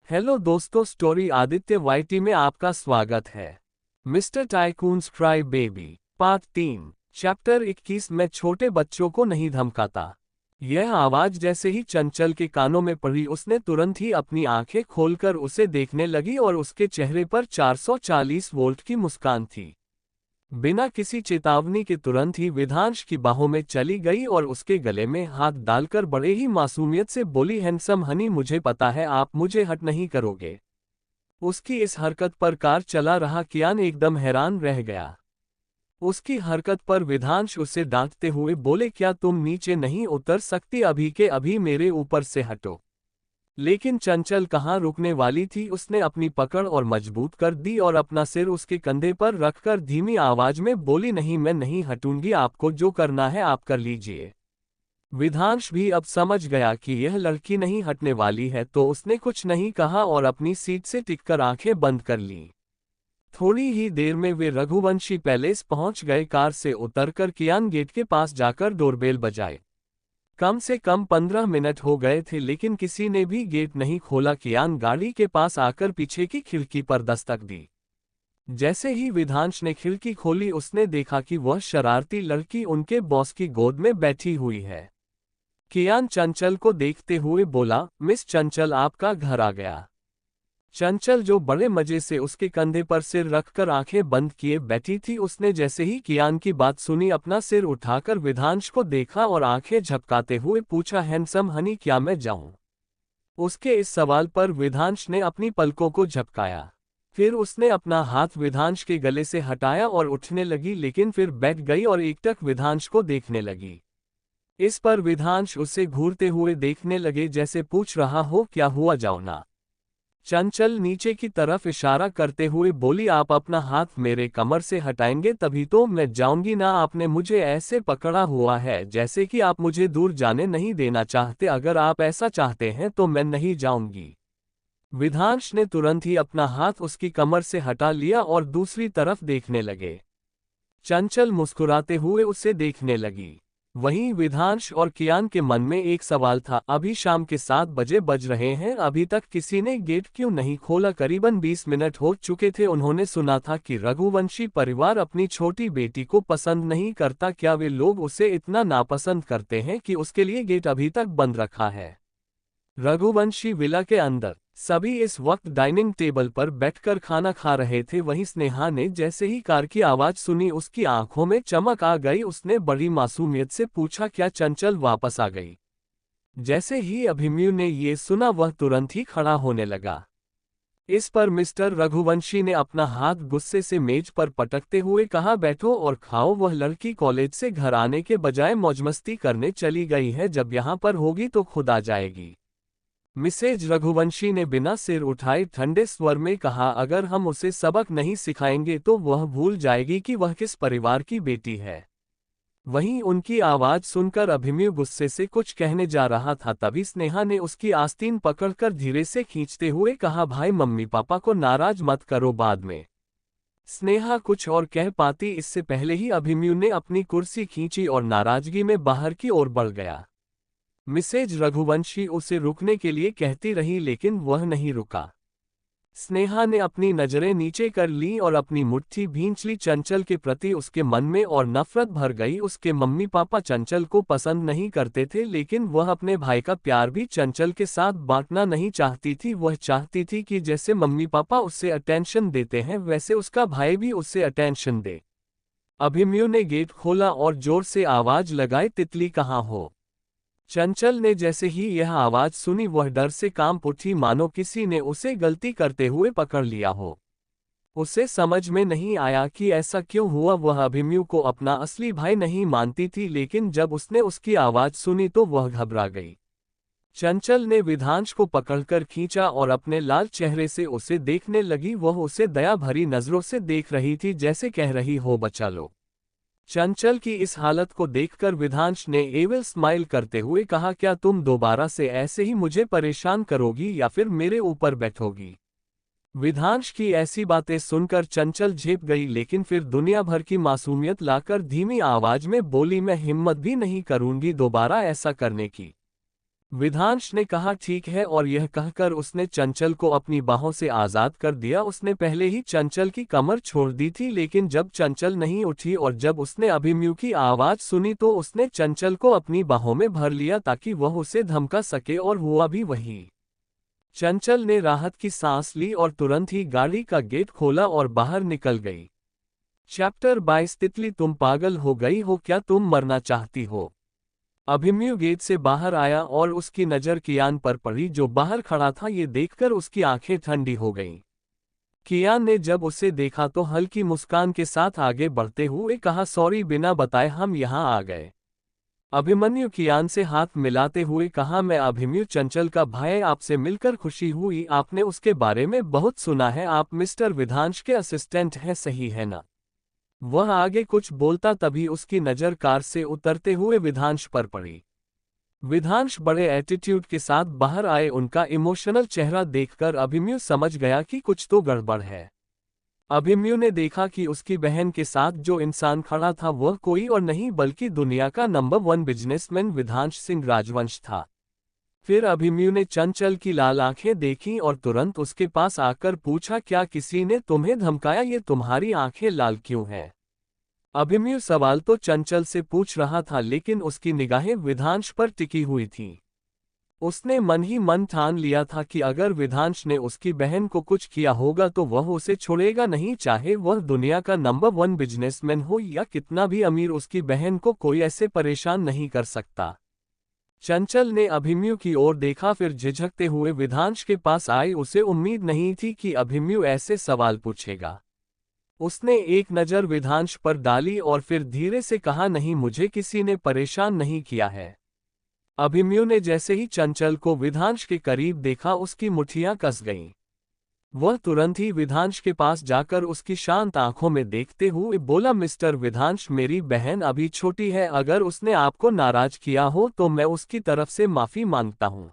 Hello दोस्तों, story Aditya YT में आपका स्वागत है। Mister tycoons cry baby part 3 chapter 21। मैं छोटे बच्चों को नहीं धमकाता। यह आवाज जैसे ही चंचल के कानों में पड़ी, उसने तुरंत ही अपनी आंखें खोलकर उसे देखने लगी और उसके चेहरे पर 440 वोल्ट की मुस्कान थी। बिना किसी चेतावनी के तुरंत ही विधांश की बाहों में चली गई और उसके गले में हाथ डालकर बड़े ही मासूमियत से बोली, हैंडसम हनी, मुझे पता है आप मुझे हर्ट नहीं करोगे। उसकी इस हरकत पर कार चला रहा कियान एकदम हैरान रह गया। उसकी हरकत पर विधांश उसे डांटते हुए बोले, क्या तुम नीचे नहीं उतर सकती? अभी के अभी मेरे ऊपर से हटो। लेकिन चंचल कहाँ रुकने वाली थी। उसने अपनी पकड़ और मजबूत कर दी और अपना सिर उसके कंधे पर रखकर धीमी आवाज में बोली, नहीं, मैं नहीं हटूंगी, आपको जो करना है आप कर लीजिए। विधांश भी अब समझ गया कि यह लड़की नहीं हटने वाली है, तो उसने कुछ नहीं कहा और अपनी सीट से टिककर आंखें बंद कर लीं। थोड़ी ही देर में वे रघुवंशी पैलेस पहुंच गए। कार से उतरकर कियान गेट के पास जाकर डोरबेल बजाए। कम से कम 15 मिनट हो गए थे, लेकिन किसी ने भी गेट नहीं खोला। कियान गाड़ी के पास आकर पीछे की खिड़की पर दस्तक दी। जैसे ही विधांश ने खिड़की खोली, उसने देखा कि वह शरारती लड़की उनके बॉस की गोद में बैठी हुई है। कियान चंचल को देखते हुए बोला, मिस चंचल, आपका घर आ गया। चंचल, जो बड़े मजे से उसके कंधे पर सिर रखकर आंखें बंद किए बैठी थी, उसने जैसे ही कियान की बात सुनी, अपना सिर उठाकर विधांश को देखा और आंखें झपकाते हुए पूछा, हैंडसम हनी, क्या मैं जाऊं? उसके इस सवाल पर विधांश ने अपनी पलकों को झपकाया। फिर उसने अपना हाथ विधांश के गले से हटाया और उठने लगी, लेकिन फिर बैठ गई और एकटक विधांश को देखने लगी। इस पर विधांश उसे घूरते हुए देखने लगे, जैसे पूछ रहा हो, क्या हुआ, जाओ ना। चंचल नीचे की तरफ इशारा करते हुए बोली, आप अपना हाथ मेरे कमर से हटाएंगे तभी तो मैं जाऊंगी ना। आपने मुझे ऐसे पकड़ा हुआ है जैसे कि आप मुझे दूर जाने नहीं देना चाहते। अगर आप ऐसा चाहते हैं तो मैं नहीं जाऊंगी। विधांश ने तुरंत ही अपना हाथ उसकी कमर से हटा लिया और दूसरी तरफ देखने लगे। चंचल मुस्कुराते हुए उसे देखने लगी। वहीं विधांश और कियान के मन में एक सवाल था, अभी शाम के 7 बजे बज रहे हैं, अभी तक किसी ने गेट क्यों नहीं खोला? करीबन 20 मिनट हो चुके थे। उन्होंने सुना था कि रघुवंशी परिवार अपनी छोटी बेटी को पसंद नहीं करता। क्या वे लोग उसे इतना नापसंद करते हैं कि उसके लिए गेट अभी तक बंद रखा है? रघुवंशी विला के अंदर सभी इस वक्त डाइनिंग टेबल पर बैठकर खाना खा रहे थे। वहीं स्नेहा ने जैसे ही कार की आवाज सुनी, उसकी आंखों में चमक आ गई। उसने बड़ी मासूमियत से पूछा, क्या चंचल वापस आ गई? जैसे ही अभिमन्यु ने ये सुना, वह तुरंत ही खड़ा होने लगा। इस पर मिस्टर रघुवंशी ने अपना हाथ गुस्से से मेज पर पटकते हुए कहा, बैठो और खाओ। वह लड़की कॉलेज से घर आने के बजाय मौजमस्ती करने चली गई है। जब यहाँ पर होगी तो खुद आ जाएगी। मिसेज रघुवंशी ने बिना सिर उठाए ठंडे स्वर में कहा, अगर हम उसे सबक नहीं सिखाएंगे तो वह भूल जाएगी कि वह किस परिवार की बेटी है। वहीं उनकी आवाज सुनकर अभिमन्यु गुस्से से कुछ कहने जा रहा था, तभी स्नेहा ने उसकी आस्तीन पकड़कर धीरे से खींचते हुए कहा, भाई मम्मी पापा को नाराज मत करो, बाद में। स्नेहा कुछ और कह पाती इससे पहले ही अभिमन्यु ने अपनी कुर्सी खींची और नाराजगी में बाहर की ओर बढ़ गया। मिसेज रघुवंशी उसे रुकने के लिए कहती रही, लेकिन वह नहीं रुका। स्नेहा ने अपनी नजरें नीचे कर लीं और अपनी मुट्ठी भींच ली। चंचल के प्रति उसके मन में और नफरत भर गई। उसके मम्मी पापा चंचल को पसंद नहीं करते थे, लेकिन वह अपने भाई का प्यार भी चंचल के साथ बांटना नहीं चाहती थी। वह चाहती थी कि जैसे मम्मी पापा उससे अटेंशन देते हैं, वैसे उसका भाई भी उससे अटेंशन दे। अभिमन्यु ने गेट खोला और जोर से आवाज लगाई, तितली कहाँ हो? चंचल ने जैसे ही यह आवाज सुनी, वह डर से कांप उठी, मानो किसी ने उसे गलती करते हुए पकड़ लिया हो। उसे समझ में नहीं आया कि ऐसा क्यों हुआ। वह अभिमन्यु को अपना असली भाई नहीं मानती थी, लेकिन जब उसने उसकी आवाज सुनी तो वह घबरा गई। चंचल ने विधांश को पकड़कर खींचा और अपने लाल चेहरे से उसे देखने लगी। वह उसे दया भरी नजरों से देख रही थी, जैसे कह रही हो, बचा लो। चंचल की इस हालत को देखकर विधांश ने एविल स्माइल करते हुए कहा, क्या तुम दोबारा से ऐसे ही मुझे परेशान करोगी या फिर मेरे ऊपर बैठोगी? विधांश की ऐसी बातें सुनकर चंचल झेप गई, लेकिन फिर दुनिया भर की मासूमियत लाकर धीमी आवाज में बोली, मैं हिम्मत भी नहीं करूंगी दोबारा ऐसा करने की। विधांश ने कहा ठीक है, और यह कहकर उसने चंचल को अपनी बाहों से आजाद कर दिया। उसने पहले ही चंचल की कमर छोड़ दी थी, लेकिन जब चंचल नहीं उठी और जब उसने अभिमन्यु की आवाज सुनी तो उसने चंचल को अपनी बाहों में भर लिया ताकि वह उसे धमका सके, और हुआ भी वही। चंचल ने राहत की सांस ली और तुरंत ही गाड़ी का गेट खोला और बाहर निकल गई। चैप्टर 22 तितली तुम पागल हो गई हो क्या, तुम मरना चाहती हो। अभिमन्यु गेट से बाहर आया और उसकी नज़र कियान पर पड़ी जो बाहर खड़ा था। ये देखकर उसकी आंखें ठंडी हो गईं। कियान ने जब उसे देखा तो हल्की मुस्कान के साथ आगे बढ़ते हुए कहा, सॉरी, बिना बताए हम यहाँ आ गए। अभिमन्यु कियान से हाथ मिलाते हुए कहा, मैं अभिमन्यु, चंचल का भाई, आपसे मिलकर खुशी हुई। आपने उसके बारे में बहुत सुना है, आप मिस्टर विधांश के असिस्टेंट हैं, सही है ना। वह आगे कुछ बोलता तभी उसकी नज़र कार से उतरते हुए विधांश पर पड़ी। विधांश बड़े एटीट्यूड के साथ बाहर आए। उनका इमोशनल चेहरा देखकर अभिमन्यु समझ गया कि कुछ तो गड़बड़ है। अभिमन्यु ने देखा कि उसकी बहन के साथ जो इंसान खड़ा था वह कोई और नहीं बल्कि दुनिया का नंबर 1 बिजनेसमैन विधांश सिंह राजवंश था। फिर अभिमन्यु ने चंचल की लाल आंखें देखीं और तुरंत उसके पास आकर पूछा, क्या किसी ने तुम्हें धमकाया, ये तुम्हारी आंखें लाल क्यों हैं। अभिमन्यु सवाल तो चंचल से पूछ रहा था लेकिन उसकी निगाहें विधांश पर टिकी हुई थीं। उसने मन ही मन ठान लिया था कि अगर विधांश ने उसकी बहन को कुछ किया होगा तो वह उसे छोड़ेगा नहीं, चाहे वह दुनिया का नंबर 1 बिजनेसमैन हो या कितना भी अमीर, उसकी बहन को कोई ऐसे परेशान नहीं कर सकता। चंचल ने अभिमन्यु की ओर देखा, फिर झिझकते हुए विधांश के पास आई। उसे उम्मीद नहीं थी कि अभिमन्यु ऐसे सवाल पूछेगा। उसने एक नज़र विधांश पर डाली और फिर धीरे से कहा, नहीं, मुझे किसी ने परेशान नहीं किया है। अभिमन्यु ने जैसे ही चंचल को विधांश के करीब देखा उसकी मुट्ठियां कस गईं। वह तुरंत ही विधांश के पास जाकर उसकी शांत आंखों में देखते हुए बोला, मिस्टर विधांश, मेरी बहन अभी छोटी है, अगर उसने आपको नाराज किया हो तो मैं उसकी तरफ से माफी मांगता हूं।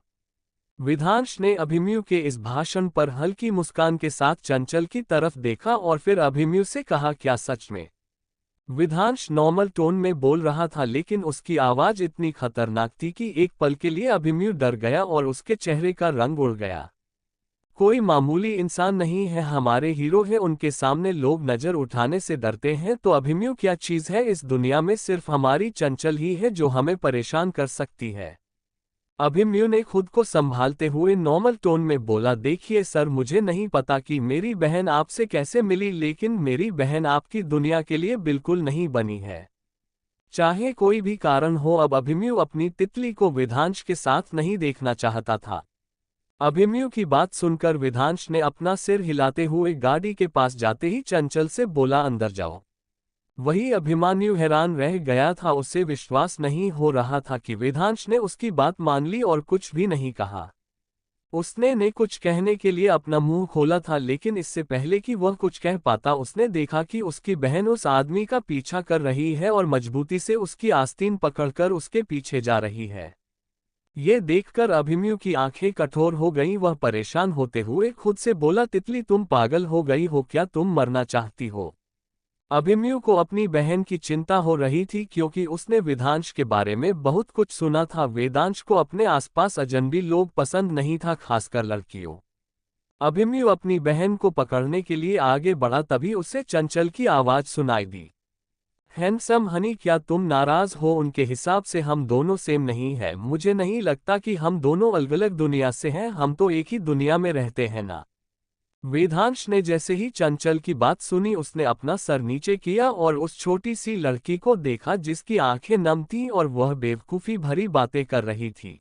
विधांश ने अभिमन्यु के इस भाषण पर हल्की मुस्कान के साथ चंचल की तरफ देखा और फिर अभिमन्यु से कहा, क्या सच में। विधांश नॉर्मल टोन में बोल रहा था लेकिन उसकी आवाज इतनी खतरनाक थी कि एक पल के लिए अभिमन्यु डर गया और उसके चेहरे का रंग उड़ गया। कोई मामूली इंसान नहीं है, हमारे हीरो है, उनके सामने लोग नजर उठाने से डरते हैं तो अभिमन्यु क्या चीज है। इस दुनिया में सिर्फ हमारी चंचल ही है जो हमें परेशान कर सकती है। अभिमन्यु ने खुद को संभालते हुए नॉर्मल टोन में बोला, देखिए सर, मुझे नहीं पता कि मेरी बहन आपसे कैसे मिली, लेकिन मेरी बहन आपकी दुनिया के लिए बिल्कुल नहीं बनी है, चाहे कोई भी कारण हो। अब अभिमन्यु अपनी तितली को विधांश के साथ नहीं देखना चाहता था। अभिमन्यु की बात सुनकर विधांश ने अपना सिर हिलाते हुए गाड़ी के पास जाते ही चंचल से बोला, अंदर जाओ। वही अभिमन्यु हैरान रह गया था, उसे विश्वास नहीं हो रहा था कि विधांश ने उसकी बात मान ली और कुछ भी नहीं कहा। उसने कुछ कहने के लिए अपना मुंह खोला था लेकिन इससे पहले कि वह कुछ कह पाता उसने देखा कि उसकी बहन उस आदमी का पीछा कर रही है और मजबूती से उसकी आस्तीन पकड़कर उसके पीछे जा रही है। ये देखकर अभिमन्यु की आंखें कठोर हो गईं। वह परेशान होते हुए खुद से बोला, तितली तुम पागल हो गई हो क्या, तुम मरना चाहती हो। अभिमन्यु को अपनी बहन की चिंता हो रही थी क्योंकि उसने विधांश के बारे में बहुत कुछ सुना था। वेदांश को अपने आसपास अजनबी लोग पसंद नहीं था, खासकर लड़कियों। अभिमन्यु अपनी बहन को पकड़ने के लिए आगे बढ़ा तभी उसे चंचल की आवाज सुनाई दी, हैंडसम हनी, क्या तुम नाराज हो। उनके हिसाब से हम दोनों सेम नहीं है, मुझे नहीं लगता कि हम दोनों अलग अलग दुनिया से हैं, हम तो एक ही दुनिया में रहते हैं ना। वेदांश ने जैसे ही चंचल की बात सुनी उसने अपना सर नीचे किया और उस छोटी सी लड़की को देखा जिसकी आंखें नम थीं और वह बेवकूफ़ी भरी बातें कर रही थी।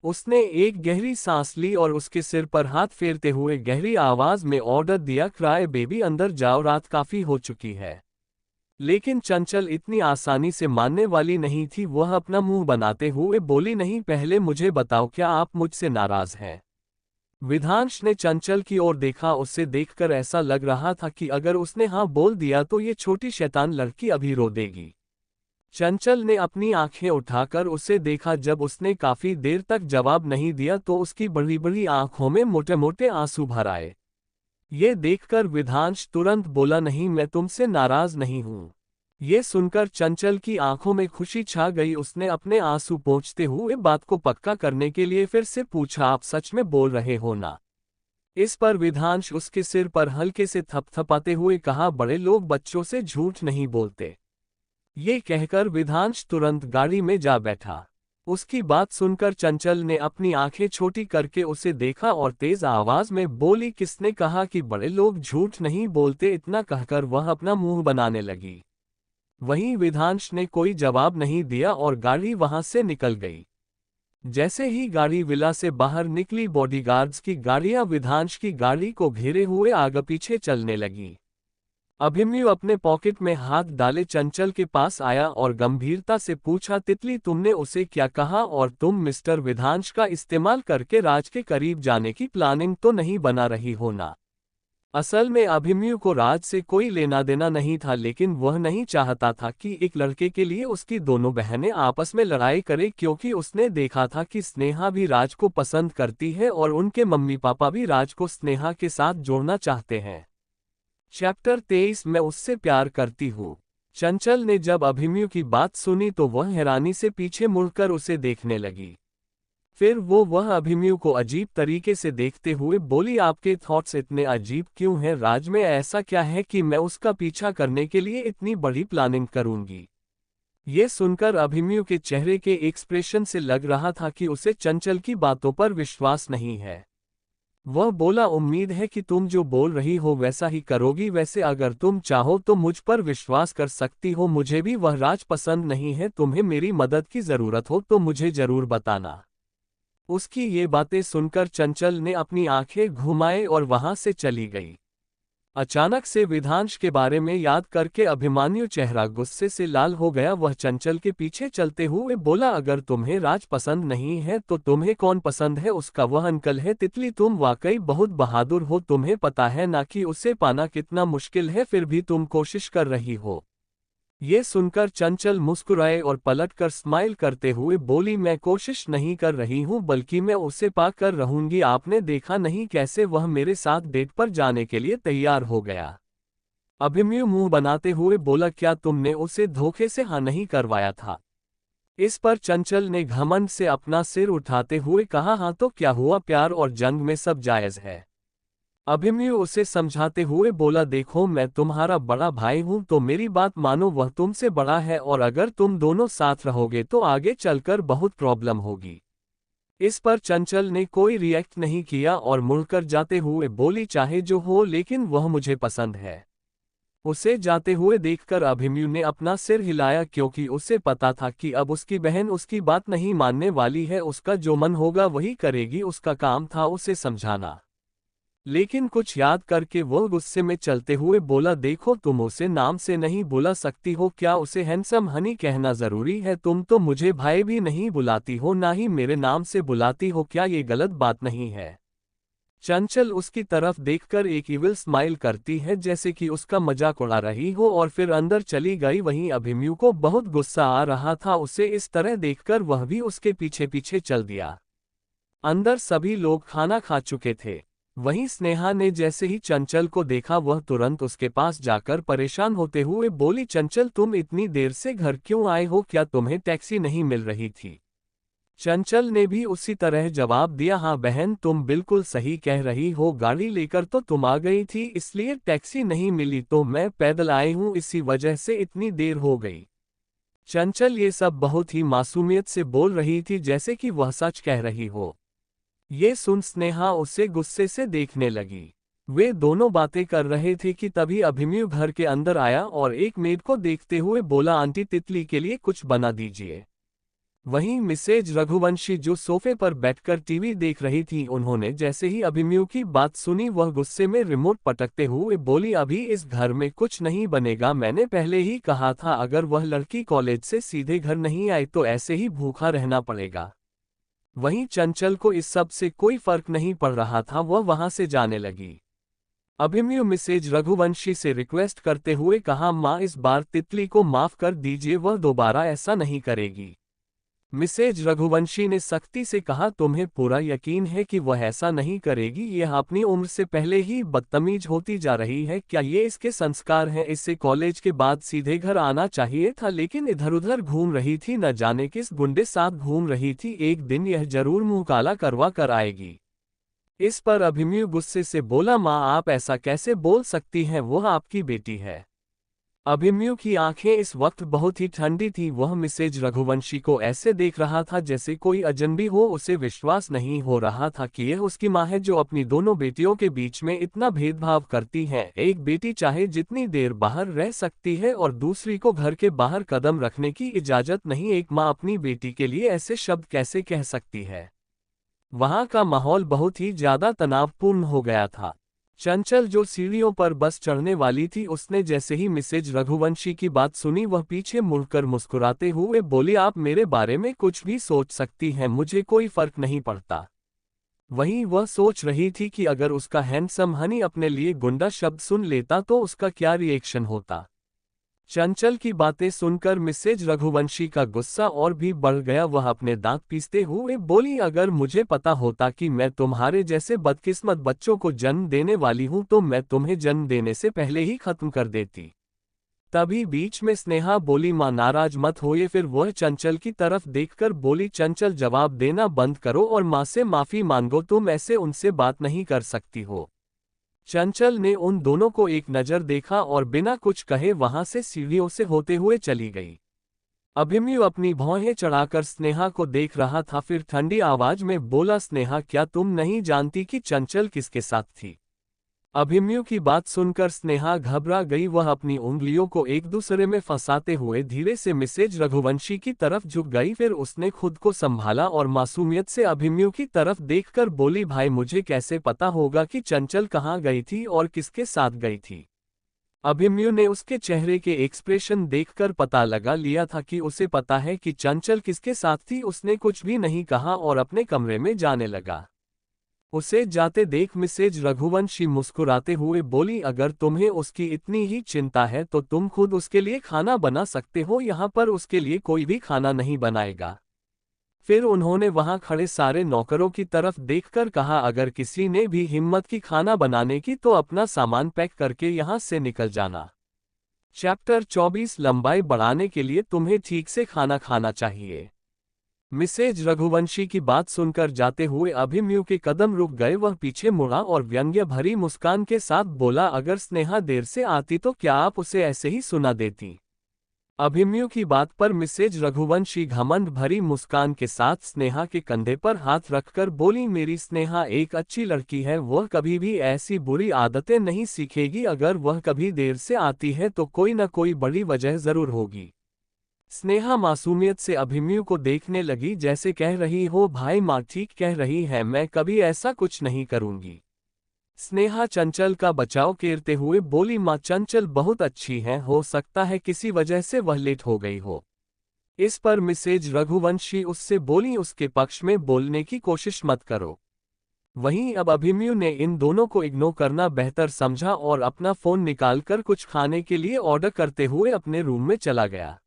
उसने एक गहरी सांस ली और उसके सिर पर हाथ फेरते हुए गहरी आवाज में ऑर्डर दिया, क्राई बेबी, अंदर जाओ, रात काफी हो चुकी है। लेकिन चंचल इतनी आसानी से मानने वाली नहीं थी। वह अपना मुंह बनाते हुए बोली, नहीं, पहले मुझे बताओ, क्या आप मुझसे नाराज हैं। विधांश ने चंचल की ओर देखा। उसे देखकर ऐसा लग रहा था कि अगर उसने हाँ बोल दिया तो ये छोटी शैतान लड़की अभी रो देगी। चंचल ने अपनी आंखें उठाकर उसे देखा। जब उसने काफी देर तक जवाब नहीं दिया तो उसकी बड़ी बड़ी आंखों में मोटे मोटे आंसू भर आए। ये देखकर विधांश तुरंत बोला, नहीं, मैं तुमसे नाराज नहीं हूं। ये सुनकर चंचल की आंखों में खुशी छा गई। उसने अपने आंसू पोंछते हुए बात को पक्का करने के लिए फिर से पूछा, आप सच में बोल रहे हो ना? इस पर विधांश उसके सिर पर हल्के से थपथपाते हुए कहा, बड़े लोग बच्चों से झूठ नहीं बोलते। ये कहकर विधांश तुरंत गाड़ी में जा बैठा। उसकी बात सुनकर चंचल ने अपनी आंखें छोटी करके उसे देखा और तेज आवाज में बोली, किसने कहा कि बड़े लोग झूठ नहीं बोलते? इतना कहकर वह अपना मुंह बनाने लगी। वहीं विधांश ने कोई जवाब नहीं दिया और गाड़ी वहां से निकल गई। जैसे ही गाड़ी विला से बाहर निकली, बॉडीगार्ड्स की गाड़ियां विधांश की गाड़ी को घेरे हुए आगे पीछे चलने लगी। अभिमन्यु अपने पॉकेट में हाथ डाले चंचल के पास आया और गंभीरता से पूछा, तितली तुमने उसे क्या कहा? और तुम मिस्टर विधांश का इस्तेमाल करके राज के करीब जाने की प्लानिंग तो नहीं बना रही हो ना? असल में अभिमन्यु को राज से कोई लेना देना नहीं था, लेकिन वह नहीं चाहता था कि एक लड़के के लिए उसकी दोनों बहनें आपस में लड़ाई करें, क्योंकि उसने देखा था कि स्नेहा भी राज को पसंद करती है और उनके मम्मी पापा भी राज को स्नेहा के साथ जोड़ना चाहते हैं। चैप्टर 23 मैं उससे प्यार करती हूँ। चंचल ने जब अभिमन्यु की बात सुनी तो वह हैरानी से पीछे मुड़कर उसे देखने लगी। फिर वह अभिमन्यु को अजीब तरीके से देखते हुए बोली, आपके थॉट्स इतने अजीब क्यों हैं? राज में ऐसा क्या है कि मैं उसका पीछा करने के लिए इतनी बड़ी प्लानिंग करूंगी? ये सुनकर अभिमन्यु के चेहरे के एक्सप्रेशन से लग रहा था कि उसे चंचल की बातों पर विश्वास नहीं है। वह बोला, उम्मीद है कि तुम जो बोल रही हो वैसा ही करोगी। वैसे अगर तुम चाहो तो मुझ पर विश्वास कर सकती हो। मुझे भी वह राज पसंद नहीं है। तुम्हें मेरी मदद की जरूरत हो तो मुझे जरूर बताना। उसकी ये बातें सुनकर चंचल ने अपनी आंखें घुमाए और वहां से चली गई। अचानक से विधांश के बारे में याद करके अभिमन्यु चेहरा गुस्से से लाल हो गया। वह चंचल के पीछे चलते हुए बोला, अगर तुम्हें राज पसंद नहीं है तो तुम्हें कौन पसंद है? उसका वह अंकल है। तितली तुम वाकई बहुत बहादुर हो। तुम्हें पता है ना कि उसे पाना कितना मुश्किल है, फिर भी तुम कोशिश कर रही हो। ये सुनकर चंचल मुस्कुराए और पलटकर स्माइल करते हुए बोली, मैं कोशिश नहीं कर रही हूं बल्कि मैं उसे पा कर रहूंगी। आपने देखा नहीं कैसे वह मेरे साथ डेट पर जाने के लिए तैयार हो गया? अभिमन्यु मुंह बनाते हुए बोला, क्या तुमने उसे धोखे से हाँ नहीं करवाया था? इस पर चंचल ने घमंड से अपना सिर उठाते हुए कहा, हाँ तो क्या हुआ? प्यार और जंग में सब जायज है। अभिमन्यु उसे समझाते हुए बोला, देखो मैं तुम्हारा बड़ा भाई हूं तो मेरी बात मानो। वह तुमसे बड़ा है और अगर तुम दोनों साथ रहोगे तो आगे चलकर बहुत प्रॉब्लम होगी। इस पर चंचल ने कोई रिएक्ट नहीं किया और मुड़कर जाते हुए बोली, चाहे जो हो लेकिन वह मुझे पसंद है। उसे जाते हुए देखकर अभिमन्यु ने अपना सिर हिलाया, क्योंकि उसे पता था कि अब उसकी बहन उसकी बात नहीं मानने वाली है। उसका जो मन होगा वही करेगी। उसका काम था उसे समझाना। लेकिन कुछ याद करके वो गुस्से में चलते हुए बोला, देखो तुम उसे नाम से नहीं बुला सकती हो। क्या उसे हैंडसम हनी कहना जरूरी है? तुम तो मुझे भाई भी नहीं बुलाती हो, ना ही मेरे नाम से बुलाती हो। क्या ये गलत बात नहीं है? चंचल उसकी तरफ देखकर एक इविल स्माइल करती है, जैसे कि उसका मजाक उड़ा रही हो, और फिर अंदर चली गई। वहीं अभिमन्यु को बहुत गुस्सा आ रहा था। उसे इस तरह देखकर वह भी उसके पीछे पीछे चल दिया। अंदर सभी लोग खाना खा चुके थे। वहीं स्नेहा ने जैसे ही चंचल को देखा वह तुरंत उसके पास जाकर परेशान होते हुए बोली, चंचल तुम इतनी देर से घर क्यों आए हो? क्या तुम्हें टैक्सी नहीं मिल रही थी? चंचल ने भी उसी तरह जवाब दिया, हाँ बहन तुम बिल्कुल सही कह रही हो। गाड़ी लेकर तो तुम आ गई थी, इसलिए टैक्सी नहीं मिली तो मैं पैदल आई हूँ, इसी वजह से इतनी देर हो गई। चंचल ये सब बहुत ही मासूमियत से बोल रही थी, जैसे कि वह सच कह रही हो। ये सुन स्नेहा उसे गुस्से से देखने लगी। वे दोनों बातें कर रहे थे कि तभी अभिमन्यु घर के अंदर आया और एक मेड को देखते हुए बोला, आंटी तितली के लिए कुछ बना दीजिए। वहीं मिसेज रघुवंशी जो सोफे पर बैठकर टीवी देख रही थी, उन्होंने जैसे ही अभिमन्यु की बात सुनी वह गुस्से में रिमोट पटकते हुए बोली, अभी इस घर में कुछ नहीं बनेगा। मैंने पहले ही कहा था अगर वह लड़की कॉलेज से सीधे घर नहीं आई तो ऐसे ही भूखा रहना पड़ेगा। वहीं चंचल को इस सब से कोई फर्क नहीं पड़ रहा था, वह वहां से जाने लगी। अभिमन्यु मिसेज रघुवंशी से रिक्वेस्ट करते हुए कहा, माँ इस बार तितली को माफ कर दीजिए, वह दोबारा ऐसा नहीं करेगी। मिसेज रघुवंशी ने सख्ती से कहा, तुम्हें पूरा यकीन है कि वह ऐसा नहीं करेगी? यह अपनी उम्र से पहले ही बदतमीज होती जा रही है। क्या ये इसके संस्कार हैं? इससे कॉलेज के बाद सीधे घर आना चाहिए था, लेकिन इधर उधर घूम रही थी, न जाने किस गुंडे साथ घूम रही थी। एक दिन यह जरूर मुंह काला करवा कर आएगी। इस पर अभिमन्यु गुस्से से बोला, माँ आप ऐसा कैसे बोल सकती हैं? वह आपकी बेटी है। अभिमन्यु की आंखें इस वक्त बहुत ही ठंडी थी। वह मिसेज रघुवंशी को ऐसे देख रहा था जैसे कोई अजनबी हो। उसे विश्वास नहीं हो रहा था कि यह उसकी माँ है जो अपनी दोनों बेटियों के बीच में इतना भेदभाव करती है। एक बेटी चाहे जितनी देर बाहर रह सकती है और दूसरी को घर के बाहर कदम रखने की इजाजत नहीं। एक माँ अपनी बेटी के लिए ऐसे शब्द कैसे कह सकती है? वहां का माहौल बहुत ही ज्यादा तनावपूर्ण हो गया था। चंचल जो सीढ़ियों पर बस चढ़ने वाली थी, उसने जैसे ही मिसेज रघुवंशी की बात सुनी, वह पीछे मुड़कर मुस्कुराते हुए बोली, आप मेरे बारे में कुछ भी सोच सकती हैं, मुझे कोई फर्क नहीं पड़ता। वहीं वह सोच रही थी कि अगर उसका हैंडसम हनी अपने लिए गुंडा शब्द सुन लेता तो उसका क्या रिएक्शन होता। चंचल की बातें सुनकर मिसेज रघुवंशी का गुस्सा और भी बढ़ गया। वह अपने दांत पीसते हुए बोली, अगर मुझे पता होता कि मैं तुम्हारे जैसे बदकिस्मत बच्चों को जन्म देने वाली हूं तो मैं तुम्हें जन्म देने से पहले ही खत्म कर देती। तभी बीच में स्नेहा बोली, मां नाराज मत होइए। फिर वह चंचल की तरफ देखकर बोली, चंचल जवाब देना बंद करो और मां से माफी मांगो, तुम ऐसे उनसे बात नहीं कर सकती हो। चंचल ने उन दोनों को एक नज़र देखा और बिना कुछ कहे वहां से सीढ़ियों से होते हुए चली गई। अभिमन्यु अपनी भौहें चढ़ाकर स्नेहा को देख रहा था, फिर ठंडी आवाज में बोला, स्नेहा क्या तुम नहीं जानती कि चंचल किसके साथ थी? अभिमन्यु की बात सुनकर स्नेहा घबरा गई। वह अपनी उंगलियों को एक दूसरे में फंसाते हुए धीरे से मिसेज रघुवंशी की तरफ झुक गई। फिर उसने खुद को संभाला और मासूमियत से अभिमन्यु की तरफ देखकर बोली, भाई मुझे कैसे पता होगा कि चंचल कहाँ गई थी और किसके साथ गई थी? अभिमन्यु ने उसके चेहरे के एक्सप्रेशन देखकर पता लगा लिया था कि उसे पता है कि चंचल किसके साथ थी। उसने कुछ भी नहीं कहा और अपने कमरे में जाने लगा। उसे जाते देख मिसेज रघुवंशी मुस्कुराते हुए बोली, अगर तुम्हें उसकी इतनी ही चिंता है तो तुम खुद उसके लिए खाना बना सकते हो, यहाँ पर उसके लिए कोई भी खाना नहीं बनाएगा। फिर उन्होंने वहां खड़े सारे नौकरों की तरफ देखकर कहा, अगर किसी ने भी हिम्मत की खाना बनाने की तो अपना सामान पैक करके यहाँ से निकल जाना। चैप्टर 24 लंबाई बढ़ाने के लिए तुम्हें ठीक से खाना खाना चाहिए। मिसेज रघुवंशी की बात सुनकर जाते हुए अभिमन्यु के कदम रुक गए। वह पीछे मुड़ा और व्यंग्य भरी मुस्कान के साथ बोला, अगर स्नेहा देर से आती तो क्या आप उसे ऐसे ही सुना देती? अभिमन्यु की बात पर मिसेज रघुवंशी घमंड भरी मुस्कान के साथ स्नेहा के कंधे पर हाथ रखकर बोली, मेरी स्नेहा एक अच्छी लड़की है, वह कभी भी ऐसी बुरी आदतें नहीं सीखेगी। अगर वह कभी देर से आती है तो कोई न कोई बड़ी वजह जरूर होगी। स्नेहा मासूमियत से अभिमन्यु को देखने लगी, जैसे कह रही हो, भाई माँ ठीक कह रही है, मैं कभी ऐसा कुछ नहीं करूंगी। स्नेहा चंचल का बचाव करते हुए बोली, माँ चंचल बहुत अच्छी है, हो सकता है किसी वजह से वह लेट हो गई हो। इस पर मिसेज रघुवंशी उससे बोली, उसके पक्ष में बोलने की कोशिश मत करो। वहीं अब अभिमन्यु ने इन दोनों को इग्नोर करना बेहतर समझा और अपना फोन निकालकर कुछ खाने के लिए ऑर्डर करते हुए अपने रूम में चला गया।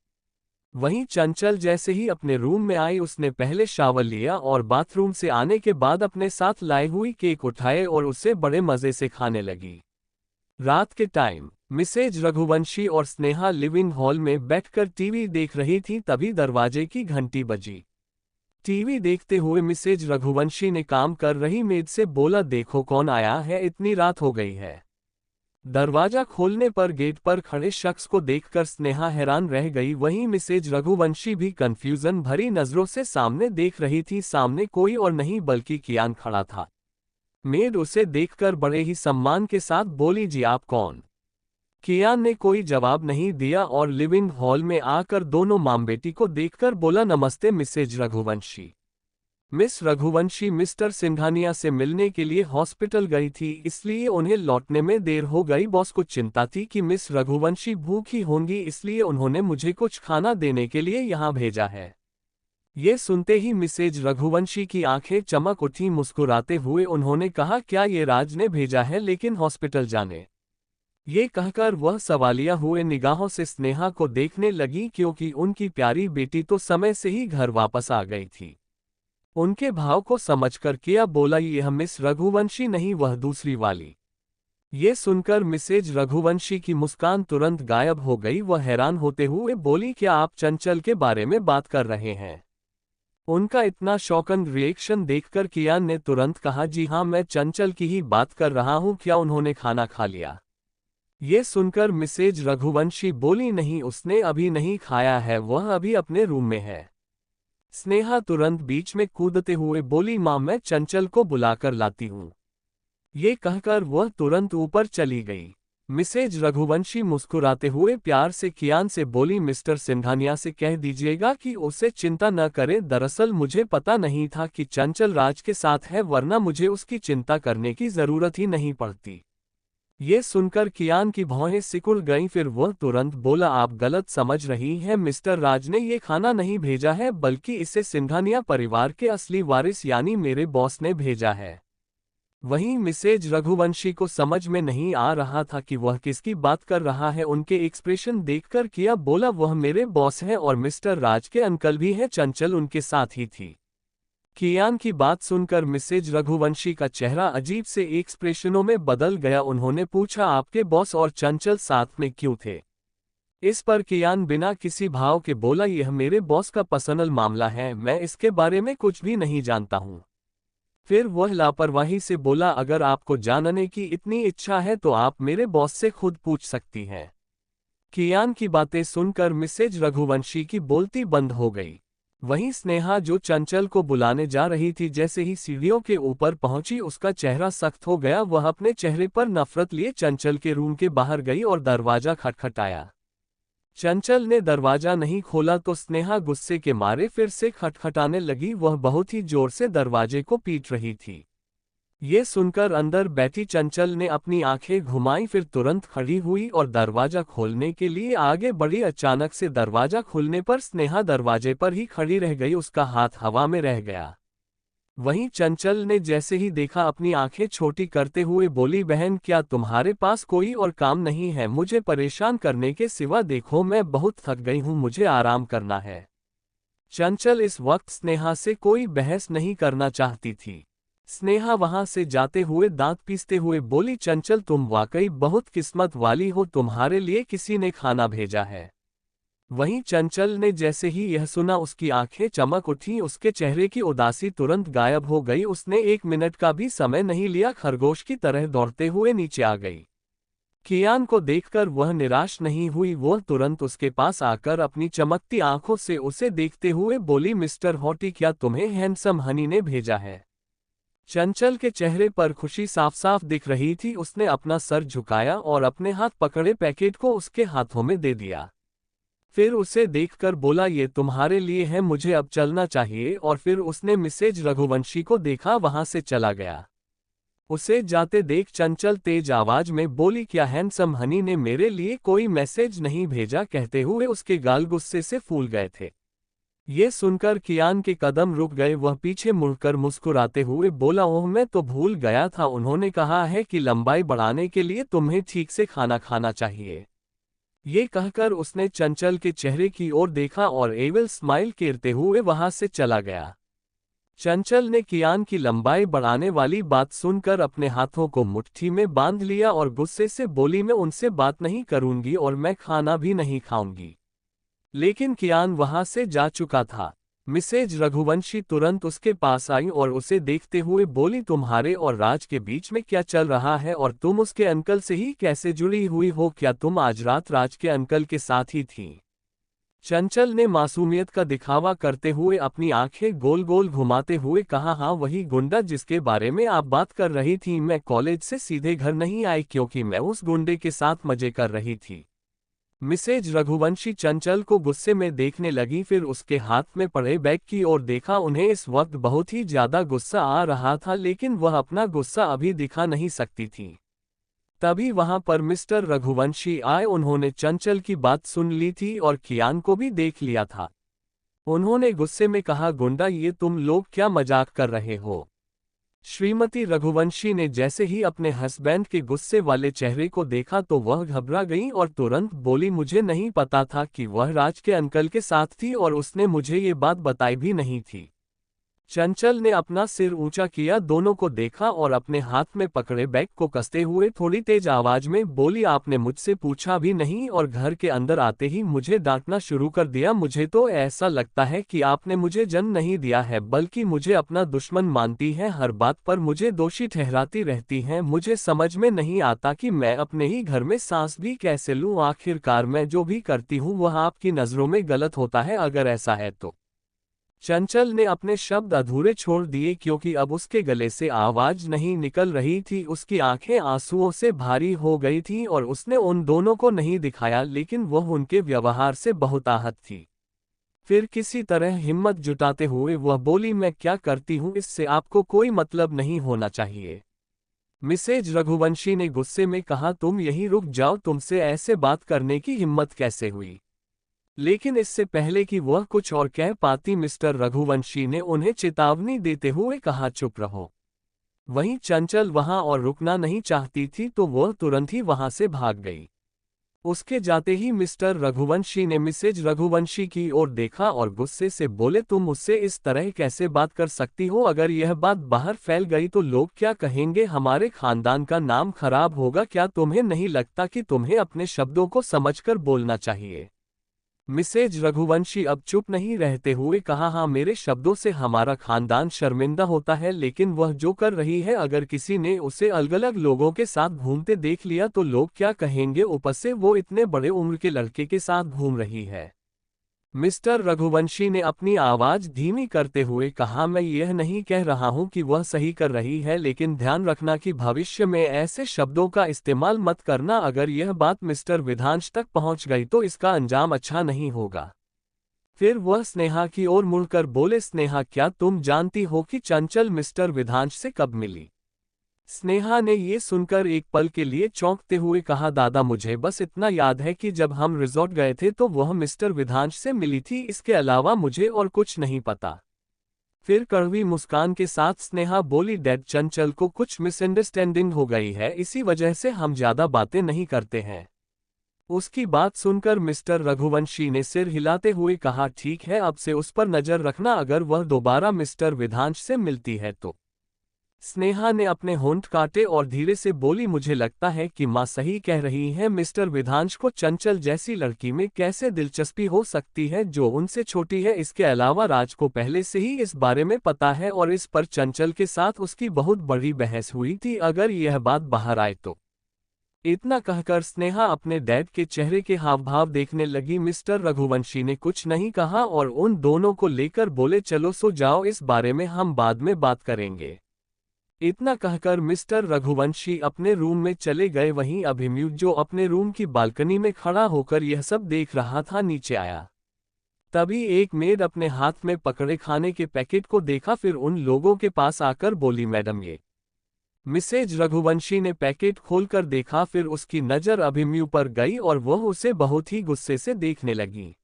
वहीं चंचल जैसे ही अपने रूम में आई, उसने पहले शावर लिया और बाथरूम से आने के बाद अपने साथ लाई हुई केक उठाए और उसे बड़े मजे से खाने लगी। रात के टाइम मिसेज रघुवंशी और स्नेहा लिविंग हॉल में बैठकर टीवी देख रही थी। तभी दरवाजे की घंटी बजी। टीवी देखते हुए मिसेज रघुवंशी ने काम कर रही मेड से बोला, देखो कौन आया है, इतनी रात हो गई है। दरवाजा खोलने पर गेट पर खड़े शख्स को देखकर स्नेहा हैरान रह गई। वहीं मिसेज रघुवंशी भी कंफ्यूजन भरी नजरों से सामने देख रही थी। सामने कोई और नहीं बल्कि कियान खड़ा था। मेड उसे देखकर बड़े ही सम्मान के साथ बोली, जी आप कौन? कियान ने कोई जवाब नहीं दिया और लिविंग हॉल में आकर दोनों मां बेटी को देखकर बोला, नमस्ते Mrs Raghuvanshi. Miss Raghuvanshi Mr Singhania से मिलने के लिए हॉस्पिटल गई थी, इसलिए उन्हें लौटने में देर हो गई। बॉस को चिंता थी कि मिस रघुवंशी भूखी होंगी, इसलिए उन्होंने मुझे कुछ खाना देने के लिए यहाँ भेजा है। ये सुनते ही मिसेज रघुवंशी की आंखें चमक उठी। मुस्कुराते हुए उन्होंने कहा, क्या ये राज ने भेजा है? लेकिन हॉस्पिटल जाने ये कहकर वह सवालिया हुए निगाहों से स्नेहा को देखने लगी क्योंकि उनकी प्यारी बेटी तो समय से ही घर वापस आ गई थी। उनके भाव को समझकर किया बोला, यह मिस रघुवंशी नहीं, वह दूसरी वाली। ये सुनकर मिसेज रघुवंशी की मुस्कान तुरंत गायब हो गई। वह हैरान होते हुए बोली, क्या आप चंचल के बारे में बात कर रहे हैं? उनका इतना शॉकन रिएक्शन देखकर कियान ने तुरंत कहा, जी हाँ, मैं चंचल की ही बात कर रहा हूँ। क्या उन्होंने खाना खा लिया? ये सुनकर मिसेज रघुवंशी बोली, नहीं, उसने अभी नहीं खाया है, वह अभी अपने रूम में है। स्नेहा तुरंत बीच में कूदते हुए बोली, माँ, मैं चंचल को बुलाकर लाती हूँ। ये कहकर वह तुरंत ऊपर चली गई। मिसेज रघुवंशी मुस्कुराते हुए प्यार से कियान से बोली, मिस्टर सिंघानिया से कह दीजिएगा कि उसे चिंता न करे, दरअसल मुझे पता नहीं था कि चंचल राज के साथ है, वरना मुझे उसकी चिंता करने की जरूरत ही नहीं पड़ती। ये सुनकर कियान की भौहें सिकुड़ गईं। फिर वह तुरंत बोला, आप गलत समझ रही हैं, मिस्टर राज ने ये खाना नहीं भेजा है, बल्कि इसे सिंघानिया परिवार के असली वारिस यानी मेरे बॉस ने भेजा है। वहीं मिसेज रघुवंशी को समझ में नहीं आ रहा था कि वह किसकी बात कर रहा है। उनके एक्सप्रेशन देखकर किया बोला, वह मेरे बॉस हैं और मिस्टर राज के अंकल भी हैं, चंचल उनके साथ ही थी। कियान की बात सुनकर मिसेज रघुवंशी का चेहरा अजीब से एक्सप्रेशनों में बदल गया। उन्होंने पूछा, आपके बॉस और चंचल साथ में क्यों थे? इस पर कियान बिना किसी भाव के बोला, यह मेरे बॉस का पर्सनल मामला है, मैं इसके बारे में कुछ भी नहीं जानता हूं। फिर वह लापरवाही से बोला, अगर आपको जानने की इतनी इच्छा है तो आप मेरे बॉस से खुद पूछ सकती हैं। कियान की बातें सुनकर मिसेज रघुवंशी की बोलती बंद हो गई। वहीं स्नेहा जो चंचल को बुलाने जा रही थी, जैसे ही सीढ़ियों के ऊपर पहुंची उसका चेहरा सख्त हो गया। वह अपने चेहरे पर नफरत लिए चंचल के रूम के बाहर गई और दरवाजा खटखटाया। चंचल ने दरवाजा नहीं खोला तो स्नेहा गुस्से के मारे फिर से खटखटाने लगी। वह बहुत ही जोर से दरवाजे को पीट रही थी। ये सुनकर अंदर बैठी चंचल ने अपनी आंखें घुमाई, फिर तुरंत खड़ी हुई और दरवाजा खोलने के लिए आगे बढ़ी। अचानक से दरवाजा खुलने पर स्नेहा दरवाजे पर ही खड़ी रह गई, उसका हाथ हवा में रह गया। वहीं चंचल ने जैसे ही देखा अपनी आंखें छोटी करते हुए बोली, बहन, क्या तुम्हारे पास कोई और काम नहीं है मुझे परेशान करने के सिवा? देखो, मैं बहुत थक गई हूं, मुझे आराम करना है। चंचल इस वक्त स्नेहा से कोई बहस नहीं करना चाहती थी। स्नेहा वहां से जाते हुए दांत पीसते हुए बोली, चंचल, तुम वाकई बहुत किस्मत वाली हो, तुम्हारे लिए किसी ने खाना भेजा है। वहीं चंचल ने जैसे ही यह सुना उसकी आंखें चमक उठी, उसके चेहरे की उदासी तुरंत गायब हो गई। उसने 1 मिनट का भी समय नहीं लिया, खरगोश की तरह दौड़ते हुए नीचे आ गई। कियान को देखकर वह निराश नहीं हुई, वह तुरंत उसके पास आकर अपनी चमकती आंखों से उसे देखते हुए बोली, मिस्टर हॉटी, क्या तुम्हें हैंडसम हनी ने भेजा है? चंचल के चेहरे पर खुशी साफ साफ दिख रही थी। उसने अपना सर झुकाया और अपने हाथ पकड़े पैकेट को उसके हाथों में दे दिया। फिर उसे देखकर बोला, ये तुम्हारे लिए है, मुझे अब चलना चाहिए। और फिर उसने मिसेज रघुवंशी को देखा, वहां से चला गया। उसे जाते देख चंचल तेज आवाज में बोली, क्या हैंडसम हनी ने मेरे लिए कोई मैसेज नहीं भेजा? कहते हुए उसके गाल गुस्से से फूल गए थे। ये सुनकर कियान के कदम रुक गए। वह पीछे मुड़कर मुस्कुराते हुए बोला, ओह, मैं तो भूल गया था, उन्होंने कहा है कि लंबाई बढ़ाने के लिए तुम्हें ठीक से खाना खाना चाहिए। ये कहकर उसने चंचल के चेहरे की ओर देखा और एविल स्माइल केरते हुए वहां से चला गया। चंचल ने कियान की लंबाई बढ़ाने वाली बात सुनकर अपने हाथों को मुट्ठी में बांध लिया और गुस्से से बोली, मैं उनसे बात नहीं करूंगी और मैं खाना भी नहीं खाऊंगी। लेकिन कियान वहां से जा चुका था। मिसेज रघुवंशी तुरंत उसके पास आई और उसे देखते हुए बोली, तुम्हारे और राज के बीच में क्या चल रहा है और तुम उसके अंकल से ही कैसे जुड़ी हुई हो? क्या तुम आज रात राज के अंकल के साथ ही थी? चंचल ने मासूमियत का दिखावा करते हुए अपनी आंखें गोल गोल घुमाते हुए कहा, हाँ, वही गुंडा जिसके बारे में आप बात कर रही थी। मैं कॉलेज से सीधे घर नहीं आई क्योंकि मैं उस गुंडे के साथ मजे कर रही थी। मिसेज रघुवंशी चंचल को गुस्से में देखने लगी, फिर उसके हाथ में पड़े बैग की ओर देखा। उन्हें इस वक्त बहुत ही ज्यादा गुस्सा आ रहा था, लेकिन वह अपना गुस्सा अभी दिखा नहीं सकती थी। तभी वहां पर मिस्टर रघुवंशी आए। उन्होंने चंचल की बात सुन ली थी और कियान को भी देख लिया था। उन्होंने गुस्से में कहा, गुंडा, ये तुम लोग क्या मजाक कर रहे हो? श्रीमती रघुवंशी ने जैसे ही अपने हस्बैंड के गुस्से वाले चेहरे को देखा तो वह घबरा गई और तुरंत बोली, मुझे नहीं पता था कि वह राज के अंकल के साथ थी और उसने मुझे ये बात बताई भी नहीं थी। चंचल ने अपना सिर ऊंचा किया, दोनों को देखा और अपने हाथ में पकड़े बैग को कसते हुए थोड़ी तेज आवाज में बोली, आपने मुझसे पूछा भी नहीं और घर के अंदर आते ही मुझे डांटना शुरू कर दिया। मुझे तो ऐसा लगता है कि आपने मुझे जन्म नहीं दिया है बल्कि मुझे अपना दुश्मन मानती हैं, हर बात पर मुझे दोषी ठहराती रहती हैं। मुझे समझ में नहीं आता कि मैं अपने ही घर में सांस भी कैसे लूं। आखिरकार मैं जो भी करती हूं वह आपकी नज़रों में गलत होता है, अगर ऐसा है तो। चंचल ने अपने शब्द अधूरे छोड़ दिए क्योंकि अब उसके गले से आवाज नहीं निकल रही थी। उसकी आंखें आंसुओं से भारी हो गई थीं और उसने उन दोनों को नहीं दिखाया, लेकिन वह उनके व्यवहार से बहुत आहत थी। फिर किसी तरह हिम्मत जुटाते हुए वह बोली, मैं क्या करती हूँ इससे आपको कोई मतलब नहीं होना चाहिए। मिसेज रघुवंशी ने गुस्से में कहा, तुम यहीं रुक जाओ, तुमसे ऐसे बात करने की हिम्मत कैसे हुई। लेकिन इससे पहले कि वह कुछ और कह पाती मिस्टर रघुवंशी ने उन्हें चेतावनी देते हुए कहा, चुप रहो। वहीं चंचल वहां और रुकना नहीं चाहती थी तो वह तुरंत ही वहां से भाग गई। उसके जाते ही मिस्टर रघुवंशी ने मिसेज रघुवंशी की ओर देखा और गुस्से से बोले, तुम मुझसे इस तरह कैसे बात कर सकती हो। अगर यह बात बाहर फैल गई तो लोग क्या कहेंगे, हमारे खानदान का नाम खराब होगा। क्या तुम्हें नहीं लगता कि तुम्हें अपने शब्दों को समझकर बोलना चाहिए। मिसेज रघुवंशी अब चुप नहीं रहते हुए कहा, हाँ, मेरे शब्दों से हमारा खानदान शर्मिंदा होता है, लेकिन वह जो कर रही है, अगर किसी ने उसे अलग अलग लोगों के साथ घूमते देख लिया तो लोग क्या कहेंगे, ऊपर से वो इतने बड़े उम्र के लड़के के साथ घूम रही है। मिस्टर रघुवंशी ने अपनी आवाज धीमी करते हुए कहा, मैं यह नहीं कह रहा हूं कि वह सही कर रही है, लेकिन ध्यान रखना कि भविष्य में ऐसे शब्दों का इस्तेमाल मत करना। अगर यह बात मिस्टर विधांश तक पहुंच गई तो इसका अंजाम अच्छा नहीं होगा। फिर वह स्नेहा की ओर मुड़कर बोले, स्नेहा, क्या तुम जानती हो कि चंचल मिस्टर विधांश से कब मिली। स्नेहा ने ये सुनकर एक पल के लिए चौंकते हुए कहा, दादा, मुझे बस इतना याद है कि जब हम रिजॉर्ट गए थे तो वह मिस्टर विधांश से मिली थी, इसके अलावा मुझे और कुछ नहीं पता। फिर कड़वी मुस्कान के साथ स्नेहा बोली, डैड, चंचल को कुछ मिसअंडरस्टैंडिंग हो गई है, इसी वजह से हम ज्यादा बातें नहीं करते हैं। उसकी बात सुनकर मिस्टर रघुवंशी ने सिर हिलाते हुए कहा, ठीक है, अब से उस पर नजर रखना, अगर वह दोबारा मिस्टर विधांश से मिलती है तो। स्नेहा ने अपने होंठ काटे और धीरे से बोली, मुझे लगता है कि माँ सही कह रही है। मिस्टर विधांश को चंचल जैसी लड़की में कैसे दिलचस्पी हो सकती है जो उनसे छोटी है। इसके अलावा राज को पहले से ही इस बारे में पता है और इस पर चंचल के साथ उसकी बहुत बड़ी बहस हुई थी, अगर यह बात बाहर आए तो। इतना कहकर स्नेहा अपने डैड के चेहरे के हाव भाव देखने लगी। मिस्टर रघुवंशी ने कुछ नहीं कहा और उन दोनों को लेकर बोले, चलो सो जाओ, इस बारे में हम बाद में बात करेंगे। इतना कहकर मिस्टर रघुवंशी अपने रूम में चले गए। वहीं अभिमन्यु, जो अपने रूम की बालकनी में खड़ा होकर यह सब देख रहा था, नीचे आया। तभी एक मेड अपने हाथ में पकड़े खाने के पैकेट को देखा, फिर उन लोगों के पास आकर बोली, मैडम, ये। मिसेज रघुवंशी ने पैकेट खोलकर देखा, फिर उसकी नज़र अभिमन्यु पर गई और वह उसे बहुत ही गुस्से से देखने लगी।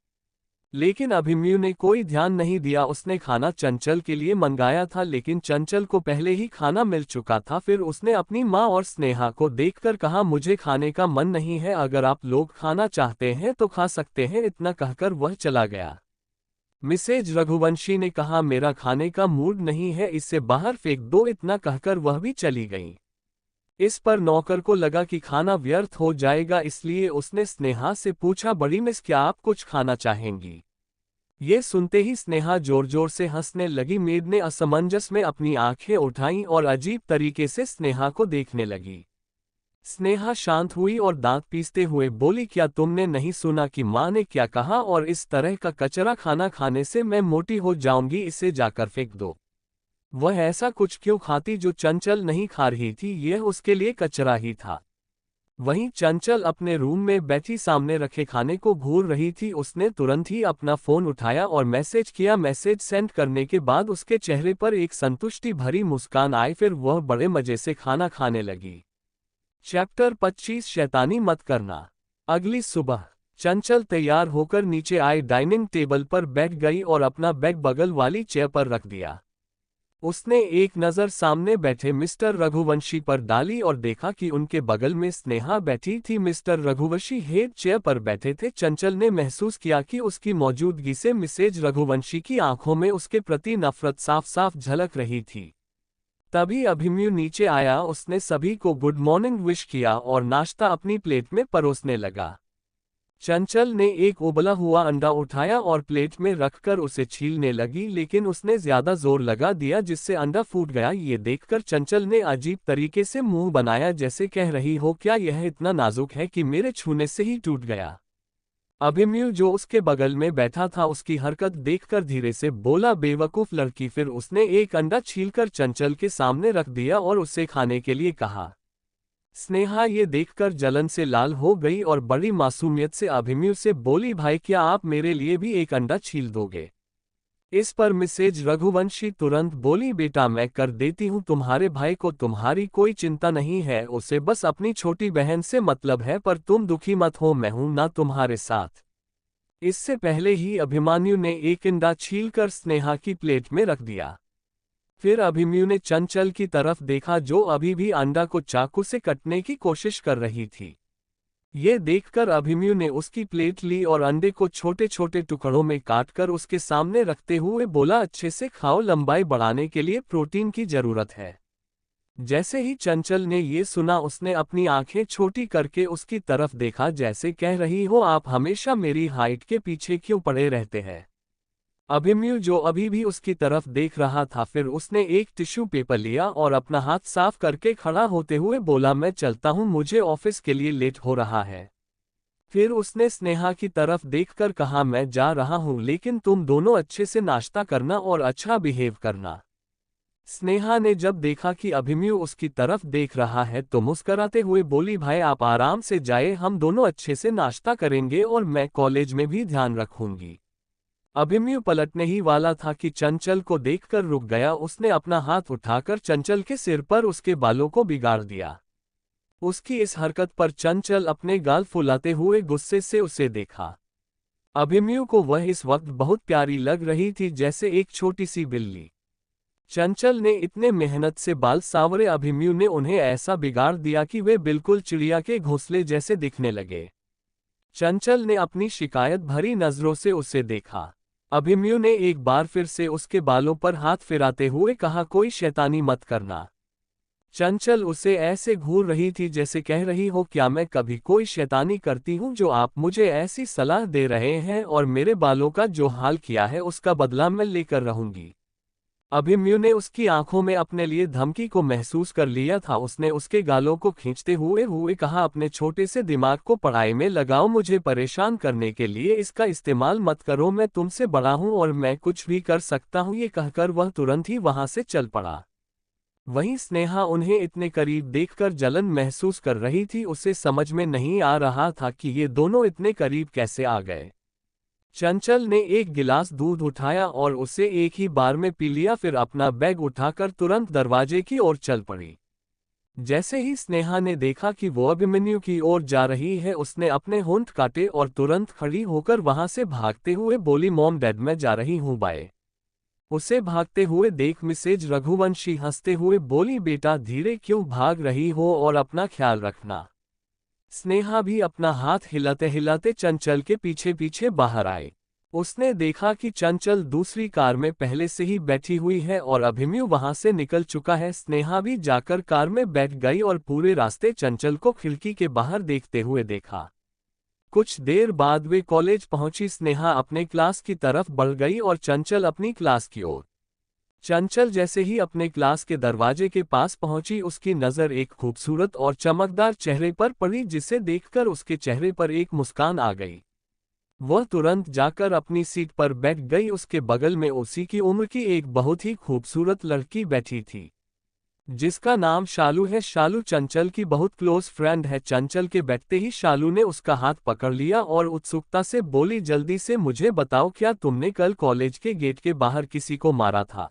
लेकिन अभिमन्यु ने कोई ध्यान नहीं दिया। उसने खाना चंचल के लिए मंगाया था, लेकिन चंचल को पहले ही खाना मिल चुका था। फिर उसने अपनी माँ और स्नेहा को देखकर कहा, मुझे खाने का मन नहीं है, अगर आप लोग खाना चाहते हैं तो खा सकते हैं। इतना कहकर वह चला गया। मिसेज रघुवंशी ने कहा, मेरा खाने का मूड नहीं है, इसे बाहर फेंक दो। इतना कहकर वह भी चली गई। इस पर नौकर को लगा कि खाना व्यर्थ हो जाएगा, इसलिए उसने स्नेहा से पूछा, बड़ी मिस, क्या आप कुछ खाना चाहेंगी। ये सुनते ही स्नेहा जोर जोर से हंसने लगी। मेड ने असमंजस में अपनी आंखें उठाईं और अजीब तरीके से स्नेहा को देखने लगी। स्नेहा शांत हुई और दांत पीसते हुए बोली, क्या तुमने नहीं सुना कि माँ ने क्या कहा, और इस तरह का कचरा खाना खाने से मैं मोटी हो जाऊंगी, इसे जाकर फेंक दो। वह ऐसा कुछ क्यों खाती जो चंचल नहीं खा रही थी, यह उसके लिए कचरा ही था। वहीं चंचल अपने रूम में बैठी सामने रखे खाने को घूर रही थी। उसने तुरंत ही अपना फोन उठाया और मैसेज किया। मैसेज सेंड करने के बाद उसके चेहरे पर एक संतुष्टि भरी मुस्कान आई, फिर वह बड़े मजे से खाना खाने लगी। चैप्टर 25, शैतानी मत करना। अगली सुबह चंचल तैयार होकर नीचे आई, डाइनिंग टेबल पर बैठ गई और अपना बैग बगल वाली चेयर पर रख दिया। उसने एक नज़र सामने बैठे मिस्टर रघुवंशी पर डाली और देखा कि उनके बगल में स्नेहा बैठी थी। मिस्टर रघुवंशी हेड चेयर पर बैठे थे। चंचल ने महसूस किया कि उसकी मौजूदगी से मिसेज रघुवंशी की आंखों में उसके प्रति नफरत साफ साफ झलक रही थी। तभी अभिमन्यु नीचे आया। उसने सभी को गुड मॉर्निंग विश किया और नाश्ता अपनी प्लेट में परोसने लगा। चंचल ने एक उबला हुआ अंडा उठाया और प्लेट में रखकर उसे छीलने लगी, लेकिन उसने ज्यादा जोर लगा दिया जिससे अंडा फूट गया। ये देखकर चंचल ने अजीब तरीके से मुंह बनाया, जैसे कह रही हो क्या यह इतना नाजुक है कि मेरे छूने से ही टूट गया। अभिमन्यु जो उसके बगल में बैठा था उसकी हरकत देखकर धीरे से बोला, बेवकूफ लड़की। फिर उसने एक अंडा छीलकर चंचल के सामने रख दिया और उसे खाने के लिए कहा। स्नेहा ये देखकर जलन से लाल हो गई और बड़ी मासूमियत से अभिमन्यु से बोली, भाई क्या आप मेरे लिए भी एक अंडा छील दोगे? इस पर मिसेज रघुवंशी तुरंत बोली, बेटा मैं कर देती हूँ, तुम्हारे भाई को तुम्हारी कोई चिंता नहीं है, उसे बस अपनी छोटी बहन से मतलब है, पर तुम दुखी मत हो, मैं हूं ना तुम्हारे साथ। इससे पहले ही अभिमन्यु ने एक अंडा छीलकर स्नेहा की प्लेट में रख दिया। फिर अभिमन्यु ने चंचल की तरफ देखा जो अभी भी अंडा को चाकू से कटने की कोशिश कर रही थी। ये देखकर अभिमन्यु ने उसकी प्लेट ली और अंडे को छोटे छोटे टुकड़ों में काटकर उसके सामने रखते हुए बोला, अच्छे से खाओ, लंबाई बढ़ाने के लिए प्रोटीन की जरूरत है। जैसे ही चंचल ने ये सुना उसने अपनी आंखें छोटी करके उसकी तरफ देखा, जैसे कह रही हो आप हमेशा मेरी हाइट के पीछे क्यों पड़े रहते हैं। अभिमन्यु जो अभी भी उसकी तरफ देख रहा था, फिर उसने एक टिश्यू पेपर लिया और अपना हाथ साफ करके खड़ा होते हुए बोला, मैं चलता हूं, मुझे ऑफिस के लिए लेट हो रहा है। फिर उसने स्नेहा की तरफ देखकर कहा, मैं जा रहा हूं, लेकिन तुम दोनों अच्छे से नाश्ता करना और अच्छा बिहेव करना। स्नेहा ने जब देखा कि अभिमन्यु उसकी तरफ देख रहा है तो मुस्कराते हुए बोली, भाई आप आराम से जाए, हम दोनों अच्छे से नाश्ता करेंगे और मैं कॉलेज में भी ध्यान रखूंगी। अभिमन्यु पलटने ही वाला था कि चंचल को देखकर रुक गया। उसने अपना हाथ उठाकर चंचल के सिर पर उसके बालों को बिगाड़ दिया। उसकी इस हरकत पर चंचल अपने गाल फुलाते हुए गुस्से से उसे देखा। अभिमन्यु को वह इस वक्त बहुत प्यारी लग रही थी, जैसे एक छोटी सी बिल्ली। चंचल ने इतने मेहनत से बाल सांवरे अभिमन्यु ने उन्हें ऐसा बिगाड़ दिया कि वे बिल्कुल चिड़िया के घोंसले जैसे दिखने लगे। चंचल ने अपनी शिकायत भरी नजरों से उसे देखा। अभिमन्यु ने एक बार फिर से उसके बालों पर हाथ फिराते हुए कहा, कोई शैतानी मत करना। चंचल उसे ऐसे घूर रही थी जैसे कह रही हो, क्या मैं कभी कोई शैतानी करती हूँ जो आप मुझे ऐसी सलाह दे रहे हैं, और मेरे बालों का जो हाल किया है उसका बदला मैं लेकर रहूंगी। अभिमन्यु ने उसकी आंखों में अपने लिए धमकी को महसूस कर लिया था। उसने उसके गालों को खींचते हुए कहा, अपने छोटे से दिमाग को पढ़ाई में लगाओ, मुझे परेशान करने के लिए इसका इस्तेमाल मत करो, मैं तुमसे बड़ा हूं और मैं कुछ भी कर सकता हूं। ये कहकर वह तुरंत ही वहां से चल पड़ा। वहीं स्नेहा उन्हें इतने करीब देखकर जलन महसूस कर रही थी। उसे समझ में नहीं आ रहा था कि ये दोनों इतने करीब कैसे आ गए। चंचल ने एक गिलास दूध उठाया और उसे एक ही बार में पी लिया, फिर अपना बैग उठाकर तुरंत दरवाजे की ओर चल पड़ी। जैसे ही स्नेहा ने देखा कि वो अभिमन्यु की ओर जा रही है, उसने अपने होंठ काटे और तुरंत खड़ी होकर वहां से भागते हुए बोली, मॉम डैड मैं जा रही हूं, बाय। उसे भागते हुए देख मिसेज रघुवंशी हंसते हुए बोली, बेटा धीरे क्यों भाग रही हो और अपना ख्याल रखना। स्नेहा भी अपना हाथ हिलाते हिलाते चंचल के पीछे पीछे बाहर आई। उसने देखा कि चंचल दूसरी कार में पहले से ही बैठी हुई है और अभिमन्यु वहां से निकल चुका है। स्नेहा भी जाकर कार में बैठ गई और पूरे रास्ते चंचल को खिड़की के बाहर देखते हुए देखा। कुछ देर बाद वे कॉलेज पहुंची। स्नेहा अपने क्लास की तरफ बढ़ गई और चंचल अपनी क्लास की ओर। चंचल जैसे ही अपने क्लास के दरवाजे के पास पहुंची, उसकी नजर एक खूबसूरत और चमकदार चेहरे पर पड़ी, जिसे देखकर उसके चेहरे पर एक मुस्कान आ गई। वह तुरंत जाकर अपनी सीट पर बैठ गई। उसके बगल में उसी की उम्र की एक बहुत ही खूबसूरत लड़की बैठी थी, जिसका नाम शालू है। शालू चंचल की बहुत क्लोज फ्रेंड है। चंचल के बैठते ही शालू ने उसका हाथ पकड़ लिया और उत्सुकता से बोली, जल्दी से मुझे बताओ, क्या तुमने कल कॉलेज के गेट के बाहर किसी को मारा था?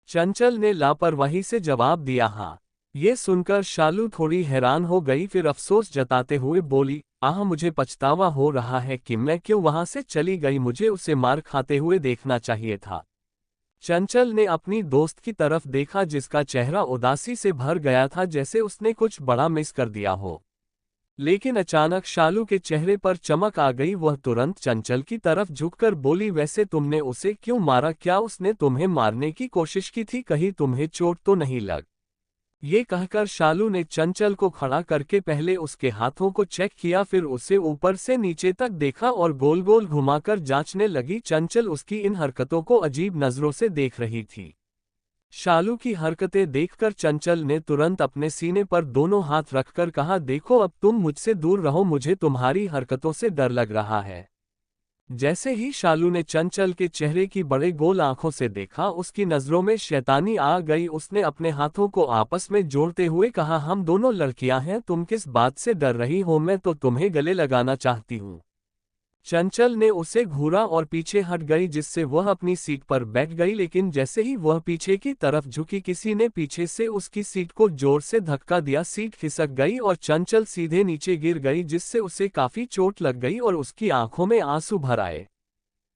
चंचल ने लापरवाही से जवाब दिया, हाँ। ये सुनकर शालू थोड़ी हैरान हो गई, फिर अफसोस जताते हुए बोली, मुझे पछतावा हो रहा है कि मैं क्यों वहां से चली गई, मुझे उसे मार खाते हुए देखना चाहिए था। चंचल ने अपनी दोस्त की तरफ देखा जिसका चेहरा उदासी से भर गया था, जैसे उसने कुछ बड़ा मिस कर दिया हो। लेकिन अचानक शालू के चेहरे पर चमक आ गई। वह तुरंत चंचल की तरफ झुककर बोली, वैसे तुमने उसे क्यों मारा? क्या उसने तुम्हें मारने की कोशिश की थी? कहीं तुम्हें चोट तो नहीं लग? ये कहकर शालू ने चंचल को खड़ा करके पहले उसके हाथों को चेक किया, फिर उसे ऊपर से नीचे तक देखा और गोल गोल घुमाकर जांचने लगी। चंचल उसकी इन हरकतों को अजीब नजरों से देख रही थी। शालू की हरकतें देखकर चंचल ने तुरंत अपने सीने पर दोनों हाथ रखकर कहा, देखो अब तुम मुझसे दूर रहो, मुझे तुम्हारी हरकतों से डर लग रहा है। जैसे ही शालू ने चंचल के चेहरे की बड़े गोल आंखों से देखा, उसकी नजरों में शैतानी आ गई। उसने अपने हाथों को आपस में जोड़ते हुए कहा, हम दोनों लड़कियां हैं, तुम किस बात से डर रही हो? मैं तो तुम्हें गले लगाना चाहती हूँ। चंचल ने उसे घूरा और पीछे हट गई, जिससे वह अपनी सीट पर बैठ गई। लेकिन जैसे ही वह पीछे की तरफ झुकी, किसी ने पीछे से उसकी सीट को जोर से धक्का दिया। सीट खिसक गई और चंचल सीधे नीचे गिर गई, जिससे उसे काफी चोट लग गई और उसकी आंखों में आंसू भर आए।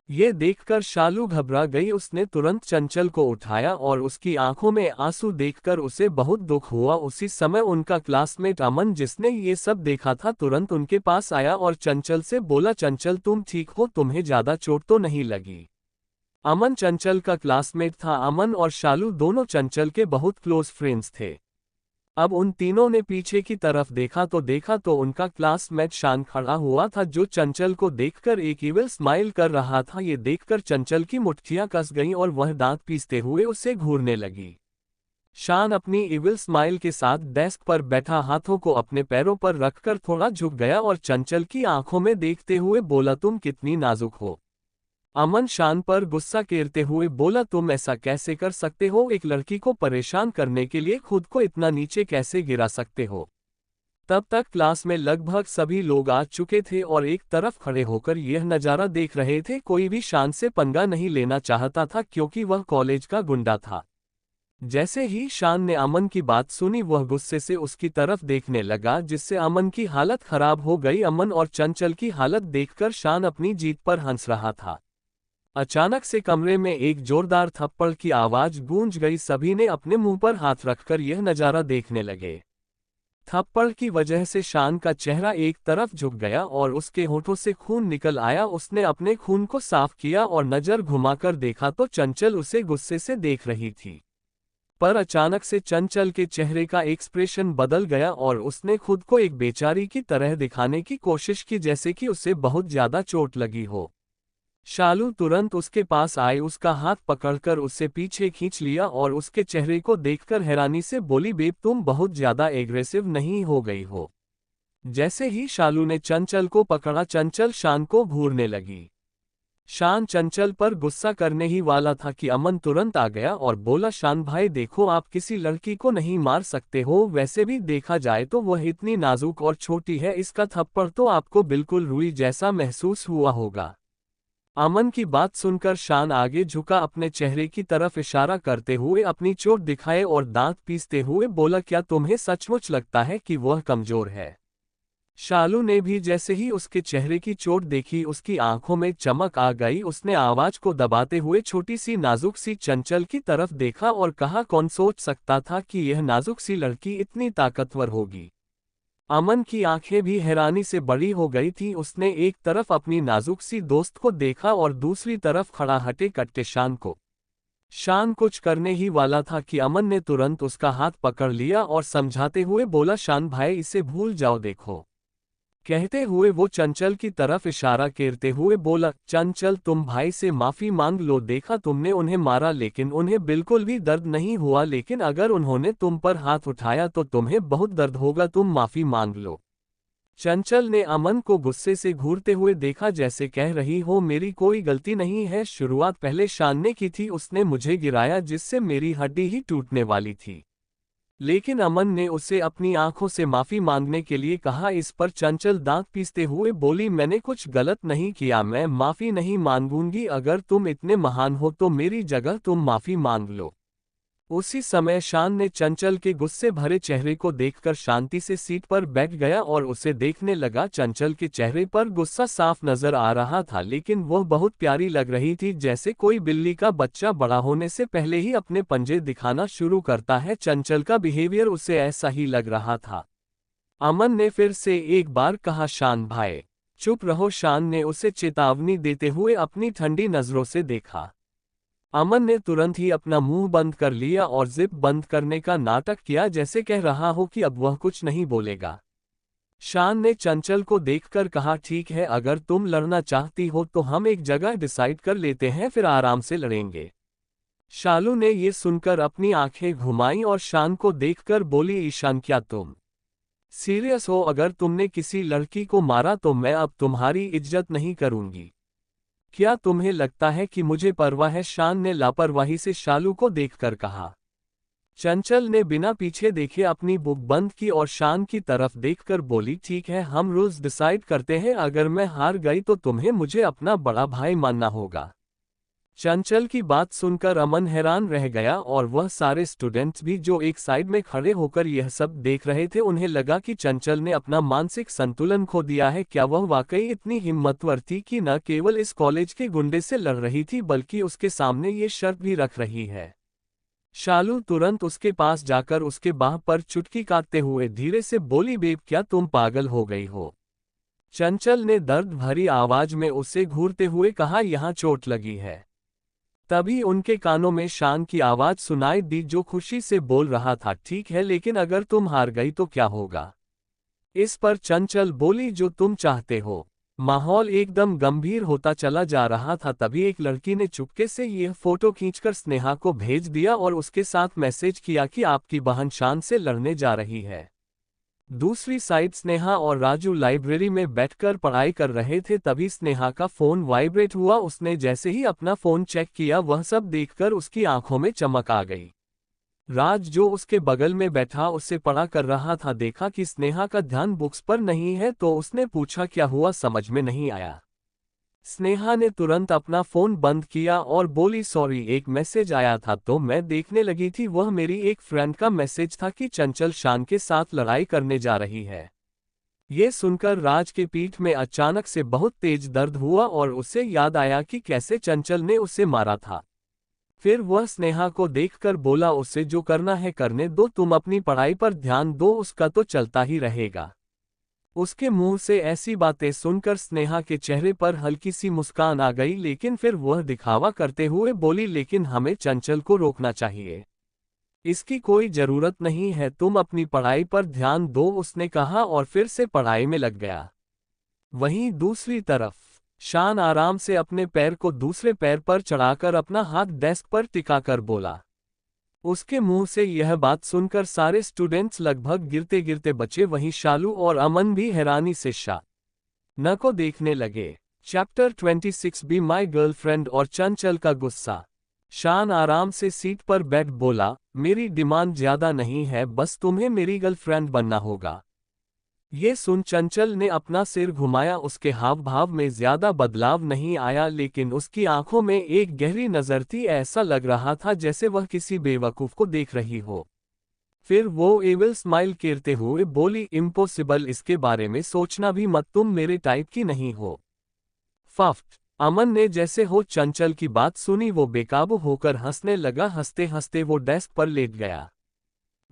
ये देखकर शालू घबरा गई। उसने तुरंत चंचल को उठाया और उसकी आंखों में आंसू देखकर उसे बहुत दुख हुआ। उसी समय उनका क्लासमेट अमन, जिसने ये सब देखा था, तुरंत उनके पास आया और चंचल से बोला, चंचल तुम ठीक हो? तुम्हें ज्यादा चोट तो नहीं लगी? अमन चंचल का क्लासमेट था। अमन और शालू दोनों चंचल के बहुत क्लोज फ्रेंड्स थे। अब उन तीनों ने पीछे की तरफ देखा तो उनका क्लासमेट शान खड़ा हुआ था, जो चंचल को देखकर एक इविल स्माइल कर रहा था। ये देखकर चंचल की मुट्ठियां कस गईं और वह दांत पीसते हुए उसे घूरने लगी। शान अपनी इविल स्माइल के साथ डेस्क पर बैठा हाथों को अपने पैरों पर रखकर थोड़ा झुक गया और चंचल की आंखों में देखते हुए बोला, तुम कितनी नाजुक हो। अमन शान पर गुस्सा केरते हुए बोला, तुम ऐसा कैसे कर सकते हो? एक लड़की को परेशान करने के लिए खुद को इतना नीचे कैसे गिरा सकते हो? तब तक क्लास में लगभग सभी लोग आ चुके थे और एक तरफ खड़े होकर यह नज़ारा देख रहे थे। कोई भी शान से पंगा नहीं लेना चाहता था, क्योंकि वह कॉलेज का गुंडा था। जैसे ही शान ने अमन की बात सुनी, वह गुस्से से उसकी तरफ देखने लगा, जिससे अमन की हालत खराब हो गई। अमन और चंचल की हालत देखकर शान अपनी जीत पर हंस रहा था। अचानक से कमरे में एक जोरदार थप्पड़ की आवाज गूंज गई। सभी ने अपने मुंह पर हाथ रखकर यह नजारा देखने लगे। थप्पड़ की वजह से शान का चेहरा एक तरफ झुक गया और उसके होठों से खून निकल आया। उसने अपने खून को साफ किया और नजर घुमाकर देखा तो चंचल उसे गुस्से से देख रही थी। पर अचानक से चंचल के चेहरे का एक्सप्रेशन बदल गया और उसने खुद को एक बेचारी की तरह दिखाने की कोशिश की, जैसे कि उसे बहुत ज्यादा चोट लगी हो। शालू तुरंत उसके पास आई, उसका हाथ पकड़कर उसे पीछे खींच लिया और उसके चेहरे को देखकर हैरानी से बोली, बेब तुम बहुत ज्यादा एग्रेसिव नहीं हो गई हो? जैसे ही शालू ने चंचल को पकड़ा, चंचल शान को घूरने लगी। शान चंचल पर गुस्सा करने ही वाला था कि अमन तुरंत आ गया और बोला, शान भाई देखो, आप किसी लड़की को नहीं मार सकते हो। वैसे भी देखा जाए तो वह इतनी नाजुक और छोटी है, इसका थप्पड़ तो आपको बिल्कुल रुई जैसा महसूस हुआ होगा। अमन की बात सुनकर शान आगे झुका, अपने चेहरे की तरफ इशारा करते हुए अपनी चोट दिखाए और दांत पीसते हुए बोला, क्या तुम्हें सचमुच लगता है कि वह कमजोर है? शालू ने भी जैसे ही उसके चेहरे की चोट देखी, उसकी आंखों में चमक आ गई। उसने आवाज को दबाते हुए छोटी सी नाजुक सी चंचल की तरफ देखा और कहा, कौन सोच सकता था कि यह नाजुक सी लड़की इतनी ताकतवर होगी? अमन की आंखें भी हैरानी से बड़ी हो गई थी। उसने एक तरफ अपनी नाजुक सी दोस्त को देखा और दूसरी तरफ खड़ा हटे कट्टे शान को। शान कुछ करने ही वाला था कि अमन ने तुरंत उसका हाथ पकड़ लिया और समझाते हुए बोला, शान भाई इसे भूल जाओ, देखो। कहते हुए वो चंचल की तरफ इशारा करते हुए बोला, चंचल तुम भाई से माफी मांग लो। देखा तुमने उन्हें मारा, लेकिन उन्हें बिल्कुल भी दर्द नहीं हुआ, लेकिन अगर उन्होंने तुम पर हाथ उठाया तो तुम्हें बहुत दर्द होगा, तुम माफी मांग लो। चंचल ने अमन को गुस्से से घूरते हुए देखा, जैसे कह रही हो मेरी कोई गलती नहीं है, शुरुआत पहले शान ने की थी, उसने मुझे गिराया जिससे मेरी हड्डी ही टूटने वाली थी। लेकिन अमन ने उसे अपनी आंखों से माफी मांगने के लिए कहा। इस पर चंचल दांत पीसते हुए बोली, मैंने कुछ गलत नहीं किया, मैं माफी नहीं मांगूंगी। अगर तुम इतने महान हो तो मेरी जगह तुम माफी मांग लो। उसी समय शान ने चंचल के गुस्से भरे चेहरे को देखकर शांति से सीट पर बैठ गया और उसे देखने लगा। चंचल के चेहरे पर गुस्सा साफ नजर आ रहा था, लेकिन वह बहुत प्यारी लग रही थी, जैसे कोई बिल्ली का बच्चा बड़ा होने से पहले ही अपने पंजे दिखाना शुरू करता है। चंचल का बिहेवियर उसे ऐसा ही लग रहा था। अमन ने फिर से एक बार कहा, शान भाई चुप रहो। शान ने उसे चेतावनी देते हुए अपनी ठंडी नजरों से देखा। अमन ने तुरंत ही अपना मुंह बंद कर लिया और जिप बंद करने का नाटक किया, जैसे कह रहा हो कि अब वह कुछ नहीं बोलेगा। शान ने चंचल को देखकर कहा, ठीक है, अगर तुम लड़ना चाहती हो तो हम एक जगह डिसाइड कर लेते हैं, फिर आराम से लड़ेंगे। शालू ने ये सुनकर अपनी आंखें घुमाई और शान को देखकर बोली, ईशान क्या तुम सीरियस हो? अगर तुमने किसी लड़की को मारा तो मैं अब तुम्हारी इज्जत नहीं करूंगी। क्या तुम्हें लगता है कि मुझे परवाह है? शान ने लापरवाही से शालू को देखकर कहा। चंचल ने बिना पीछे देखे अपनी बुक बंद की और शान की तरफ देखकर बोली, ठीक है, हम रूल्स डिसाइड करते हैं। अगर मैं हार गई तो तुम्हें मुझे अपना बड़ा भाई मानना होगा। चंचल की बात सुनकर अमन हैरान रह गया और वह सारे स्टूडेंट्स भी जो एक साइड में खड़े होकर यह सब देख रहे थे। उन्हें लगा कि चंचल ने अपना मानसिक संतुलन खो दिया है। क्या वह वाकई इतनी हिम्मतवर थी कि न केवल इस कॉलेज के गुंडे से लड़ रही थी बल्कि उसके सामने ये शर्त भी रख रही है? शालू तुरंत उसके पास जाकर उसके बाह पर चुटकी काटते हुए धीरे से बोली, बेब क्या तुम पागल हो गई हो? चंचल ने दर्द भरी आवाज में उसे घूरते हुए कहा, यहाँ चोट लगी है। तभी उनके कानों में शान की आवाज सुनाई दी जो खुशी से बोल रहा था, ठीक है, लेकिन अगर तुम हार गई तो क्या होगा? इस पर चंचल बोली, जो तुम चाहते हो। माहौल एकदम गंभीर होता चला जा रहा था। तभी एक लड़की ने चुपके से यह फोटो खींचकर स्नेहा को भेज दिया और उसके साथ मैसेज किया कि आपकी बहन शान से लड़ने जा रही है। दूसरी साइड स्नेहा और राजू लाइब्रेरी में बैठकर पढ़ाई कर रहे थे। तभी स्नेहा का फोन वाइब्रेट हुआ। उसने जैसे ही अपना फोन चेक किया, वह सब देखकर उसकी आंखों में चमक आ गई। राज जो उसके बगल में बैठा उससे पढ़ा कर रहा था, देखा कि स्नेहा का ध्यान बुक्स पर नहीं है तो उसने पूछा, क्या हुआ? समझ में नहीं आया। स्नेहा ने तुरंत अपना फोन बंद किया और बोली, सॉरी, एक मैसेज आया था तो मैं देखने लगी थी। वह मेरी एक फ्रेंड का मैसेज था कि चंचल शान के साथ लड़ाई करने जा रही है। ये सुनकर राज के पीठ में अचानक से बहुत तेज दर्द हुआ और उसे याद आया कि कैसे चंचल ने उसे मारा था। फिर वह स्नेहा को देखकर बोला, उसे जो करना है करने दो, तुम अपनी पढ़ाई पर ध्यान दो, उसका तो चलता ही रहेगा। उसके मुंह से ऐसी बातें सुनकर स्नेहा के चेहरे पर हल्की सी मुस्कान आ गई, लेकिन फिर वह दिखावा करते हुए बोली, लेकिन हमें चंचल को रोकना चाहिए। इसकी कोई जरूरत नहीं है, तुम अपनी पढ़ाई पर ध्यान दो, उसने कहा और फिर से पढ़ाई में लग गया। वहीं दूसरी तरफ शान आराम से अपने पैर को दूसरे पैर पर चढ़ाकर अपना हाथ डेस्क पर टिकाकर बोला। उसके मुंह से यह बात सुनकर सारे स्टूडेंट्स लगभग गिरते गिरते बचे। वहीं शालू और अमन भी हैरानी से शान को देखने लगे। चैप्टर 26 बी माई गर्लफ्रेंड और चंचल का गुस्सा। शान आराम से सीट पर बैठ बोला, मेरी डिमांड ज्यादा नहीं है, बस तुम्हें मेरी गर्लफ्रेंड बनना होगा। ये सुन चंचल ने अपना सिर घुमाया। उसके हाव भाव में ज्यादा बदलाव नहीं आया, लेकिन उसकी आंखों में एक गहरी नजर थी। ऐसा लग रहा था जैसे वह किसी बेवकूफ को देख रही हो। फिर वो एविल स्माइल करते हुए बोली, इम्पॉसिबल, इसके बारे में सोचना भी मत, तुम मेरे टाइप की नहीं हो। फफ्त। अमन ने जैसे हो चंचल की बात सुनी, वो बेकाबू होकर हंसने लगा। हंसते हंसते वो डेस्क पर लेट गया।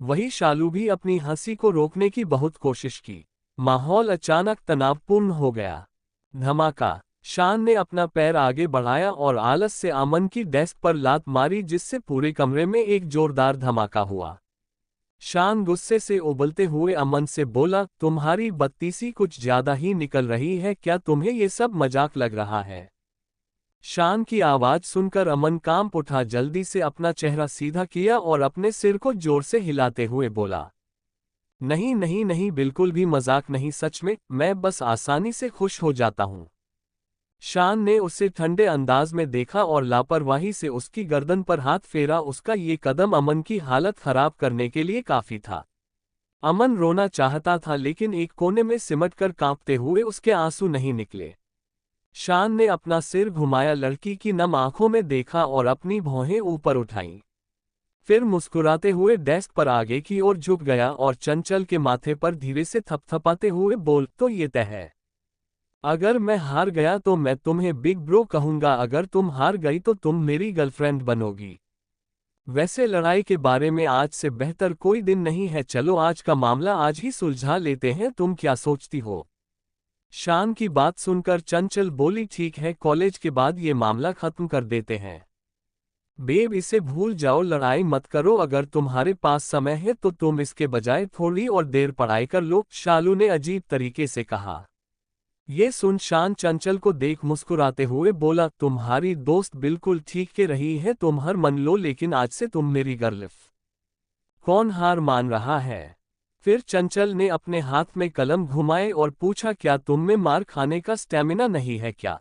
वही शालू भी अपनी हंसी को रोकने की बहुत कोशिश की। माहौल अचानक तनावपूर्ण हो गया। धमाका। शान ने अपना पैर आगे बढ़ाया और आलस से अमन की डेस्क पर लात मारी, जिससे पूरे कमरे में एक जोरदार धमाका हुआ। शान गुस्से से उबलते हुए अमन से बोला, तुम्हारी बत्तीसी कुछ ज्यादा ही निकल रही है, क्या तुम्हें ये सब मजाक लग रहा है? शान की आवाज सुनकर अमन कांप उठा। जल्दी से अपना चेहरा सीधा किया और अपने सिर को जोर से हिलाते हुए बोला, नहीं नहीं नहीं, बिल्कुल भी मजाक नहीं, सच में, मैं बस आसानी से खुश हो जाता हूं। शान ने उसे ठंडे अंदाज में देखा और लापरवाही से उसकी गर्दन पर हाथ फेरा। उसका ये कदम अमन की हालत खराब करने के लिए काफी था। अमन रोना चाहता था, लेकिन एक कोने में सिमटकर कांपते हुए उसके आंसू नहीं निकले। शान ने अपना सिर घुमाया, लड़की की नम आंखों में देखा और अपनी भौहें ऊपर उठाईं। फिर मुस्कुराते हुए डेस्क पर आगे की ओर झुक गया और चंचल के माथे पर धीरे से थपथपाते हुए बोल, तो ये तय है। अगर मैं हार गया तो मैं तुम्हें बिग ब्रो कहूंगा, अगर तुम हार गई तो तुम मेरी गर्लफ्रेंड बनोगी। वैसे लड़ाई के बारे में आज से बेहतर कोई दिन नहीं है, चलो आज का मामला आज ही सुलझा लेते हैं, तुम क्या सोचती हो? शान की बात सुनकर चंचल बोली, ठीक है, कॉलेज के बाद ये मामला खत्म कर देते हैं। बेब इसे भूल जाओ, लड़ाई मत करो, अगर तुम्हारे पास समय है तो तुम इसके बजाय थोड़ी और देर पढ़ाई कर लो, शालू ने अजीब तरीके से कहा। ये सुन शान चंचल को देख मुस्कुराते हुए बोला, तुम्हारी दोस्त बिल्कुल ठीक के रही है, तुम हर मन लो, लेकिन आज से तुम मेरी गर्लफ्रेंड। कौन हार मान रहा है? फिर चंचल ने अपने हाथ में कलम घुमाए और पूछा, क्या तुम में मार खाने का स्टेमिना नहीं है क्या?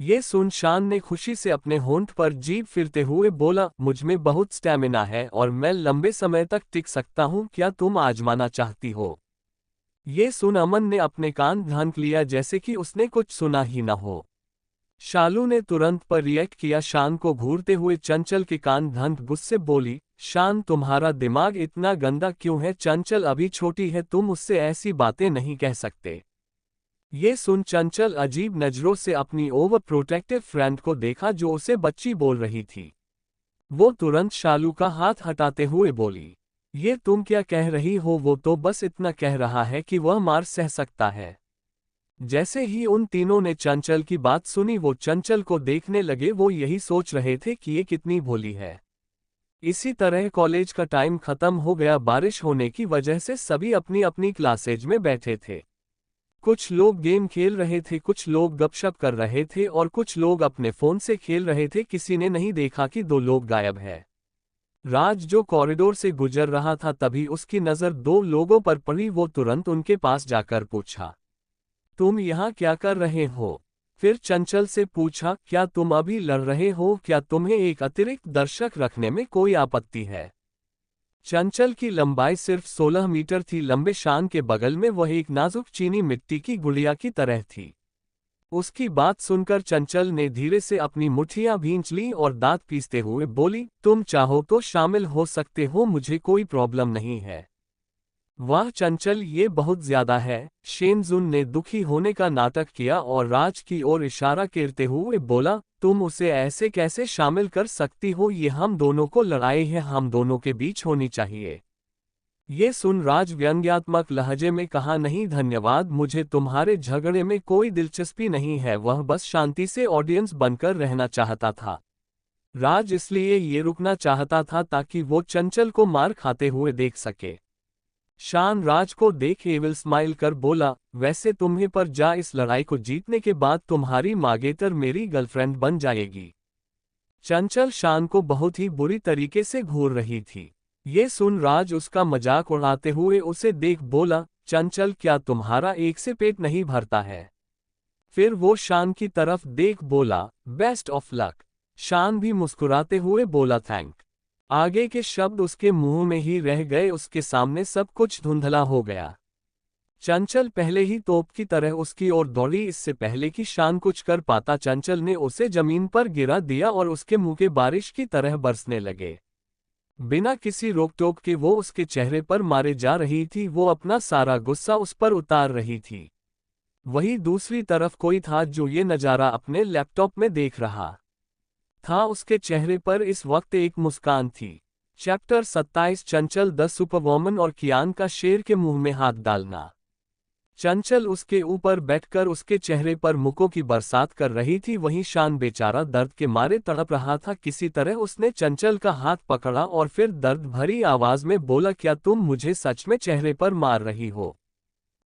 ये सुन शान ने खुशी से अपने होंठ पर जीभ फिरते हुए बोला, मुझ में बहुत स्टेमिना है और मैं लंबे समय तक टिक सकता हूँ, क्या तुम आजमाना चाहती हो? ये सुन अमन ने अपने कान ढांक लिया जैसे कि उसने कुछ सुना ही न हो। शालू ने तुरंत पर रिएक्ट किया, शान को घूरते हुए चंचल के कान ढांक गुस्से बोली, शान तुम्हारा दिमाग इतना गंदा क्यों है? चंचल अभी छोटी है, तुम उससे ऐसी बातें नहीं कह सकते। ये सुन चंचल अजीब नजरों से अपनी ओवर प्रोटेक्टिव फ्रेंड को देखा जो उसे बच्ची बोल रही थी। वो तुरंत शालू का हाथ हटाते हुए बोली, ये तुम क्या कह रही हो? वो तो बस इतना कह रहा है कि वह मार सह सकता है। जैसे ही उन तीनों ने चंचल की बात सुनी वो चंचल को देखने लगे, वो यही सोच रहे थे कि ये कितनी भोली है। इसी तरह कॉलेज का टाइम खत्म हो गया, बारिश होने की वजह से सभी अपनी अपनी क्लासेज में बैठे थे। कुछ लोग गेम खेल रहे थे, कुछ लोग गपशप कर रहे थे और कुछ लोग अपने फोन से खेल रहे थे। किसी ने नहीं देखा कि दो लोग गायब है। राज जो कॉरिडोर से गुजर रहा था तभी उसकी नज़र दो लोगों पर पड़ी, वो तुरंत उनके पास जाकर पूछा, तुम यहाँ क्या कर रहे हो? फिर चंचल से पूछा, क्या तुम अभी लड़ रहे हो? क्या तुम्हें एक अतिरिक्त दर्शक रखने में कोई आपत्ति है? चंचल की लंबाई सिर्फ 16 मीटर थी, लंबे शान के बगल में वह एक नाजुक चीनी मिट्टी की गुड़िया की तरह थी। उसकी बात सुनकर चंचल ने धीरे से अपनी मुट्ठियां भींच ली और दांत पीसते हुए बोली, तुम चाहो तो शामिल हो सकते हो, मुझे कोई प्रॉब्लम नहीं है। वाह चंचल, ये बहुत ज्यादा है। शेनजुन ने दुखी होने का नाटक किया और राज की ओर इशारा करते हुए बोला, तुम उसे ऐसे कैसे शामिल कर सकती हो? ये हम दोनों को लड़ाई है, हम दोनों के बीच होनी चाहिए। ये सुन राज व्यंग्यात्मक लहजे में कहा, नहीं धन्यवाद, मुझे तुम्हारे झगड़े में कोई दिलचस्पी नहीं है। वह बस शांति से ऑडियंस बनकर रहना चाहता था। राज इसलिए ये रुकना चाहता था ताकि वो चंचल को मार खाते हुए देख सके। शान राज को देख एविल स्माइल कर बोला, वैसे तुम्हें पर जा, इस लड़ाई को जीतने के बाद तुम्हारी मागेतर मेरी गर्लफ्रेंड बन जाएगी। चंचल शान को बहुत ही बुरी तरीके से घूर रही थी। ये सुन राज उसका मजाक उड़ाते हुए उसे देख बोला, चंचल क्या तुम्हारा एक से पेट नहीं भरता है? फिर वो शान की तरफ देख बोला, बेस्ट ऑफ लक। शान भी मुस्कुराते हुए बोला, थैंक। आगे के शब्द उसके मुंह में ही रह गए, उसके सामने सब कुछ धुंधला हो गया। चंचल पहले ही तोप की तरह उसकी ओर दौड़ी, इससे पहले कि शान कुछ कर पाता चंचल ने उसे जमीन पर गिरा दिया और उसके मुंह के बारिश की तरह बरसने लगे। बिना किसी रोक टोक के वो उसके चेहरे पर मारे जा रही थी, वो अपना सारा गुस्सा उस पर उतार रही थी। वहीं दूसरी तरफ कोई था जो ये नज़ारा अपने लैपटॉप में देख रहा था। उसके चेहरे पर इस वक्त एक मुस्कान थी। चैप्टर 27 चंचल द सुपरवुमन और कियान का शेर के मुंह में हाथ डालना। चंचल उसके ऊपर बैठकर उसके चेहरे पर मुक्कों की बरसात कर रही थी, वहीं शान बेचारा दर्द के मारे तड़प रहा था। किसी तरह उसने चंचल का हाथ पकड़ा और फिर दर्द भरी आवाज में बोला, क्या तुम मुझे सच में चेहरे पर मार रही हो?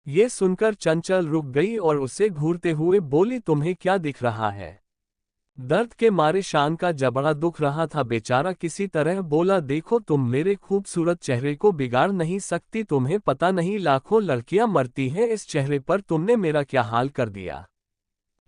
ये सुनकर चंचल रुक गई और उसे घूरते हुए बोली, तुम्हें क्या दिख रहा है? दर्द के मारे शान का जबड़ा दुख रहा था। बेचारा किसी तरह बोला, देखो तुम मेरे खूबसूरत चेहरे को बिगाड़ नहीं सकती, तुम्हें पता नहीं लाखों लड़कियां मरती हैं इस चेहरे पर, तुमने मेरा क्या हाल कर दिया।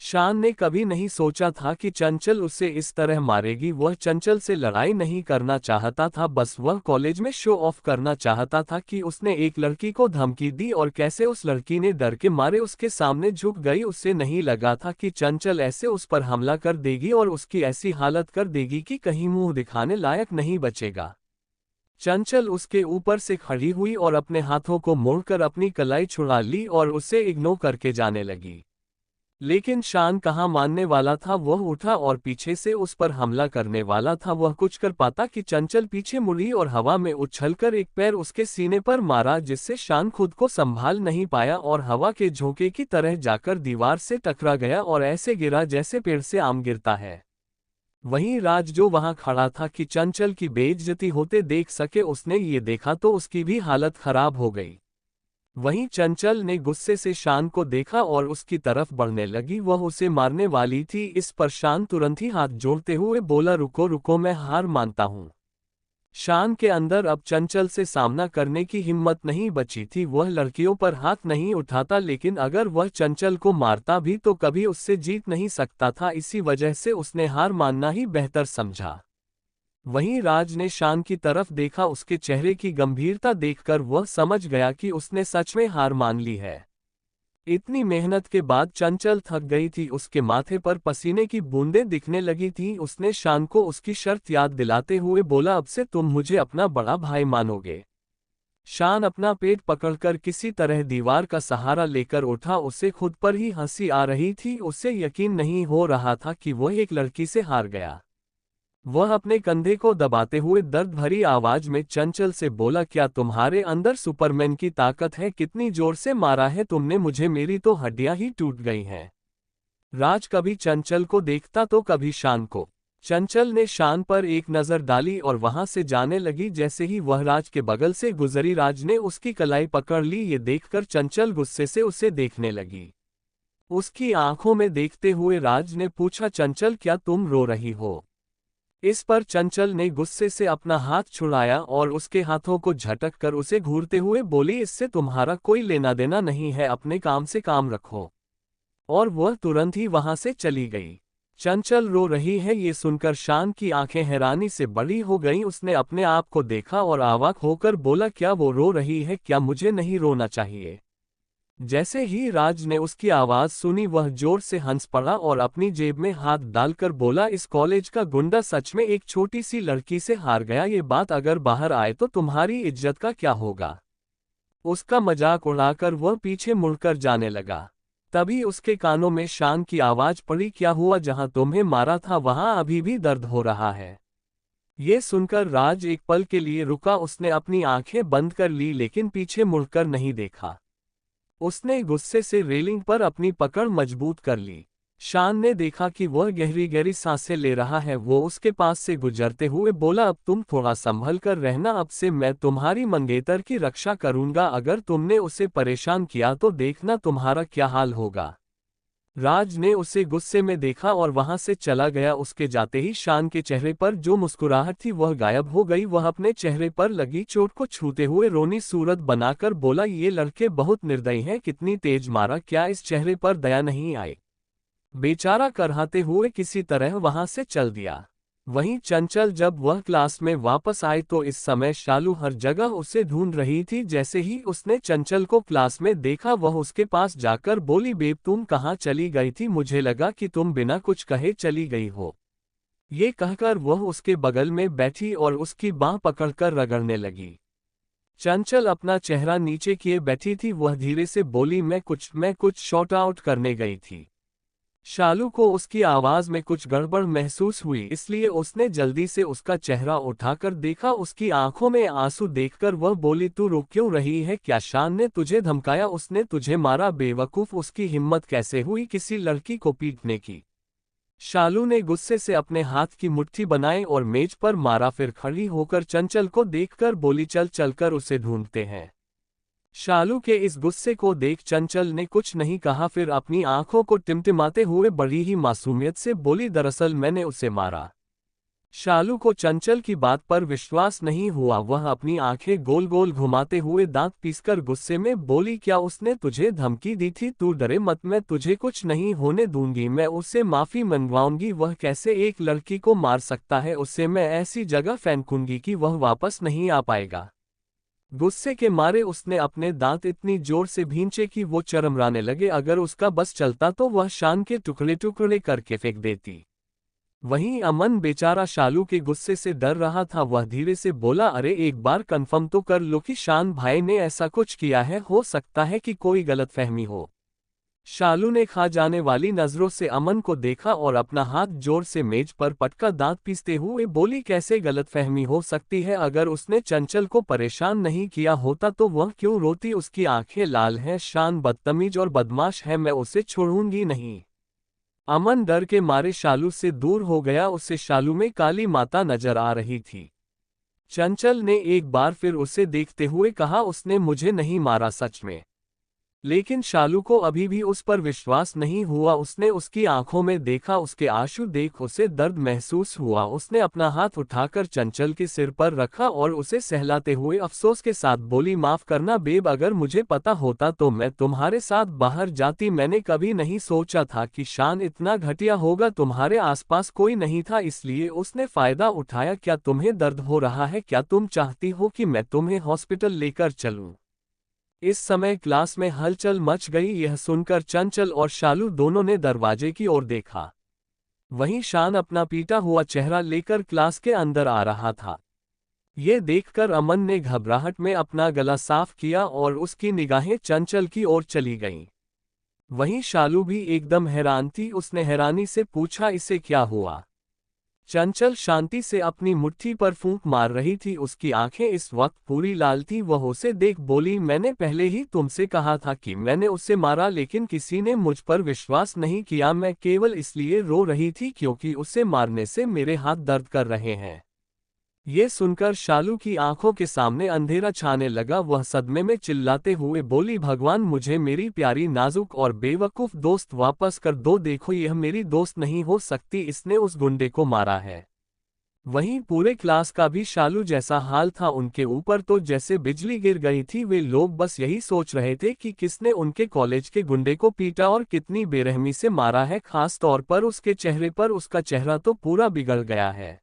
शान ने कभी नहीं सोचा था कि चंचल उसे इस तरह मारेगी। वह चंचल से लड़ाई नहीं करना चाहता था, बस वह कॉलेज में शो ऑफ करना चाहता था कि उसने एक लड़की को धमकी दी और कैसे उस लड़की ने डर के मारे उसके सामने झुक गई। उसे नहीं लगा था कि चंचल ऐसे उस पर हमला कर देगी और उसकी ऐसी हालत कर देगी कि कहीं मुंह दिखाने लायक नहीं बचेगा। चंचल उसके ऊपर से खड़ी हुई और अपने हाथों को मोड़कर अपनी कलाई छुड़ा ली और उसे इग्नोर करके जाने लगी। लेकिन शान कहाँ मानने वाला था, वह उठा और पीछे से उस पर हमला करने वाला था। वह कुछ कर पाता कि चंचल पीछे मुड़ी और हवा में उछलकर एक पैर उसके सीने पर मारा, जिससे शान खुद को संभाल नहीं पाया और हवा के झोंके की तरह जाकर दीवार से टकरा गया और ऐसे गिरा जैसे पेड़ से आम गिरता है। वहीं राज, जो वहां खड़ा था कि चंचल की बेइज्जती होते देख सके, उसने ये देखा तो उसकी भी हालत खराब हो गई। वहीं चंचल ने गुस्से से शान को देखा और उसकी तरफ बढ़ने लगी। वह उसे मारने वाली थी। इस पर शान तुरंत ही हाथ जोड़ते हुए बोला, रुको रुको, मैं हार मानता हूं। शान के अंदर अब चंचल से सामना करने की हिम्मत नहीं बची थी। वह लड़कियों पर हाथ नहीं उठाता, लेकिन अगर वह चंचल को मारता भी तो कभी उससे जीत नहीं सकता था। इसी वजह से उसने हार मानना ही बेहतर समझा। वहीं राज ने शान की तरफ देखा। उसके चेहरे की गंभीरता देखकर वह समझ गया कि उसने सच में हार मान ली है। इतनी मेहनत के बाद चंचल थक गई थी। उसके माथे पर पसीने की बूंदें दिखने लगी थीं। उसने शान को उसकी शर्त याद दिलाते हुए बोला, अब से तुम मुझे अपना बड़ा भाई मानोगे। शान अपना पेट पकड़कर किसी तरह दीवार का सहारा लेकर उठा। उसे खुद पर ही हंसी आ रही थी। उसे यकीन नहीं हो रहा था कि वह एक लड़की से हार गया। वह अपने कंधे को दबाते हुए दर्द भरी आवाज में चंचल से बोला, क्या तुम्हारे अंदर सुपरमैन की ताकत है? कितनी जोर से मारा है तुमने मुझे, मेरी तो हड्डियां ही टूट गई हैं। राज कभी चंचल को देखता तो कभी शान को। चंचल ने शान पर एक नजर डाली और वहां से जाने लगी। जैसे ही वह राज के बगल से गुजरी, राज ने उसकी कलाई पकड़ ली। ये देखकर चंचल गुस्से से उसे देखने लगी। उसकी आंखों में देखते हुए राज ने पूछा, चंचल क्या तुम रो रही हो? इस पर चंचल ने गुस्से से अपना हाथ छुड़ाया और उसके हाथों को झटक कर उसे घूरते हुए बोली, इससे तुम्हारा कोई लेना देना नहीं है, अपने काम से काम रखो। और वह तुरंत ही वहां से चली गई। चंचल रो रही है ये सुनकर शान की आंखें हैरानी से बड़ी हो गईं। उसने अपने आप को देखा और अवाक होकर बोला, क्या वो रो रही है? क्या मुझे नहीं रोना चाहिए? जैसे ही राज ने उसकी आवाज सुनी, वह जोर से हंस पड़ा और अपनी जेब में हाथ डालकर बोला, इस कॉलेज का गुंडा सच में एक छोटी सी लड़की से हार गया। ये बात अगर बाहर आए तो तुम्हारी इज्जत का क्या होगा? उसका मजाक उड़ाकर वह पीछे मुड़कर जाने लगा। तभी उसके कानों में शान की आवाज पड़ी, क्या हुआ? जहां तुम्हें मारा था वहां अभी भी दर्द हो रहा है? ये सुनकर राज एक पल के लिए रुका। उसने अपनी आंखें बंद कर ली लेकिन पीछे मुड़कर नहीं देखा। उसने गुस्से से रेलिंग पर अपनी पकड़ मजबूत कर ली। शान ने देखा कि वह गहरी गहरी सांसें ले रहा है। वो उसके पास से गुजरते हुए बोला, अब तुम थोड़ा संभल कर रहना, अब से मैं तुम्हारी मंगेतर की रक्षा करूंगा। अगर तुमने उसे परेशान किया तो देखना तुम्हारा क्या हाल होगा। राज ने उसे गुस्से में देखा और वहां से चला गया। उसके जाते ही शान के चेहरे पर जो मुस्कुराहट थी वह गायब हो गई। वह अपने चेहरे पर लगी चोट को छूते हुए रोनी सूरत बनाकर बोला, ये लड़के बहुत निर्दयी हैं, कितनी तेज मारा, क्या इस चेहरे पर दया नहीं आई? बेचारा करहाते हुए किसी तरह वहां से चल दिया। वहीं चंचल जब वह क्लास में वापस आई तो इस समय शालू हर जगह उसे ढूंढ रही थी। जैसे ही उसने चंचल को क्लास में देखा, वह उसके पास जाकर बोली, बेब तुम कहाँ चली गई थी? मुझे लगा कि तुम बिना कुछ कहे चली गई हो। ये कहकर वह उसके बगल में बैठी और उसकी बांह पकड़कर रगड़ने लगी। चंचल अपना चेहरा नीचे किए बैठी थी। वह धीरे से बोली, मैं कुछ शॉर्ट आउट करने गई थी। शालू को उसकी आवाज में कुछ गड़बड़ महसूस हुई, इसलिए उसने जल्दी से उसका चेहरा उठाकर देखा। उसकी आंखों में आंसू देखकर वह बोली, तू रो क्यों रही है? क्या शान ने तुझे धमकाया? उसने तुझे मारा? बेवकूफ, उसकी हिम्मत कैसे हुई किसी लड़की को पीटने की? शालू ने गुस्से से अपने हाथ की मुट्ठी बनाई और मेज पर मारा। फिर खड़ी होकर चंचल को देखकर बोली, चल चलकर उसे ढूंढते हैं। शालू के इस गुस्से को देख चंचल ने कुछ नहीं कहा। फिर अपनी आंखों को टिमटिमाते हुए बड़ी ही मासूमियत से बोली, दरअसल मैंने उसे मारा। शालू को चंचल की बात पर विश्वास नहीं हुआ। वह अपनी आंखें गोल गोल घुमाते हुए दांत पीसकर गुस्से में बोली, क्या उसने तुझे धमकी दी थी? तू डरे मत, मैं तुझे कुछ नहीं होने दूंगी। मैं उससे माफी मंगवाऊंगी। वह कैसे एक लड़की को मार सकता है? उससे मैं ऐसी जगह फेंकूंगी कि वह वापस नहीं आ पाएगा। गुस्से के मारे उसने अपने दांत इतनी जोर से भींचे कि वो चरमराने लगे। अगर उसका बस चलता तो वह शान के टुकड़े टुकड़े करके फेंक देती। वहीं अमन बेचारा शालू के गुस्से से डर रहा था। वह धीरे से बोला, अरे एक बार कंफर्म तो कर लो कि शान भाई ने ऐसा कुछ किया है, हो सकता है कि कोई गलतफहमी हो। शालू ने खा जाने वाली नजरों से अमन को देखा और अपना हाथ जोर से मेज पर पटका, दांत पीसते हुए बोली, कैसे गलतफहमी हो सकती है? अगर उसने चंचल को परेशान नहीं किया होता तो वह क्यों रोती? उसकी आंखें लाल हैं, शान बदतमीज और बदमाश है, मैं उसे छोड़ूंगी नहीं। अमन डर के मारे शालू से दूर हो गया। उसे शालू में काली माता नजर आ रही थी। चंचल ने एक बार फिर उसे देखते हुए कहा, उसने मुझे नहीं मारा सच में? लेकिन शालू को अभी भी उस पर विश्वास नहीं हुआ। उसने उसकी आंखों में देखा, उसके आंसू देख उसे दर्द महसूस हुआ। उसने अपना हाथ उठाकर चंचल के सिर पर रखा और उसे सहलाते हुए अफसोस के साथ बोली, माफ करना बेब, अगर मुझे पता होता तो मैं तुम्हारे साथ बाहर जाती। मैंने कभी नहीं सोचा था कि शान इतना घटिया होगा। तुम्हारे आसपास कोई नहीं था इसलिए उसने फायदा उठाया। क्या तुम्हें दर्द हो रहा है? क्या तुम चाहती हो कि मैं तुम्हें हॉस्पिटल लेकर चलूं? इस समय क्लास में हलचल मच गई। यह सुनकर चंचल और शालू दोनों ने दरवाजे की ओर देखा। वहीं शान अपना पीटा हुआ चेहरा लेकर क्लास के अंदर आ रहा था। ये देखकर अमन ने घबराहट में अपना गला साफ किया और उसकी निगाहें चंचल की ओर चली गईं। वहीं शालू भी एकदम हैरान थी। उसने हैरानी से पूछा, इसे क्या हुआ? चंचल शांति से अपनी मुट्ठी पर फूंक मार रही थी। उसकी आंखें इस वक्त पूरी लाल थी। वह उसे देख बोली, मैंने पहले ही तुमसे कहा था कि मैंने उसे मारा, लेकिन किसी ने मुझ पर विश्वास नहीं किया। मैं केवल इसलिए रो रही थी क्योंकि उसे मारने से मेरे हाथ दर्द कर रहे हैं। ये सुनकर शालू की आंखों के सामने अंधेरा छाने लगा। वह सदमे में चिल्लाते हुए बोली, भगवान, मुझे मेरी प्यारी नाजुक और बेवकूफ दोस्त वापस कर दो। देखो, यह मेरी दोस्त नहीं हो सकती, इसने उस गुंडे को मारा है। वहीं पूरे क्लास का भी शालू जैसा हाल था। उनके ऊपर तो जैसे बिजली गिर गई थी। वे लोग बस यही सोच रहे थे कि किसने उनके कॉलेज के गुंडे को पीटा और कितनी बेरहमी से मारा है। खास तौर पर उसके चेहरे पर, उसका चेहरा तो पूरा बिगड़ गया है।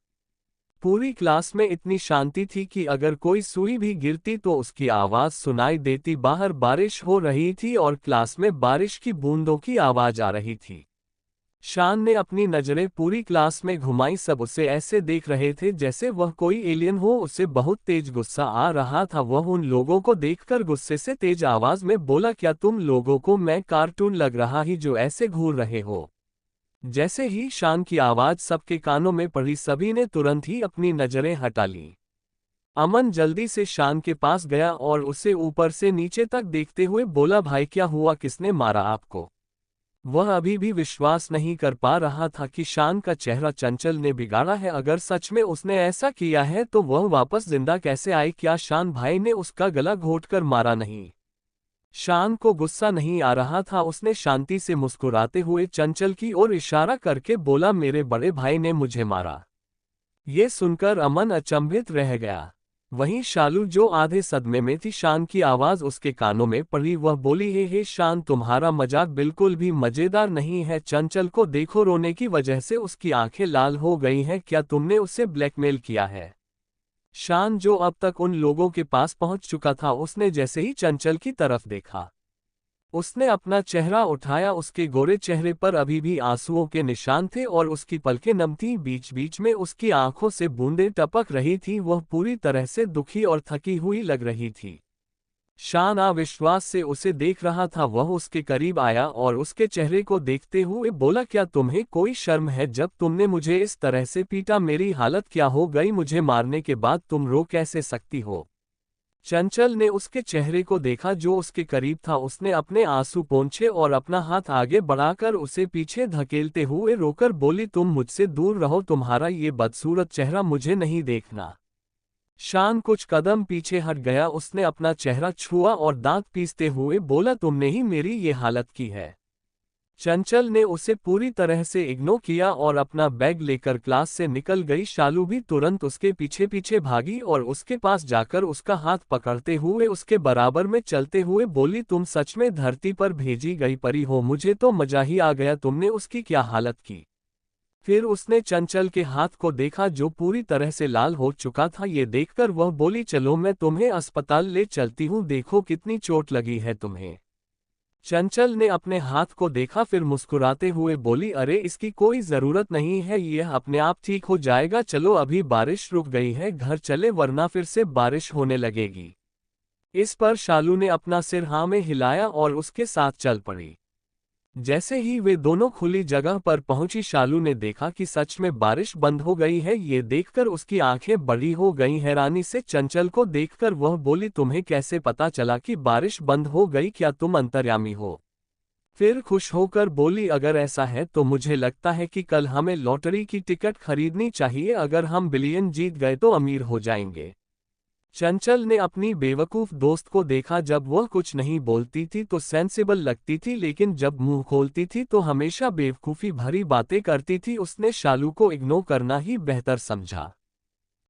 पूरी क्लास में इतनी शांति थी कि अगर कोई सुई भी गिरती तो उसकी आवाज सुनाई देती। बाहर बारिश हो रही थी और क्लास में बारिश की बूंदों की आवाज आ रही थी। शान ने अपनी नजरें पूरी क्लास में घुमाई। सब उसे ऐसे देख रहे थे जैसे वह कोई एलियन हो। उसे बहुत तेज गुस्सा आ रहा था। वह उन लोगों को देखकर गुस्से से तेज आवाज में बोला, क्या तुम लोगों को मैं कार्टून लग रहा ही जो ऐसे घूर रहे हो? जैसे ही शान की आवाज सबके कानों में पड़ी, सभी ने तुरंत ही अपनी नजरें हटा लीं। अमन जल्दी से शान के पास गया और उसे ऊपर से नीचे तक देखते हुए बोला, भाई क्या हुआ? किसने मारा आपको? वह अभी भी विश्वास नहीं कर पा रहा था कि शान का चेहरा चंचल ने बिगाड़ा है। अगर सच में उसने ऐसा किया है तो वह वापस जिंदा कैसे आई? क्या शान भाई ने उसका गला घोंटकर मारा नहीं? शान को गुस्सा नहीं आ रहा था। उसने शांति से मुस्कुराते हुए चंचल की ओर इशारा करके बोला, मेरे बड़े भाई ने मुझे मारा। ये सुनकर अमन अचंभित रह गया। वहीं शालू जो आधे सदमे में थी, शान की आवाज उसके कानों में पड़ी। वह बोली, हे शान, तुम्हारा मजाक बिल्कुल भी मजेदार नहीं है। चंचल को देखो, रोने की वजह से उसकी आंखें लाल हो गई हैं। क्या तुमने उसे ब्लैकमेल किया है? शान, जो अब तक उन लोगों के पास पहुंच चुका था, उसने जैसे ही चंचल की तरफ देखा, उसने अपना चेहरा उठाया। उसके गोरे चेहरे पर अभी भी आंसुओं के निशान थे और उसकी पलकें नम थीं। बीच बीच में उसकी आंखों से बूंदें टपक रही थीं। वह पूरी तरह से दुखी और थकी हुई लग रही थी। शान अविश्वास से उसे देख रहा था। वह उसके करीब आया और उसके चेहरे को देखते हुए बोला, क्या तुम्हें कोई शर्म है? जब तुमने मुझे इस तरह से पीटा, मेरी हालत क्या हो गई? मुझे मारने के बाद तुम रो कैसे सकती हो? चंचल ने उसके चेहरे को देखा जो उसके करीब था। उसने अपने आंसू पोंछे और अपना हाथ आगे बढ़ाकर उसे पीछे धकेलते हुए रोकर बोली, तुम मुझसे दूर रहो, तुम्हारा ये बदसूरत चेहरा मुझे नहीं देखना। शान कुछ कदम पीछे हट गया। उसने अपना चेहरा छुआ और दांत पीसते हुए बोला, तुमने ही मेरी ये हालत की है। चंचल ने उसे पूरी तरह से इग्नोर किया और अपना बैग लेकर क्लास से निकल गई। शालू भी तुरंत उसके पीछे पीछे भागी और उसके पास जाकर उसका हाथ पकड़ते हुए उसके बराबर में चलते हुए बोली, तुम सच में धरती पर भेजी गई परी हो। मुझे तो मजा ही आ गया। तुमने उसकी क्या हालत की? फिर उसने चंचल के हाथ को देखा जो पूरी तरह से लाल हो चुका था। ये देखकर वह बोली, चलो मैं तुम्हें अस्पताल ले चलती हूँ, देखो कितनी चोट लगी है तुम्हें। चंचल ने अपने हाथ को देखा, फिर मुस्कुराते हुए बोली, अरे इसकी कोई जरूरत नहीं है, यह अपने आप ठीक हो जाएगा। चलो अभी बारिश रुक गई है, घर चले वरना फिर से बारिश होने लगेगी। इस पर शालू ने अपना सिर हाँ में हिलाया और उसके साथ चल पड़ी। जैसे ही वे दोनों खुली जगह पर पहुंची, शालू ने देखा कि सच में बारिश बंद हो गई है। ये देखकर उसकी आंखें बड़ी हो गईं। हैरानी से चंचल को देखकर वह बोली, तुम्हें कैसे पता चला कि बारिश बंद हो गई? क्या तुम अंतर्यामी हो? फिर खुश होकर बोली, अगर ऐसा है तो मुझे लगता है कि कल हमें लॉटरी की टिकट खरीदनी चाहिए। अगर हम बिलियन जीत गए तो अमीर हो जाएंगे। चंचल ने अपनी बेवकूफ दोस्त को देखा। जब वह कुछ नहीं बोलती थी तो सेंसिबल लगती थी, लेकिन जब मुंह खोलती थी तो हमेशा बेवकूफी भरी बातें करती थी। उसने शालू को इग्नोर करना ही बेहतर समझा।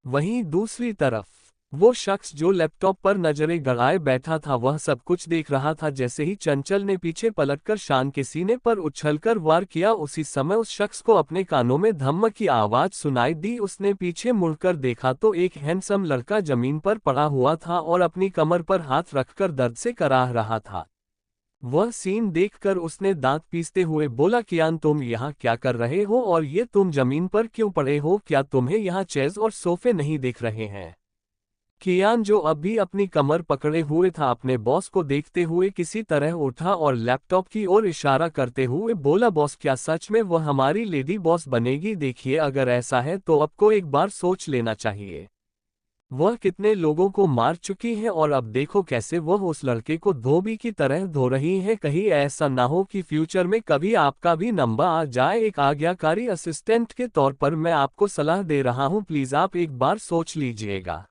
वहीं दूसरी तरफ वो शख्स जो लैपटॉप पर नजरें गड़ाए बैठा था, वह सब कुछ देख रहा था। जैसे ही चंचल ने पीछे पलटकर शान के सीने पर उछलकर वार किया, उसी समय उस शख्स को अपने कानों में धम्म की आवाज सुनाई दी। उसने पीछे मुड़कर देखा तो एक हैंडसम लड़का जमीन पर पड़ा हुआ था और अपनी कमर पर हाथ रखकर दर्द से कराह रहा था। वह सीन देखकर उसने दांत पीसते हुए बोला, कियान तुम यहाँ क्या कर रहे हो और ये तुम जमीन पर क्यों पड़े हो? क्या तुम्हें यहाँ चेयर्स और सोफे नहीं दिख रहे हैं? कियान, जो अब भी अपनी कमर पकड़े हुए था, अपने बॉस को देखते हुए किसी तरह उठा और लैपटॉप की ओर इशारा करते हुए बोला, बॉस क्या सच में वह हमारी लेडी बॉस बनेगी? देखिए, अगर ऐसा है तो आपको एक बार सोच लेना चाहिए। वह कितने लोगों को मार चुकी है और अब देखो कैसे वह उस लड़के को धोबी की तरह धो रही है। कहीं ऐसा ना हो कि फ्यूचर में कभी आपका भी नंबर आ जाए। एक आज्ञाकारी असिस्टेंट के तौर पर मैं आपको सलाह दे रहा हूं, प्लीज आप एक बार सोच लीजिएगा।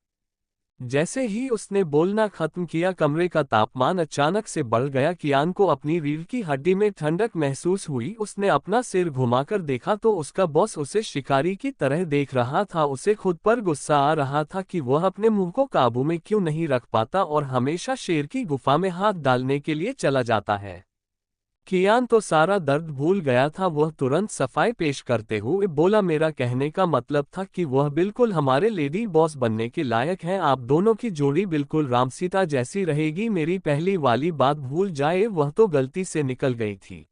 जैसे ही उसने बोलना खत्म किया, कमरे का तापमान अचानक से बढ़ गया। कियान को अपनी रीढ़ की हड्डी में ठंडक महसूस हुई। उसने अपना सिर घुमाकर देखा तो उसका बॉस उसे शिकारी की तरह देख रहा था। उसे खुद पर गुस्सा आ रहा था कि वह अपने मुंह को काबू में क्यों नहीं रख पाता और हमेशा शेर की गुफा में हाथ डालने के लिए चला जाता है। कियान तो सारा दर्द भूल गया था। वह तुरंत सफाई पेश करते हुए बोला, मेरा कहने का मतलब था कि वह बिल्कुल हमारे लेडी बॉस बनने के लायक हैं। आप दोनों की जोड़ी बिल्कुल राम सीता जैसी रहेगी। मेरी पहली वाली बात भूल जाए, वह तो गलती से निकल गई थी।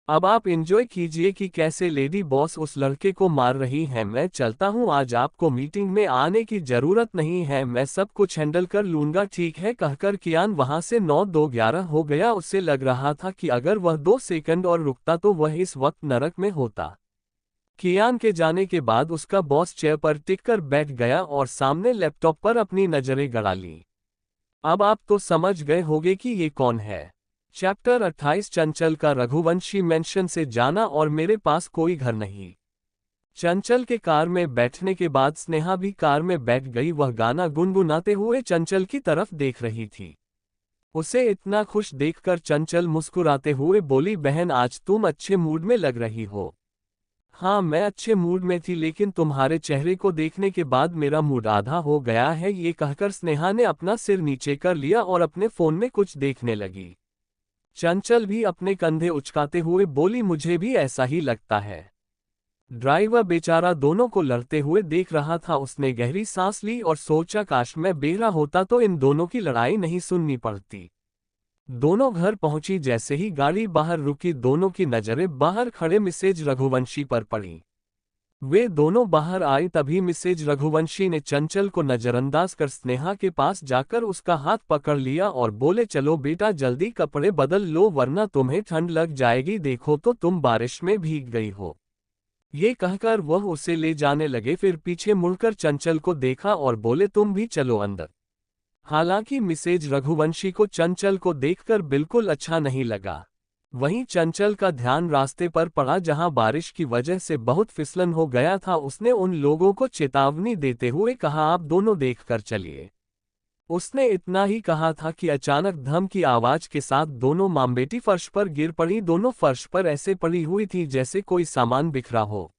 अब आप एंजॉय कीजिए कि कैसे लेडी बॉस उस लड़के को मार रही हैं। मैं चलता हूं, आज आपको मीटिंग में आने की जरूरत नहीं है, मैं सब कुछ हैंडल कर लूंगा। ठीक है, कहकर कियान वहां से 9-2-11 हो गया। उसे लग रहा था कि अगर वह 2 सेकंड और रुकता तो वह इस वक्त नरक में होता। कियान के जाने के बाद उसका बॉस चेयर पर टिककर बैठ गया और सामने लैपटॉप पर अपनी नजरें गड़ा ली। अब आप तो समझ गए होंगे कि ये कौन है। चैप्टर 28, चंचल का रघुवंशी मेंशन से जाना और मेरे पास कोई घर नहीं। चंचल के कार में बैठने के बाद स्नेहा भी कार में बैठ गई। वह गाना गुनगुनाते हुए चंचल की तरफ देख रही थी। उसे इतना खुश देखकर चंचल मुस्कुराते हुए बोली, बहन आज तुम अच्छे मूड में लग रही हो। हाँ, मैं अच्छे मूड में थी, लेकिन तुम्हारे चेहरे को देखने के बाद मेरा मूड आधा हो गया है। ये कहकर स्नेहा ने अपना सिर नीचे कर लिया और अपने फोन में कुछ देखने लगी। चंचल भी अपने कंधे उचकाते हुए बोली, मुझे भी ऐसा ही लगता है। ड्राइवर बेचारा दोनों को लड़ते हुए देख रहा था। उसने गहरी सांस ली और सोचा, काश मैं बेरा होता तो इन दोनों की लड़ाई नहीं सुननी पड़ती। दोनों घर पहुंची। जैसे ही गाड़ी बाहर रुकी, दोनों की नजरें बाहर खड़े मिसेज रघुवंशी पर पड़ी। वे दोनों बाहर आई तभी मिसेज रघुवंशी ने चंचल को नजरअंदाज कर स्नेहा के पास जाकर उसका हाथ पकड़ लिया और बोले, चलो बेटा जल्दी कपड़े बदल लो वरना तुम्हें ठंड लग जाएगी। देखो तो तुम बारिश में भीग गई हो। ये कहकर वह उसे ले जाने लगे। फिर पीछे मुड़कर चंचल को देखा और बोले, तुम भी चलो अंदर। हालांकि मिसेज रघुवंशी को चंचल को देखकर बिल्कुल अच्छा नहीं लगा। वहीं चंचल का ध्यान रास्ते पर पड़ा जहां बारिश की वजह से बहुत फिसलन हो गया था। उसने उन लोगों को चेतावनी देते हुए कहा, आप दोनों देखकर चलिए। उसने इतना ही कहा था कि अचानक धम की आवाज के साथ दोनों मां बेटी फर्श पर गिर पड़ी। दोनों फर्श पर ऐसे पड़ी हुई थी जैसे कोई सामान बिखरा हो।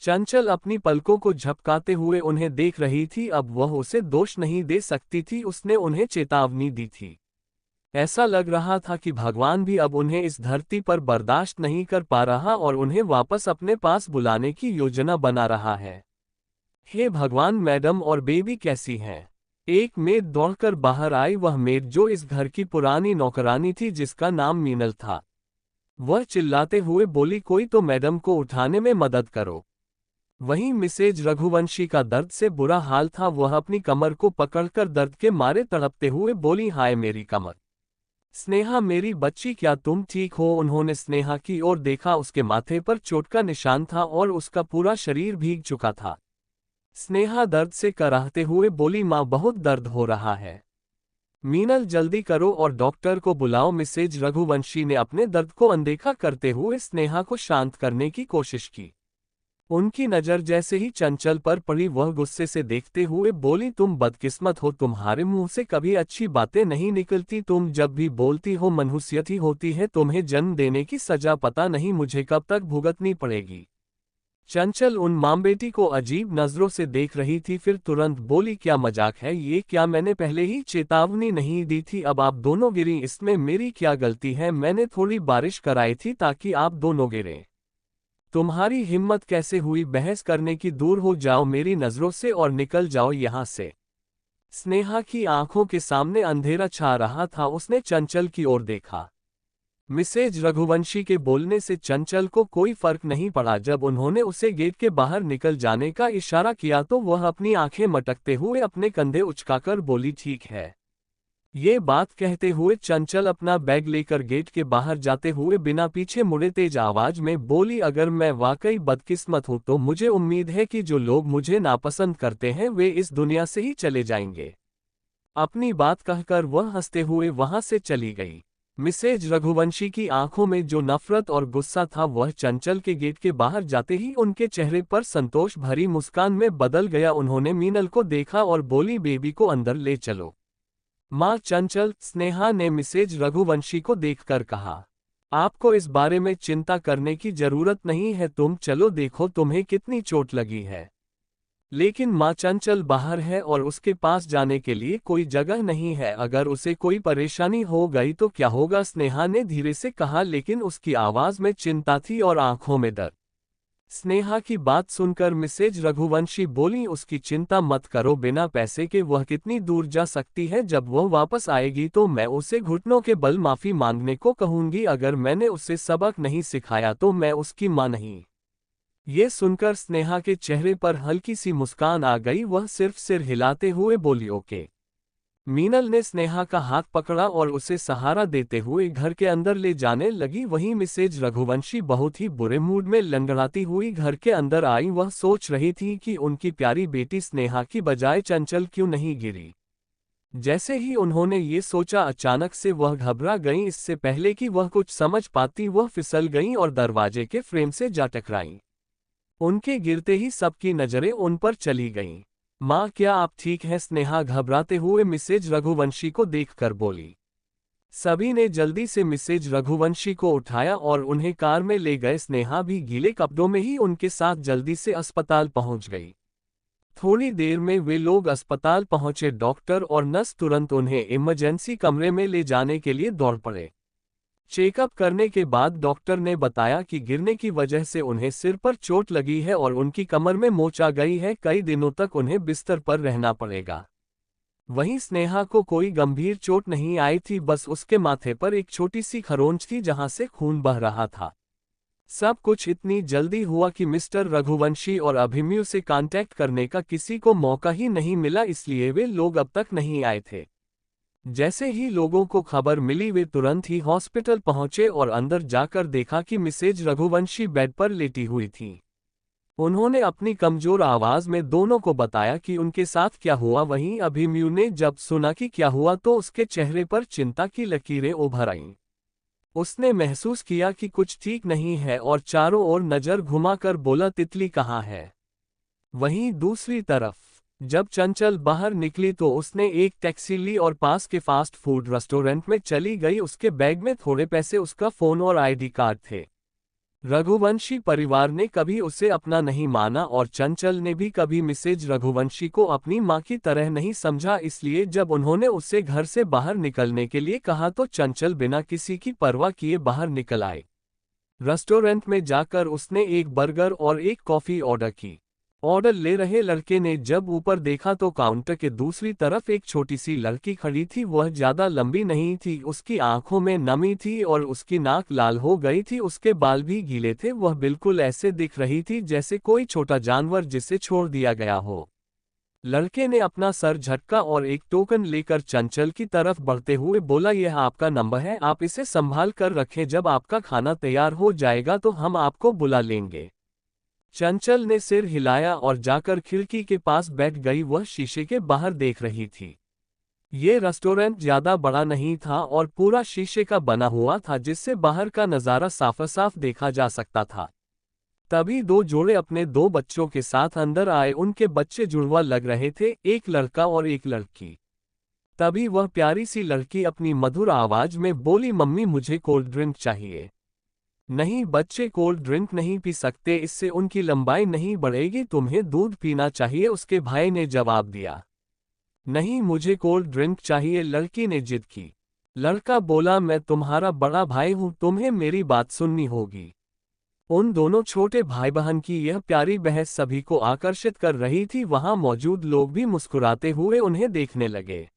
चंचल अपनी पलकों को झपकाते हुए उन्हें देख रही थी। अब वह उसे दोष नहीं दे सकती थी, उसने उन्हें चेतावनी दी थी। ऐसा लग रहा था कि भगवान भी अब उन्हें इस धरती पर बर्दाश्त नहीं कर पा रहा और उन्हें वापस अपने पास बुलाने की योजना बना रहा है। हे भगवान, मैडम और बेबी कैसी हैं? एक मेड दौड़कर बाहर आई, वह मेड जो इस घर की पुरानी नौकरानी थी जिसका नाम मीनल था। वह चिल्लाते हुए बोली, कोई तो मैडम को उठाने में मदद करो। वहीं मिसेज रघुवंशी का दर्द से बुरा हाल था, वह अपनी कमर को पकड़कर दर्द के मारे तड़पते हुए बोली, हाय मेरी कमर। स्नेहा मेरी बच्ची, क्या तुम ठीक हो? उन्होंने स्नेहा की ओर देखा, उसके माथे पर चोट का निशान था और उसका पूरा शरीर भीग चुका था। स्नेहा दर्द से कराहते हुए बोली, माँ बहुत दर्द हो रहा है। मीनल जल्दी करो और डॉक्टर को बुलाओ। मिसेज रघुवंशी ने अपने दर्द को अनदेखा करते हुए स्नेहा को शांत करने की कोशिश की। उनकी नज़र जैसे ही चंचल पर पड़ी, वह गुस्से से देखते हुए बोली, तुम बदकिस्मत हो, तुम्हारे मुंह से कभी अच्छी बातें नहीं निकलती, तुम जब भी बोलती हो मनहूसियत ही होती है, तुम्हें जन्म देने की सजा पता नहीं मुझे कब तक भुगतनी पड़ेगी। चंचल उन मां बेटी को अजीब नजरों से देख रही थी, फिर तुरंत बोली, क्या मजाक है ये? क्या मैंने पहले ही चेतावनी नहीं दी थी? अब आप दोनों गिरी, इसमें मेरी क्या गलती है? मैंने थोड़ी बारिश कराई थी ताकि आप दोनों गिरे। तुम्हारी हिम्मत कैसे हुई बहस करने की? दूर हो जाओ मेरी नजरों से और निकल जाओ यहां से। स्नेहा की आंखों के सामने अंधेरा छा रहा था, उसने चंचल की ओर देखा। मिसेज रघुवंशी के बोलने से चंचल को कोई फर्क नहीं पड़ा। जब उन्होंने उसे गेट के बाहर निकल जाने का इशारा किया तो वह अपनी आंखें मटकते हुए अपने कंधे उचकाकर बोली, ठीक है। ये बात कहते हुए चंचल अपना बैग लेकर गेट के बाहर जाते हुए बिना पीछे मुड़े तेज आवाज में बोली, अगर मैं वाकई बदकिस्मत हूं तो मुझे उम्मीद है कि जो लोग मुझे नापसंद करते हैं वे इस दुनिया से ही चले जाएंगे। अपनी बात कहकर वह हंसते हुए वहां से चली गई। मिसेज रघुवंशी की आंखों में जो नफरत और गुस्सा था वह चंचल के गेट के बाहर जाते ही उनके चेहरे पर संतोष भरी मुस्कान में बदल गया। उन्होंने मीनल को देखा और बोली, बेबी को अंदर ले चलो। माँ चंचल, स्नेहा ने मिसेज रघुवंशी को देखकर कहा, आपको इस बारे में चिंता करने की जरूरत नहीं है, तुम चलो देखो तुम्हें कितनी चोट लगी है। लेकिन माँ चंचल बाहर है और उसके पास जाने के लिए कोई जगह नहीं है, अगर उसे कोई परेशानी हो गई तो क्या होगा? स्नेहा ने धीरे से कहा, लेकिन उसकी आवाज में चिंता थी और आंखों में डर। स्नेहा की बात सुनकर मिसेज रघुवंशी बोली, उसकी चिंता मत करो, बिना पैसे के वह कितनी दूर जा सकती है, जब वह वापस आएगी तो मैं उसे घुटनों के बल माफी मांगने को कहूंगी। अगर मैंने उसे सबक नहीं सिखाया तो मैं उसकी मां नहीं। ये सुनकर स्नेहा के चेहरे पर हल्की सी मुस्कान आ गई, वह सिर्फ सिर हिलाते हुए बोली, ओके। मीनल ने स्नेहा का हाथ पकड़ा और उसे सहारा देते हुए घर के अंदर ले जाने लगी। वहीं मिसेज रघुवंशी बहुत ही बुरे मूड में लंगड़ाती हुई घर के अंदर आई। वह सोच रही थी कि उनकी प्यारी बेटी स्नेहा की बजाय चंचल क्यों नहीं गिरी। जैसे ही उन्होंने ये सोचा, अचानक से वह घबरा गईं। इससे पहले कि वह कुछ समझ पाती वह फिसल गईं और दरवाजे के फ्रेम से जा टकराईं। उनके गिरते ही सबकी नजरें उन पर चली गईं। माँ क्या आप ठीक हैं? स्नेहा घबराते हुए मिसेज रघुवंशी को देखकर बोली। सभी ने जल्दी से मिसेज रघुवंशी को उठाया और उन्हें कार में ले गए। स्नेहा भी गीले कपड़ों में ही उनके साथ जल्दी से अस्पताल पहुंच गई। थोड़ी देर में वे लोग अस्पताल पहुंचे। डॉक्टर और नर्स तुरंत उन्हें इमरजेंसी कमरे में ले जाने के लिए दौड़ पड़े। चेकअप करने के बाद डॉक्टर ने बताया कि गिरने की वजह से उन्हें सिर पर चोट लगी है और उनकी कमर में मोच आ गई है, कई दिनों तक उन्हें बिस्तर पर रहना पड़ेगा। वहीं स्नेहा को कोई गंभीर चोट नहीं आई थी, बस उसके माथे पर एक छोटी सी खरोंच थी जहां से खून बह रहा था। सब कुछ इतनी जल्दी हुआ कि मिस्टर रघुवंशी और अभिमन्यु से कांटेक्ट करने का किसी को मौका ही नहीं मिला, इसलिए वे लोग अब तक नहीं आए थे। जैसे ही लोगों को खबर मिली वे तुरंत ही हॉस्पिटल पहुंचे और अंदर जाकर देखा कि मिसेज रघुवंशी बेड पर लेटी हुई थीं। उन्होंने अपनी कमजोर आवाज में दोनों को बताया कि उनके साथ क्या हुआ। वहीं अभिमन्यु ने जब सुना कि क्या हुआ तो उसके चेहरे पर चिंता की लकीरें उभर आईं। उसने महसूस किया कि कुछ ठीक नहीं है और चारों ओर नजर घुमाकर बोला, तितली कहाँ है? वहीं दूसरी तरफ जब चंचल बाहर निकली तो उसने एक टैक्सी ली और पास के फास्ट फूड रेस्टोरेंट में चली गई। उसके बैग में थोड़े पैसे, उसका फोन और आईडी कार्ड थे। रघुवंशी परिवार ने कभी उसे अपना नहीं माना और चंचल ने भी कभी मिसेज रघुवंशी को अपनी मां की तरह नहीं समझा, इसलिए जब उन्होंने उसे घर से बाहर निकलने के लिए कहा तो चंचल बिना किसी की परवाह किए बाहर निकल आए। रेस्टोरेंट में जाकर उसने एक बर्गर और एक कॉफी ऑर्डर की। ऑर्डर ले रहे लड़के ने जब ऊपर देखा तो काउंटर के दूसरी तरफ एक छोटी सी लड़की खड़ी थी। वह ज्यादा लंबी नहीं थी, उसकी आंखों में नमी थी और उसकी नाक लाल हो गई थी, उसके बाल भी गीले थे। वह बिल्कुल ऐसे दिख रही थी जैसे कोई छोटा जानवर जिसे छोड़ दिया गया हो। लड़के ने अपना सर झटका और एक टोकन लेकर चंचल की तरफ बढ़ते हुए बोला, यह आपका नंबर है, आप इसे संभाल कर रखें, जब आपका खाना तैयार हो जाएगा तो हम आपको बुला लेंगे। चंचल ने सिर हिलाया और जाकर खिड़की के पास बैठ गई। वह शीशे के बाहर देख रही थी। ये रेस्टोरेंट ज्यादा बड़ा नहीं था और पूरा शीशे का बना हुआ था जिससे बाहर का नज़ारा साफ साफ देखा जा सकता था। तभी दो जोड़े अपने दो बच्चों के साथ अंदर आए। उनके बच्चे जुड़वा लग रहे थे, एक लड़का और एक लड़की। तभी वह प्यारी सी लड़की अपनी मधुर आवाज में बोली, मम्मी मुझे कोल्ड ड्रिंक चाहिए। नहीं, बच्चे कोल्ड ड्रिंक नहीं पी सकते, इससे उनकी लंबाई नहीं बढ़ेगी, तुम्हें दूध पीना चाहिए, उसके भाई ने जवाब दिया। नहीं, मुझे कोल्ड ड्रिंक चाहिए, लड़की ने जिद की। लड़का बोला, मैं तुम्हारा बड़ा भाई हूं, तुम्हें मेरी बात सुननी होगी। उन दोनों छोटे भाई बहन की यह प्यारी बहस सभी को आकर्षित कर रही थी। वहां मौजूद लोग भी मुस्कुराते हुए उन्हें देखने लगे।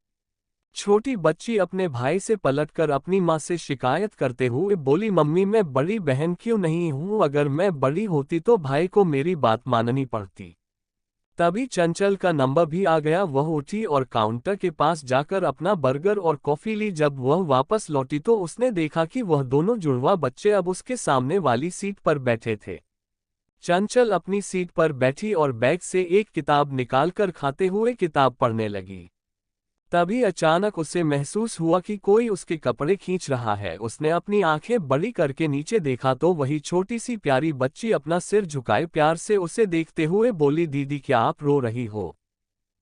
छोटी बच्ची अपने भाई से पलटकर अपनी मां से शिकायत करते हुए बोली, मम्मी मैं बड़ी बहन क्यों नहीं हूं, अगर मैं बड़ी होती तो भाई को मेरी बात माननी पड़ती। तभी चंचल का नंबर भी आ गया। वह उठी और काउंटर के पास जाकर अपना बर्गर और कॉफी ली। जब वह वापस लौटी तो उसने देखा कि वह दोनों जुड़वा बच्चे अब उसके सामने वाली सीट पर बैठे थे। चंचल अपनी सीट पर बैठी और बैग से एक किताब निकालकर खाते हुए किताब पढ़ने लगी। तभी अचानक उसे महसूस हुआ कि कोई उसके कपड़े खींच रहा है। उसने अपनी आंखें बड़ी करके नीचे देखा तो वही छोटी सी प्यारी बच्ची अपना सिर झुकाए प्यार से उसे देखते हुए बोली, दीदी क्या आप रो रही हो?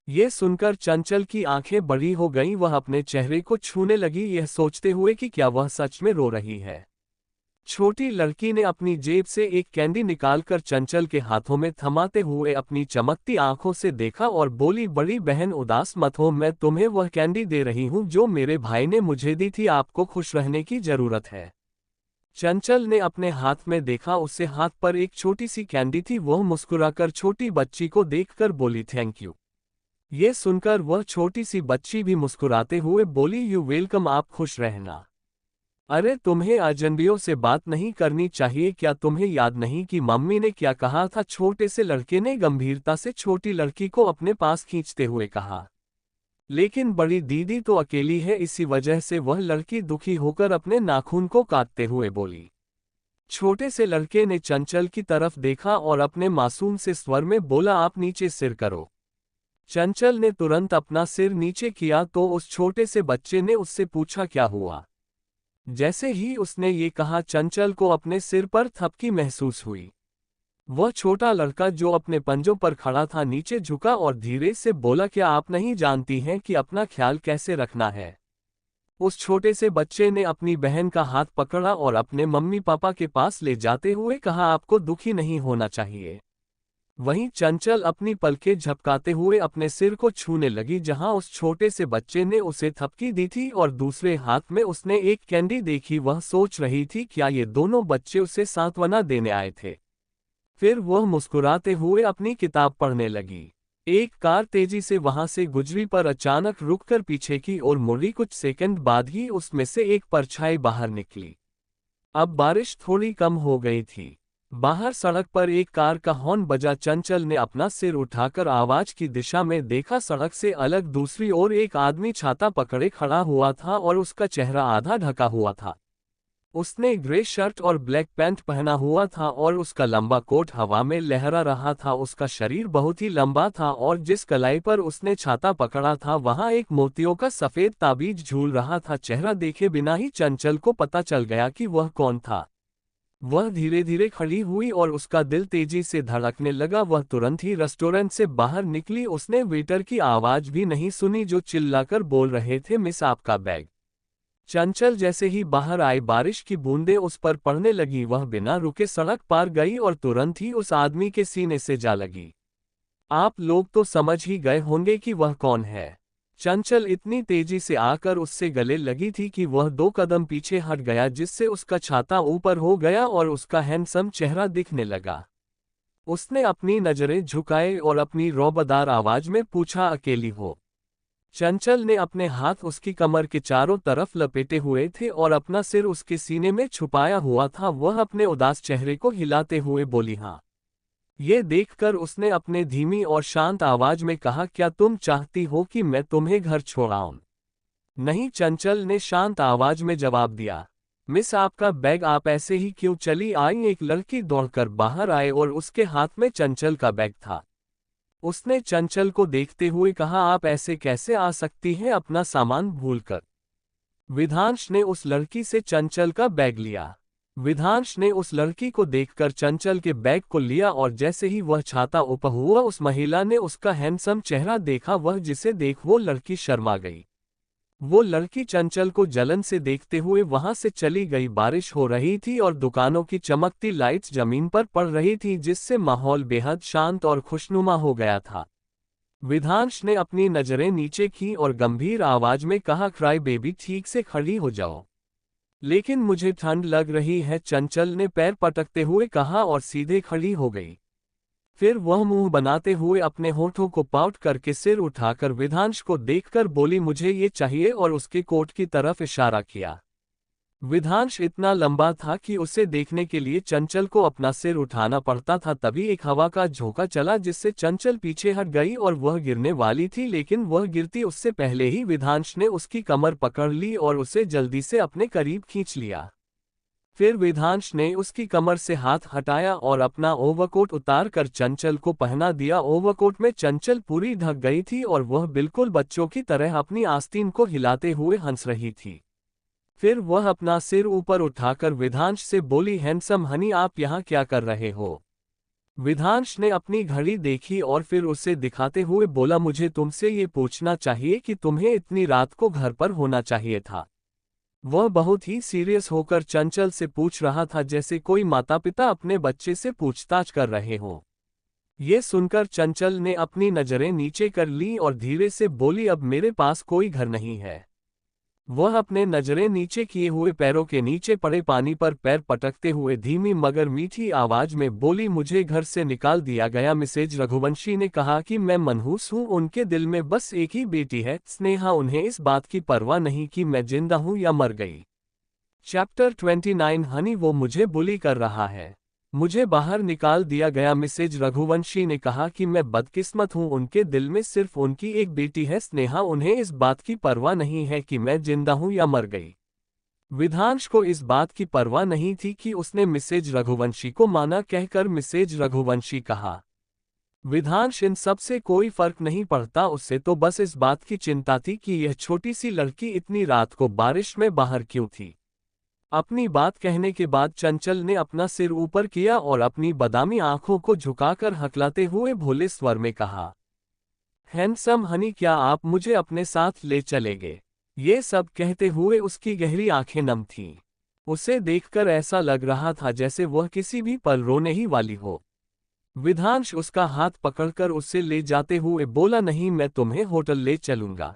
ये सुनकर चंचल की आंखें बड़ी हो गईं। वह अपने चेहरे को छूने लगी, यह सोचते हुए कि क्या वह सच में रो रही है। छोटी लड़की ने अपनी जेब से एक कैंडी निकालकर चंचल के हाथों में थमाते हुए अपनी चमकती आंखों से देखा और बोली, बड़ी बहन उदास मत हो, मैं तुम्हें वह कैंडी दे रही हूं जो मेरे भाई ने मुझे दी थी, आपको खुश रहने की जरूरत है। चंचल ने अपने हाथ में देखा, उससे हाथ पर एक छोटी सी कैंडी थी। वह मुस्कुराकर छोटी बच्ची को देखकर बोली, थैंक यू। ये सुनकर वह छोटी सी बच्ची भी मुस्कुराते हुए बोली, यू वेलकम, आप खुश रहना। अरे तुम्हें अजनबियों से बात नहीं करनी चाहिए, क्या तुम्हें याद नहीं कि मम्मी ने क्या कहा था? छोटे से लड़के ने गंभीरता से छोटी लड़की को अपने पास खींचते हुए कहा। लेकिन बड़ी दीदी तो अकेली है, इसी वजह से वह लड़की दुखी होकर अपने नाखून को काटते हुए बोली। छोटे से लड़के ने चंचल की तरफ देखा और अपने मासूम से स्वर में बोला, आप नीचे सिर करो। चंचल ने तुरंत अपना सिर नीचे किया तो उस छोटे से बच्चे ने उससे पूछा, क्या हुआ? जैसे ही उसने ये कहा, चंचल को अपने सिर पर थपकी महसूस हुई। वह छोटा लड़का जो अपने पंजों पर खड़ा था नीचे झुका और धीरे से बोला, क्या आप नहीं जानती हैं कि अपना ख्याल कैसे रखना है? उस छोटे से बच्चे ने अपनी बहन का हाथ पकड़ा और अपने मम्मी पापा के पास ले जाते हुए कहा, आपको दुखी नहीं होना चाहिए। वहीं चंचल अपनी पलकें झपकाते हुए अपने सिर को छूने लगी जहां उस छोटे से बच्चे ने उसे थपकी दी थी और दूसरे हाथ में उसने एक कैंडी देखी। वह सोच रही थी क्या ये दोनों बच्चे उसे सांत्वना देने आए थे। फिर वह मुस्कुराते हुए अपनी किताब पढ़ने लगी। एक कार तेजी से वहां से गुजरी पर अचानक रुककर पीछे की ओर मुड़ी। कुछ सेकंड बाद ही उसमें से एक परछाई बाहर निकली। अब बारिश थोड़ी कम हो गई थी। बाहर सड़क पर एक कार का हॉर्न बजा। चंचल ने अपना सिर उठाकर आवाज की दिशा में देखा। सड़क से अलग दूसरी ओर एक आदमी छाता पकड़े खड़ा हुआ था और उसका चेहरा आधा ढका हुआ था। उसने ग्रे शर्ट और ब्लैक पैंट पहना हुआ था और उसका लंबा कोट हवा में लहरा रहा था। उसका शरीर बहुत ही लंबा था और जिस कलाई पर उसने छाता पकड़ा था वहां एक मोतियों का सफेद ताबीज झूल रहा था। चेहरा देखे बिना ही चंचल को पता चल गया कि वह कौन था। वह धीरे धीरे खड़ी हुई और उसका दिल तेजी से धड़कने लगा। वह तुरंत ही रेस्टोरेंट से बाहर निकली। उसने वेटर की आवाज भी नहीं सुनी जो चिल्लाकर बोल रहे थे, मिस आपका बैग। चंचल जैसे ही बाहर आई बारिश की बूंदें उस पर पड़ने लगी। वह बिना रुके सड़क पार गई और तुरंत ही उस आदमी के सीने से जा लगी। आप लोग तो समझ ही गए होंगे कि वह कौन है। चंचल इतनी तेजी से आकर उससे गले लगी थी कि वह 2 कदम पीछे हट गया जिससे उसका छाता ऊपर हो गया और उसका हैंडसम चेहरा दिखने लगा। उसने अपनी नजरें झुकाए और अपनी रौबदार आवाज में पूछा, अकेली हो? चंचल ने अपने हाथ उसकी कमर के चारों तरफ लपेटे हुए थे और अपना सिर उसके सीने में छुपाया हुआ था। वह अपने उदास चेहरे को हिलाते हुए बोली, हाँ। ये देखकर उसने अपने धीमी और शांत आवाज में कहा, क्या तुम चाहती हो कि मैं तुम्हें घर छोड़ाऊं? नहीं, चंचल ने शांत आवाज में जवाब दिया। मिस, आपका बैग, आप ऐसे ही क्यों चली आई? एक लड़की दौड़कर बाहर आए और उसके हाथ में चंचल का बैग था। उसने चंचल को देखते हुए कहा, आप ऐसे कैसे आ सकती हैं अपना सामान भूलकर? विधांश ने उस लड़की से चंचल का बैग लिया। विधांश ने उस लड़की को देखकर चंचल के बैग को लिया और जैसे ही वह छाता ऊपर हुआ, उस महिला ने उसका हैंडसम चेहरा देखा। वह जिसे देख वो लड़की शर्मा गई। वो लड़की चंचल को जलन से देखते हुए वहां से चली गई। बारिश हो रही थी और दुकानों की चमकती लाइट्स जमीन पर पड़ रही थी, जिससे माहौल बेहद शांत और खुशनुमा हो गया था। विधांश ने अपनी नजरें नीचे की और गंभीर आवाज में कहा, क्राई बेबी, ठीक से खड़ी हो जाओ। लेकिन मुझे ठंड लग रही है, चंचल ने पैर पटकते हुए कहा और सीधे खड़ी हो गई। फिर वह मुंह बनाते हुए अपने होठों को पाउट करके सिर उठाकर विधांश को देखकर बोली, मुझे ये चाहिए, और उसके कोट की तरफ इशारा किया। विधांश इतना लंबा था कि उसे देखने के लिए चंचल को अपना सिर उठाना पड़ता था। तभी एक हवा का झोंका चला जिससे चंचल पीछे हट गई और वह गिरने वाली थी, लेकिन वह गिरती उससे पहले ही विधांश ने उसकी कमर पकड़ ली और उसे जल्दी से अपने करीब खींच लिया। फिर विधांश ने उसकी कमर से हाथ हटाया और अपना ओवरकोट उतार कर चंचल को पहना दिया। ओवरकोट में चंचल पूरी ढक गई थी और वह बिल्कुल बच्चों की तरह अपनी आस्तीन को हिलाते हुए हंस रही थी। फिर वह अपना सिर ऊपर उठाकर विधांश से बोली, हैंडसम हनी, आप यहाँ क्या कर रहे हो? विधांश ने अपनी घड़ी देखी और फिर उसे दिखाते हुए बोला, मुझे तुमसे ये पूछना चाहिए कि तुम्हें इतनी रात को घर पर होना चाहिए था। वह बहुत ही सीरियस होकर चंचल से पूछ रहा था, जैसे कोई माता पिता अपने बच्चे से पूछताछ कर रहे हों। ये सुनकर चंचल ने अपनी नजरें नीचे कर ली और धीरे से बोली, अब मेरे पास कोई घर नहीं है। वह अपने नजरें नीचे किए हुए पैरों के नीचे पड़े पानी पर पैर पटकते हुए धीमी मगर मीठी आवाज में बोली, मुझे घर से निकाल दिया गया। मिसेज रघुवंशी ने कहा कि मैं मनहूस हूं। उनके दिल में बस एक ही बेटी है, स्नेहा। उन्हें इस बात की परवाह नहीं कि मैं जिंदा हूं या मर गई। चैप्टर 29 हनी, वो मुझे बुली कर रहा है। मुझे बाहर निकाल दिया गया। मिसेज रघुवंशी ने कहा कि मैं बदकिस्मत हूं। उनके दिल में सिर्फ उनकी एक बेटी है, स्नेहा। उन्हें इस बात की परवाह नहीं है कि मैं जिंदा हूं या मर गई। विधांश को इस बात की परवाह नहीं थी कि उसने मिसेज रघुवंशी को माना कहकर मिसेज रघुवंशी कहा। विधांश, इन सब से कोई फर्क नहीं पड़ता। उससे तो बस इस बात की चिंता थी कि यह छोटी सी लड़की इतनी रात को बारिश में बाहर क्यों थी। अपनी बात कहने के बाद चंचल ने अपना सिर ऊपर किया और अपनी बादामी आंखों को झुकाकर हकलाते हुए भोले स्वर में कहा, हैंडसम हनी, क्या आप मुझे अपने साथ ले चलेंगे? ये सब कहते हुए उसकी गहरी आंखें नम थीं। उसे देखकर ऐसा लग रहा था जैसे वह किसी भी पल रोने ही वाली हो। विधांश उसका हाथ पकड़कर उसे ले जाते हुए बोला, नहीं, मैं तुम्हें होटल ले चलूंगा।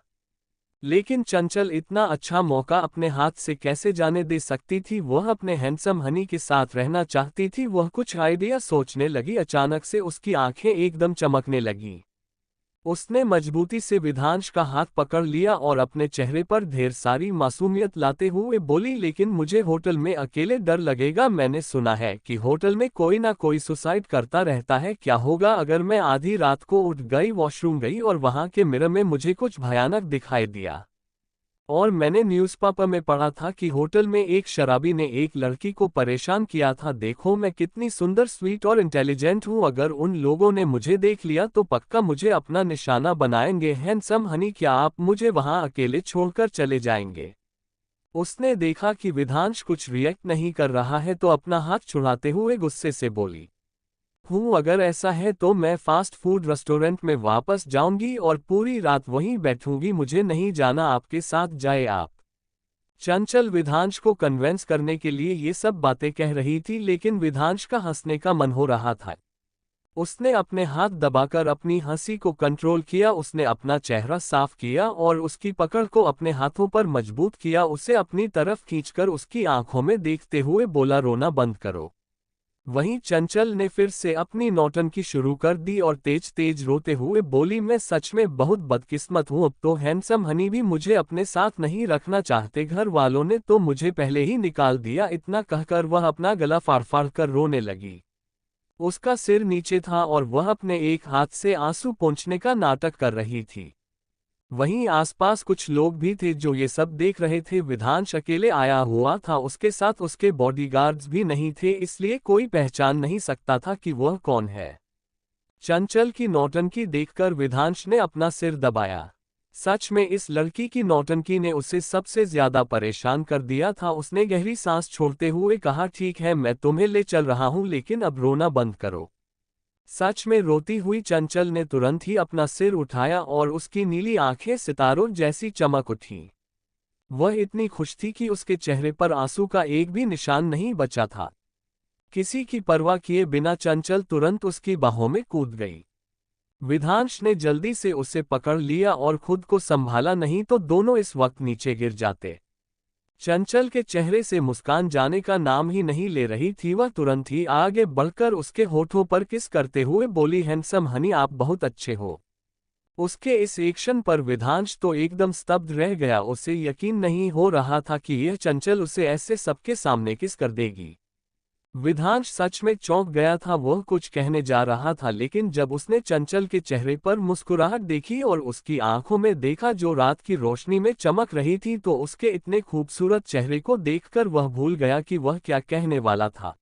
लेकिन चंचल इतना अच्छा मौका अपने हाथ से कैसे जाने दे सकती थी? वह अपने हैंडसम हनी के साथ रहना चाहती थी। वह कुछ आइडिया सोचने लगी। अचानक से उसकी आंखें एकदम चमकने लगीं। उसने मजबूती से विधांश का हाथ पकड़ लिया और अपने चेहरे पर ढेर सारी मासूमियत लाते हुए बोली, लेकिन मुझे होटल में अकेले डर लगेगा। मैंने सुना है कि होटल में कोई ना कोई सुसाइड करता रहता है। क्या होगा अगर मैं आधी रात को उठ गई, वॉशरूम गई और वहां के मिरर में मुझे कुछ भयानक दिखाई दिया? और मैंने न्यूज़पेपर में पढ़ा था कि होटल में एक शराबी ने एक लड़की को परेशान किया था। देखो मैं कितनी सुंदर, स्वीट और इंटेलिजेंट हूँ। अगर उन लोगों ने मुझे देख लिया तो पक्का मुझे अपना निशाना बनाएंगे। हैंडसम हनी, क्या आप मुझे वहां अकेले छोड़कर चले जाएंगे? उसने देखा कि विधांश कुछ रिएक्ट नहीं कर रहा है तो अपना हाथ छुड़ाते हुए गुस्से से बोली, अगर ऐसा है तो मैं फास्ट फूड रेस्टोरेंट में वापस जाऊंगी और पूरी रात वहीं बैठूंगी। मुझे नहीं जाना, आपके साथ जाए आप। चंचल विधांश को कन्वेंस करने के लिए ये सब बातें कह रही थी, लेकिन विधांश का हंसने का मन हो रहा था। उसने अपने हाथ दबाकर अपनी हंसी को कंट्रोल किया। उसने अपना चेहरा साफ किया और उसकी पकड़ को अपने हाथों पर मजबूत किया। उसे अपनी तरफ खींचकर उसकी आंखों में देखते हुए बोला, रोना बंद करो। वहीं चंचल ने फिर से अपनी नौटंकी शुरू कर दी और तेज तेज रोते हुए बोली, मैं सच में बहुत बदकिस्मत हूँ, अब तो हैंडसम हनी भी मुझे अपने साथ नहीं रखना चाहते, घर वालों ने तो मुझे पहले ही निकाल दिया। इतना कहकर वह अपना गला फाड़ फाड़ कर रोने लगी। उसका सिर नीचे था और वह अपने एक हाथ से आंसू पोंछने का नाटक कर रही थी। वहीं आसपास कुछ लोग भी थे जो ये सब देख रहे थे। विधांश अकेले आया हुआ था, उसके साथ उसके बॉडीगार्ड्स भी नहीं थे, इसलिए कोई पहचान नहीं सकता था कि वह कौन है। चंचल की नौटंकी देखकर विधांश ने अपना सिर दबाया। सच में इस लड़की की नौटंकी ने उसे सबसे ज्यादा परेशान कर दिया था। उसने गहरी सांस छोड़ते हुए कहा, ठीक है, मैं तुम्हें ले चल रहा हूं, लेकिन अब रोना बंद करो। सच में रोती हुई चंचल ने तुरंत ही अपना सिर उठाया और उसकी नीली आंखें सितारों जैसी चमक उठीं। वह इतनी खुश थी कि उसके चेहरे पर आंसू का एक भी निशान नहीं बचा था। किसी की परवाह किए बिना चंचल तुरंत उसकी बाहों में कूद गई। विधांश ने जल्दी से उसे पकड़ लिया और खुद को संभाला, नहीं तो दोनों इस वक्त नीचे गिर जाते। चंचल के चेहरे से मुस्कान जाने का नाम ही नहीं ले रही थी। वह तुरंत ही आगे बढ़कर उसके होठों पर किस करते हुए बोली, हैंडसम हनी, आप बहुत अच्छे हो। उसके इस एक्शन पर विधांश तो एकदम स्तब्ध रह गया। उसे यकीन नहीं हो रहा था कि यह चंचल उसे ऐसे सबके सामने किस कर देगी। विधांश सच में चौंक गया था। वह कुछ कहने जा रहा था, लेकिन जब उसने चंचल के चेहरे पर मुस्कुराहट देखी और उसकी आंखों में देखा जो रात की रोशनी में चमक रही थी, तो उसके इतने खूबसूरत चेहरे को देखकर वह भूल गया कि वह क्या कहने वाला था।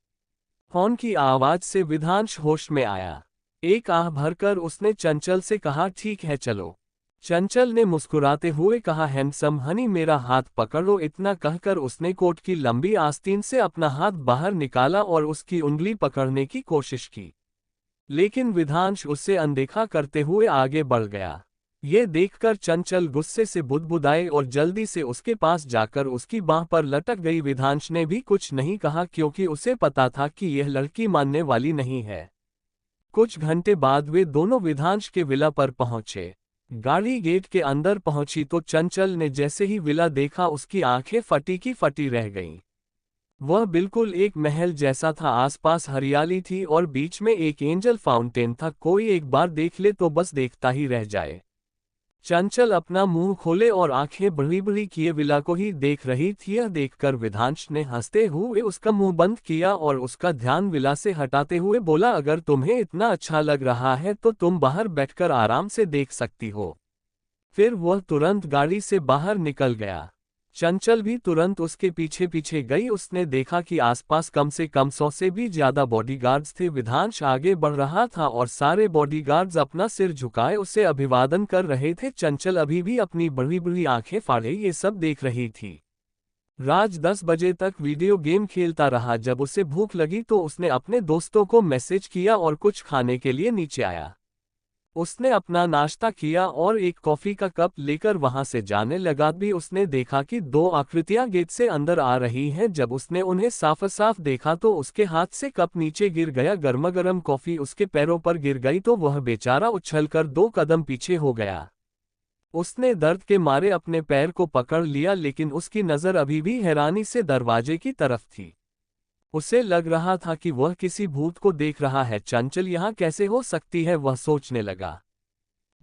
हॉर्न की आवाज से विधांश होश में आया। एक आह भरकर उसने चंचल से कहा, ठीक है चलो। चंचल ने मुस्कुराते हुए कहा, हैंडसम हनी, मेरा हाथ पकड़ो। इतना कहकर उसने कोट की लंबी आस्तीन से अपना हाथ बाहर निकाला और उसकी उंगली पकड़ने की कोशिश की, लेकिन विधांश उससे अनदेखा करते हुए आगे बढ़ गया। ये देखकर चंचल गुस्से से बुदबुदाई और जल्दी से उसके पास जाकर उसकी बांह पर लटक गई। विधांश ने भी कुछ नहीं कहा, क्योंकि उसे पता था कि यह लड़की मानने वाली नहीं है। कुछ घंटे बाद वे दोनों विधांश के विला पर पहुंचे। गाड़ी गेट के अंदर पहुंची तो चंचल ने जैसे ही विला देखा, उसकी आंखें फटी की फटी रह गईं। वह बिल्कुल एक महल जैसा था। आसपास हरियाली थी और बीच में एक एंजल फाउंटेन था। कोई एक बार देख ले तो बस देखता ही रह जाए। चंचल अपना मुंह खोले और आंखें बड़ी बड़ी किए विला को ही देख रही थी। यह देखकर विधांश ने हंसते हुए उसका मुंह बंद किया और उसका ध्यान विला से हटाते हुए बोला, अगर तुम्हें इतना अच्छा लग रहा है तो तुम बाहर बैठकर आराम से देख सकती हो। फिर वह तुरंत गाड़ी से बाहर निकल गया। चंचल भी तुरंत उसके पीछे पीछे गई। उसने देखा कि आसपास कम से कम 100 से भी ज्यादा बॉडीगार्ड्स थे। विधांश आगे बढ़ रहा था और सारे बॉडीगार्ड्स अपना सिर झुकाए उसे अभिवादन कर रहे थे। चंचल अभी भी अपनी बड़ी बड़ी आंखें फाड़े ये सब देख रही थी। राज 10 बजे तक वीडियो गेम खेलता रहा। जब उसे भूख लगी तो उसने अपने दोस्तों को मैसेज किया और कुछ खाने के लिए नीचे आया। उसने अपना नाश्ता किया और एक कॉफी का कप लेकर वहां से जाने लगा। भी उसने देखा कि 2 आकृतियां गेट से अंदर आ रही हैं। जब उसने उन्हें साफ साफ देखा तो उसके हाथ से कप नीचे गिर गया। गर्मागर्म कॉफी उसके पैरों पर गिर गई तो वह बेचारा उछलकर 2 कदम पीछे हो गया। उसने दर्द के मारे अपने पैर को पकड़ लिया, लेकिन उसकी नजर अभी भी हैरानी से दरवाजे की तरफ थी। उसे लग रहा था कि वह किसी भूत को देख रहा है। चंचल यहाँ कैसे हो सकती है, वह सोचने लगा।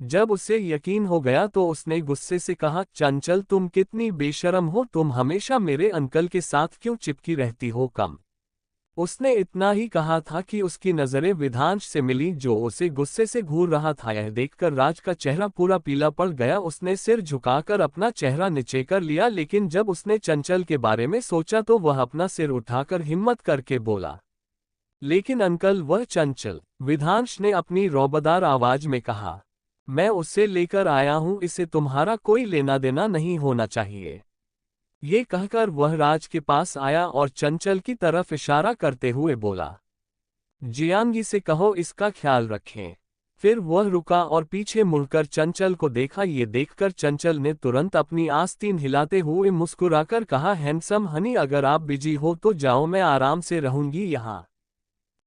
जब उसे यकीन हो गया तो उसने गुस्से से कहा, चंचल, तुम कितनी बेशर्म हो, तुम हमेशा मेरे अंकल के साथ क्यों चिपकी रहती हो। कम। उसने इतना ही कहा था कि उसकी नजरें विधांश से मिली जो उसे गुस्से से घूर रहा था। यह देखकर राज का चेहरा पूरा पीला पड़ गया। उसने सिर झुकाकर अपना चेहरा नीचे कर लिया, लेकिन जब उसने चंचल के बारे में सोचा तो वह अपना सिर उठाकर हिम्मत करके बोला, लेकिन अंकल, वह चंचल। विधांश ने अपनी रौबदार आवाज में कहा, मैं उसे लेकर आया हूं, इसे तुम्हारा कोई लेना देना नहीं होना चाहिए। ये कहकर वह राज के पास आया और चंचल की तरफ इशारा करते हुए बोला, जियांगी से कहो इसका ख्याल रखें। फिर वह रुका और पीछे मुड़कर चंचल को देखा। ये देखकर चंचल ने तुरंत अपनी आस्तीन हिलाते हुए मुस्कुराकर कहा, हैंडसम हनी, अगर आप बिजी हो तो जाओ, मैं आराम से रहूंगी यहाँ।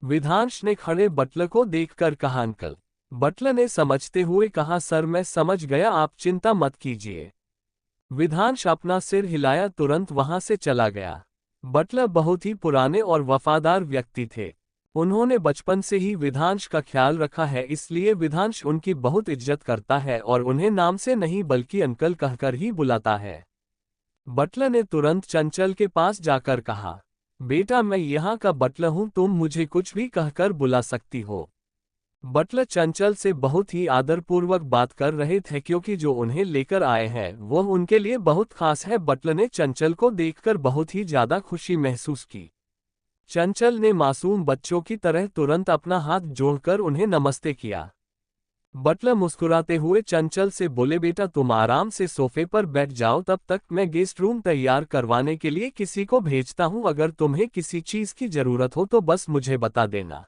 विधांश ने खड़े बटलर को देखकर कहा, अंकल। बटलर ने समझते हुए कहा, सर मैं समझ गया, आप चिंता मत कीजिए। विधांश अपना सिर हिलाया तुरंत वहां से चला गया। बटलर बहुत ही पुराने और वफादार व्यक्ति थे। उन्होंने बचपन से ही विधांश का ख्याल रखा है, इसलिए विधांश उनकी बहुत इज्जत करता है और उन्हें नाम से नहीं बल्कि अंकल कहकर ही बुलाता है। बटलर ने तुरंत चंचल के पास जाकर कहा, बेटा मैं यहाँ का बटलर हूँ, तुम मुझे कुछ भी कहकर बुला सकती हो। बटलर चंचल से बहुत ही आदरपूर्वक बात कर रहे थे क्योंकि जो उन्हें लेकर आए हैं वह उनके लिए बहुत खास है। बटलर ने चंचल को देखकर बहुत ही ज्यादा खुशी महसूस की। चंचल ने मासूम बच्चों की तरह तुरंत अपना हाथ जोड़कर उन्हें नमस्ते किया। बटलर मुस्कुराते हुए चंचल से बोले, बेटा तुम आराम से सोफे पर बैठ जाओ, तब तक मैं गेस्ट रूम तैयार करवाने के लिए किसी को भेजता हूँ। अगर तुम्हें किसी चीज की जरूरत हो तो बस मुझे बता देना।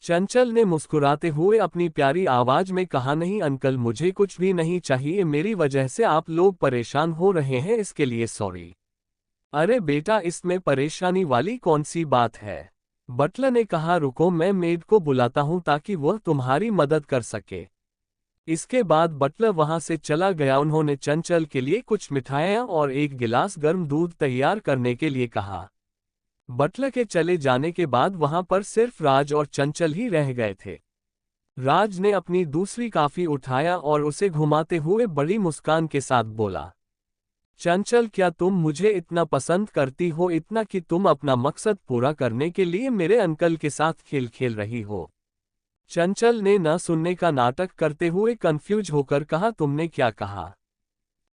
चंचल ने मुस्कुराते हुए अपनी प्यारी आवाज में कहा, नहीं अंकल, मुझे कुछ भी नहीं चाहिए, मेरी वजह से आप लोग परेशान हो रहे हैं, इसके लिए सॉरी। अरे बेटा, इसमें परेशानी वाली कौन सी बात है? बटलर ने कहा, रुको मैं मेड को बुलाता हूं ताकि वह तुम्हारी मदद कर सके। इसके बाद बटलर वहां से चला गया। उन्होंने चंचल के लिए कुछ मिठाइयां और एक गिलास गर्म दूध तैयार करने के लिए कहा। बटलर के चले जाने के बाद वहां पर सिर्फ राज और चंचल ही रह गए थे। राज ने अपनी दूसरी कॉफी उठाया और उसे घुमाते हुए बड़ी मुस्कान के साथ बोला, चंचल क्या तुम मुझे इतना पसंद करती हो, इतना कि तुम अपना मकसद पूरा करने के लिए मेरे अंकल के साथ खेल खेल रही हो? चंचल ने न सुनने का नाटक करते हुए कंफ्यूज होकर कहा, तुमने क्या कहा?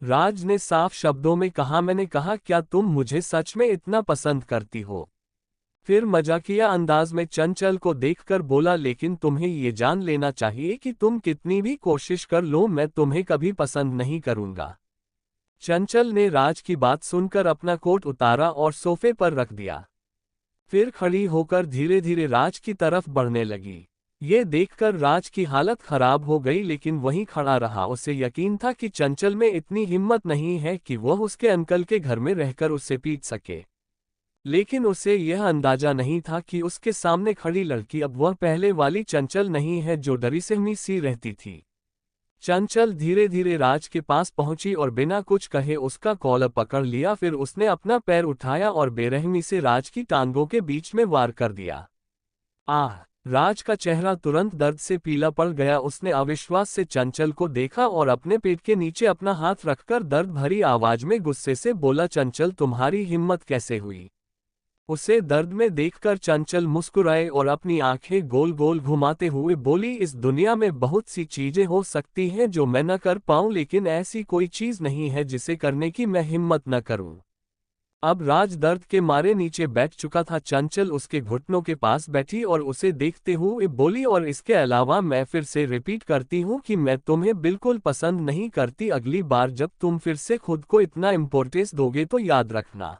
राज ने साफ शब्दों में कहा, मैंने कहा क्या तुम मुझे सच में इतना पसंद करती हो? फिर मजाकिया अंदाज में चंचल को देखकर बोला, लेकिन तुम्हें ये जान लेना चाहिए कि तुम कितनी भी कोशिश कर लो मैं तुम्हें कभी पसंद नहीं करूंगा। चंचल ने राज की बात सुनकर अपना कोट उतारा और सोफे पर रख दिया। फिर खड़ी होकर धीरे धीरे राज की तरफ बढ़ने लगी। ये देखकर राज की हालत खराब हो गई, लेकिन वहीं खड़ा रहा। उसे यकीन था कि चंचल में इतनी हिम्मत नहीं है कि वह उसके अंकल के घर में रहकर उससे पीट सके। लेकिन उसे यह अंदाजा नहीं था कि उसके सामने खड़ी लड़की अब वह पहले वाली चंचल नहीं है जो डरी सहमी सी रहती थी। चंचल धीरे धीरे राज के पास पहुंची और बिना कुछ कहे उसका कॉलर पकड़ लिया। फिर उसने अपना पैर उठाया और बेरहमी से राज की टांगों के बीच में वार कर दिया। आह! राज का चेहरा तुरंत दर्द से पीला पड़ गया। उसने अविश्वास से चंचल को देखा और अपने पेट के नीचे अपना हाथ रखकर दर्द भरी आवाज में गुस्से से बोला, चंचल तुम्हारी हिम्मत कैसे हुई? उसे दर्द में देखकर चंचल मुस्कुराए और अपनी आंखें गोल गोल घुमाते हुए बोली, इस दुनिया में बहुत सी चीजें हो सकती हैं जो मैं न कर पाऊं, लेकिन ऐसी कोई चीज नहीं है जिसे करने की मैं हिम्मत न करूं। अब राज दर्द के मारे नीचे बैठ चुका था। चंचल उसके घुटनों के पास बैठी और उसे देखते हुए बोली, और इसके अलावा मैं फिर से रिपीट करती हूँ कि मैं तुम्हें बिल्कुल पसंद नहीं करती। अगली बार जब तुम फिर से खुद को इतना इम्पोर्टेंस दोगे तो याद रखना।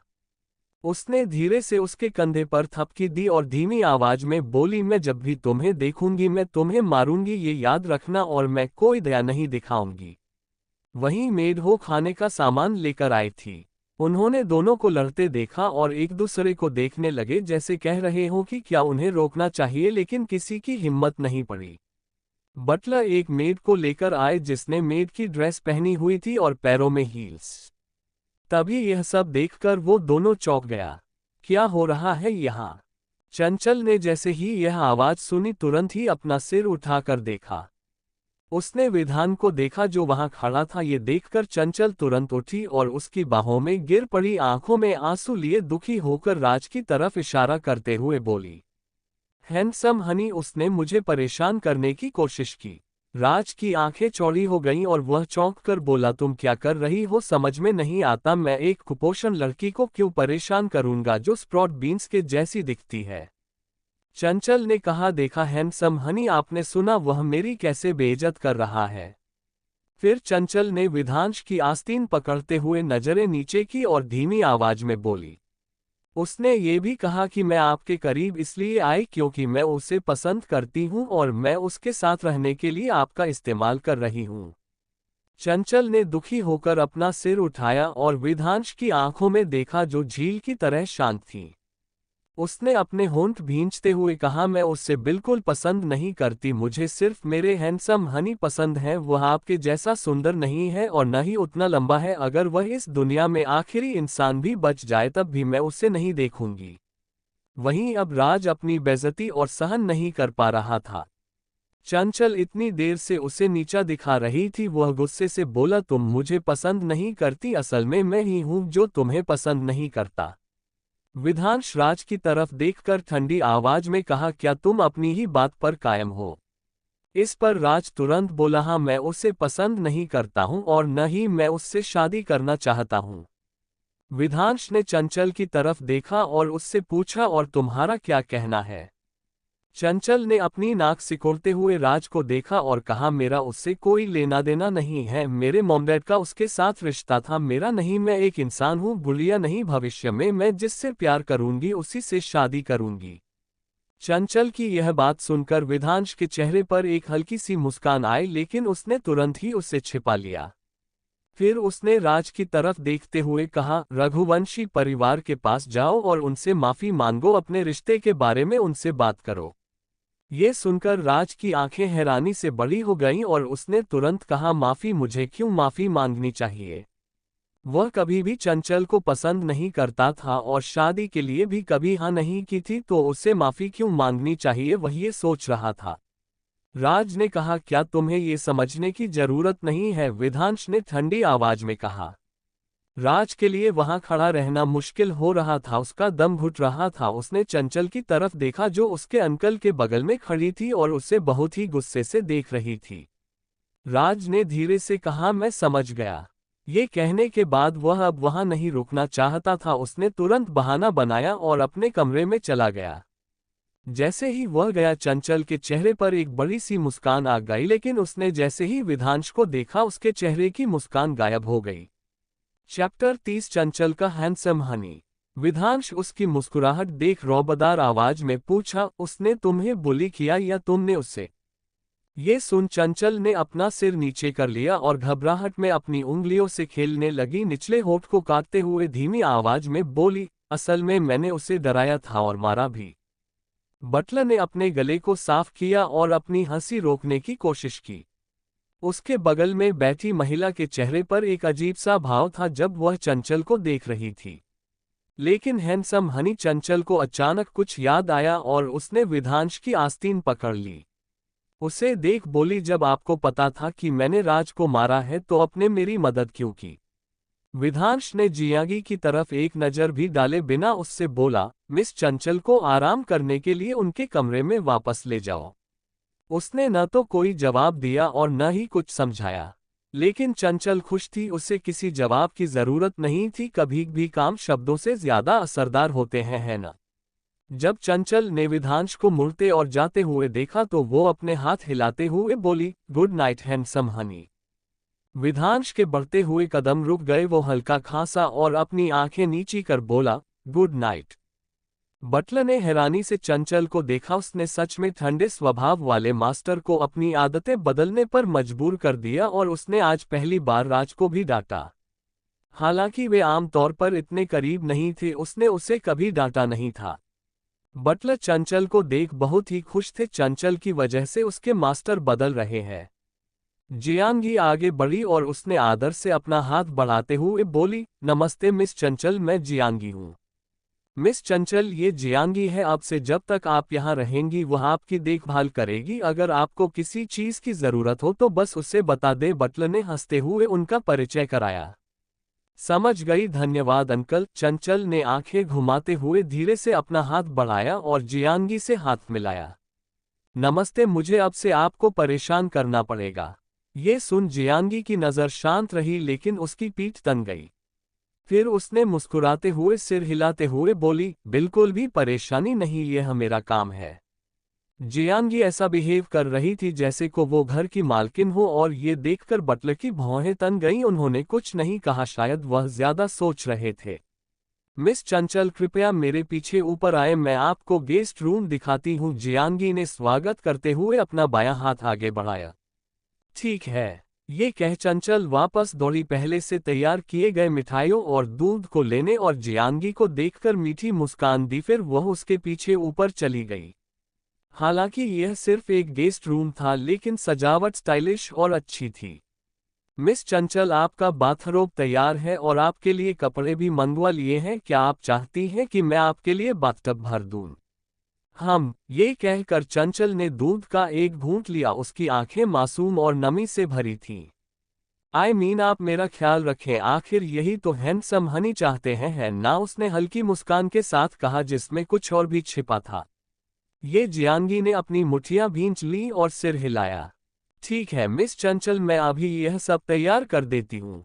उसने धीरे से उसके कंधे पर थपकी दी और धीमी आवाज में बोली, मैं जब भी तुम्हें देखूंगी मैं तुम्हें मारूंगी, ये याद रखना, और मैं कोई दया नहीं दिखाऊंगी। वहीं मेड हो खाने का सामान लेकर आई थी। उन्होंने दोनों को लड़ते देखा और एक दूसरे को देखने लगे जैसे कह रहे हो कि क्या उन्हें रोकना चाहिए, लेकिन किसी की हिम्मत नहीं पड़ी। बटलर एक मेड को लेकर आए जिसने मेड की ड्रेस पहनी हुई थी और पैरों में हील्स। तभी यह सब देखकर वो दोनों चौंक गया। क्या हो रहा है यहाँ? चंचल ने जैसे ही यह आवाज सुनी तुरंत ही अपना सिर उठाकर देखा। उसने विधान को देखा जो वहां खड़ा था। ये देखकर चंचल तुरंत उठी और उसकी बाहों में गिर पड़ी, आंखों में आंसू लिए दुखी होकर राज की तरफ इशारा करते हुए बोली, हैंडसम हनी, उसने मुझे परेशान करने की कोशिश की। राज की आंखें चौड़ी हो गईं और वह चौंक कर बोला, तुम क्या कर रही हो? समझ में नहीं आता, मैं एक कुपोषण लड़की को क्यों परेशान करूंगा जो स्प्राउट बीन्स के जैसी दिखती है। चंचल ने कहा, देखा हैंडसम हनी, आपने सुना वह मेरी कैसे बेइज्जत कर रहा है। फिर चंचल ने विधांश की आस्तीन पकड़ते हुए नजरें नीचे की और धीमी आवाज में बोली, उसने ये भी कहा कि मैं आपके करीब इसलिए आई क्योंकि मैं उसे पसंद करती हूं और मैं उसके साथ रहने के लिए आपका इस्तेमाल कर रही हूं। चंचल ने दुखी होकर अपना सिर उठाया और विधांश की आंखों में देखा जो झील की तरह शांत थी। उसने अपने होंठ भींचते हुए कहा, मैं उससे बिल्कुल पसंद नहीं करती, मुझे सिर्फ मेरे हैंडसम हनी पसंद है। वह आपके जैसा सुंदर नहीं है और न ही उतना लंबा है। अगर वह इस दुनिया में आखिरी इंसान भी बच जाए तब भी मैं उसे नहीं देखूंगी। वहीं अब राज अपनी बेइज्जती और सहन नहीं कर पा रहा था। चंचल इतनी देर से उसे नीचा दिखा रही थी। वह गुस्से से बोला, तुम मुझे पसंद नहीं करती, असल में मैं ही हूं जो तुम्हें पसंद नहीं करता। विधांश राज की तरफ देखकर ठंडी आवाज में कहा, क्या तुम अपनी ही बात पर कायम हो? इस पर राज तुरंत बोला, हाँ, मैं उसे पसंद नहीं करता हूं और न ही मैं उससे शादी करना चाहता हूं। विधांश ने चंचल की तरफ देखा और उससे पूछा, और तुम्हारा क्या कहना है? चंचल ने अपनी नाक सिकोड़ते हुए राज को देखा और कहा, मेरा उससे कोई लेना देना नहीं है। मेरे मॉम डैड का उसके साथ रिश्ता था, मेरा नहीं। मैं एक इंसान हूँ, बुढ़िया नहीं। भविष्य में मैं जिससे प्यार करूंगी उसी से शादी करूंगी। चंचल की यह बात सुनकर विधांश के चेहरे पर एक हल्की सी मुस्कान आई, लेकिन उसने तुरंत ही उसे छिपा लिया। फिर उसने राज की तरफ देखते हुए कहा, रघुवंशी परिवार के पास जाओ और उनसे माफी मांगो, अपने रिश्ते के बारे में उनसे बात करो। ये सुनकर राज की आंखें हैरानी से बड़ी हो गईं और उसने तुरंत कहा, माफी? मुझे क्यों माफी मांगनी चाहिए? वह कभी भी चंचल को पसंद नहीं करता था और शादी के लिए भी कभी हाँ नहीं की थी, तो उसे माफी क्यों मांगनी चाहिए, वह ये सोच रहा था। राज ने कहा, क्या तुम्हें ये समझने की जरूरत नहीं है? विधांश ने ठंडी आवाज में कहा। राज के लिए वहां खड़ा रहना मुश्किल हो रहा था, उसका दम घुट रहा था। उसने चंचल की तरफ देखा जो उसके अंकल के बगल में खड़ी थी और उसे बहुत ही गुस्से से देख रही थी। राज ने धीरे से कहा, मैं समझ गया। ये कहने के बाद वह अब वहां नहीं रुकना चाहता था। उसने तुरंत बहाना बनाया और अपने कमरे में चला गया। जैसे ही वह गया, चंचल के चेहरे पर एक बड़ी सी मुस्कान आ गई, लेकिन उसने जैसे ही विधांश को देखा उसके चेहरे की मुस्कान गायब हो गई। चैप्टर 30 चंचल का हैंडसम हनी। विधांश उसकी मुस्कुराहट देख रौबदार आवाज में पूछा, उसने तुम्हें बुली किया या तुमने उससे? ये सुन चंचल ने अपना सिर नीचे कर लिया और घबराहट में अपनी उंगलियों से खेलने लगी। निचले होठ को काटते हुए धीमी आवाज में बोली, असल में मैंने उसे डराया था और मारा भी। बटलर ने अपने गले को साफ किया और अपनी हंसी रोकने की कोशिश की। उसके बगल में बैठी महिला के चेहरे पर एक अजीब सा भाव था जब वह चंचल को देख रही थी। लेकिन हैंडसम हनी चंचल को अचानक कुछ याद आया और उसने विधांश की आस्तीन पकड़ ली। उसे देख बोली, जब आपको पता था कि मैंने राज को मारा है तो आपने मेरी मदद क्यों की? विधांश ने जियांगी की तरफ एक नज़र भी डाले बिना उससे बोला, मिस चंचल को आराम करने के लिए उनके कमरे में वापस ले जाओ। उसने न तो कोई जवाब दिया और न ही कुछ समझाया। लेकिन चंचल खुश थी, उसे किसी जवाब की जरूरत नहीं थी। कभी भी काम शब्दों से ज्यादा असरदार होते हैं, है ना? जब चंचल ने विधांश को मुड़ते और जाते हुए देखा तो वो अपने हाथ हिलाते हुए बोली, गुड नाइट हैंडसम हनी। विधांश के बढ़ते हुए कदम रुक गए। वो हल्का खांसा और अपनी आंखें नीची कर बोला, गुड नाइट। बटलर ने हैरानी से चंचल को देखा। उसने सच में ठंडे स्वभाव वाले मास्टर को अपनी आदतें बदलने पर मजबूर कर दिया और उसने आज पहली बार राज को भी डांटा। हालांकि वे आमतौर पर इतने करीब नहीं थे, उसने उसे कभी डांटा नहीं था। बटलर चंचल को देख बहुत ही खुश थे। चंचल की वजह से उसके मास्टर बदल रहे हैं। जियांगी आगे बढ़ी और उसने आदर से अपना हाथ बढ़ाते हुए बोली, नमस्ते मिस चंचल, मैं जियांगी हूँ। मिस चंचल, ये जियांगी है। अब से जब तक आप यहाँ रहेंगी वह आपकी देखभाल करेगी। अगर आपको किसी चीज की जरूरत हो तो बस उसे बता दे। बटलर ने हंसते हुए उनका परिचय कराया। समझ गई, धन्यवाद अंकल। चंचल ने आंखें घुमाते हुए धीरे से अपना हाथ बढ़ाया और जियांगी से हाथ मिलाया। नमस्ते, मुझे अब से आपको परेशान करना पड़ेगा। ये सुन जियांगी की नजर शांत रही, लेकिन उसकी पीठ तन गई। फिर उसने मुस्कुराते हुए सिर हिलाते हुए बोली, बिल्कुल भी परेशानी नहीं, यह मेरा काम है। जियांगी ऐसा बिहेव कर रही थी जैसे को वो घर की मालकिन हो और ये देखकर बटलर की भौहें तन गईं। उन्होंने कुछ नहीं कहा, शायद वह ज्यादा सोच रहे थे। मिस चंचल, कृपया मेरे पीछे ऊपर आए, मैं आपको गेस्ट रूम दिखाती हूँ। जियांगी ने स्वागत करते हुए अपना बायां हाथ आगे बढ़ाया। ठीक है, ये कह चंचल वापस दौड़ी पहले से तैयार किए गए मिठाइयों और दूध को लेने और जियांगी को देखकर मीठी मुस्कान दी। फिर वह उसके पीछे ऊपर चली गई। हालांकि यह सिर्फ एक गेस्ट रूम था, लेकिन सजावट स्टाइलिश और अच्छी थी। मिस चंचल, आपका बाथरोब तैयार है और आपके लिए कपड़े भी मंगवा लिए हैं। क्या आप चाहती हैं कि मैं आपके लिए बाथटब भर दूं? ये कहकर चंचल ने दूध का एक घूंट लिया। उसकी आंखें मासूम और नमी से भरी थीं। आप मेरा ख्याल रखें, आखिर यही तो हैंडसम हनी चाहते हैं, है ना? उसने हल्की मुस्कान के साथ कहा, जिसमें कुछ और भी छिपा था। ये जियांगी ने अपनी मुठ्ठियां भींच ली और सिर हिलाया। ठीक है मिस चंचल, मैं अभी यह सब तैयार कर देती हूँ।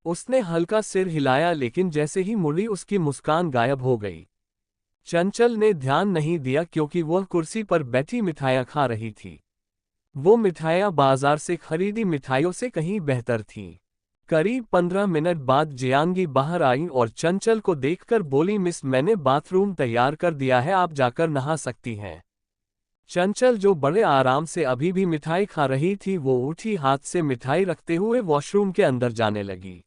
उसने हल्का सिर हिलाया, लेकिन जैसे ही मुड़ी उसकी मुस्कान गायब हो गई। चंचल ने ध्यान नहीं दिया क्योंकि वह कुर्सी पर बैठी मिठाइयाँ खा रही थी। वो मिठाइयाँ बाजार से खरीदी मिठाइयों से कहीं बेहतर थीं। करीब 15 मिनट बाद जियांगी बाहर आई और चंचल को देखकर बोली, मिस, मैंने बाथरूम तैयार कर दिया है, आप जाकर नहा सकती हैं। चंचल, जो बड़े आराम से अभी भी मिठाई खा रही थी, वो उठी, हाथ से मिठाई रखते हुए वॉशरूम के अंदर जाने लगी।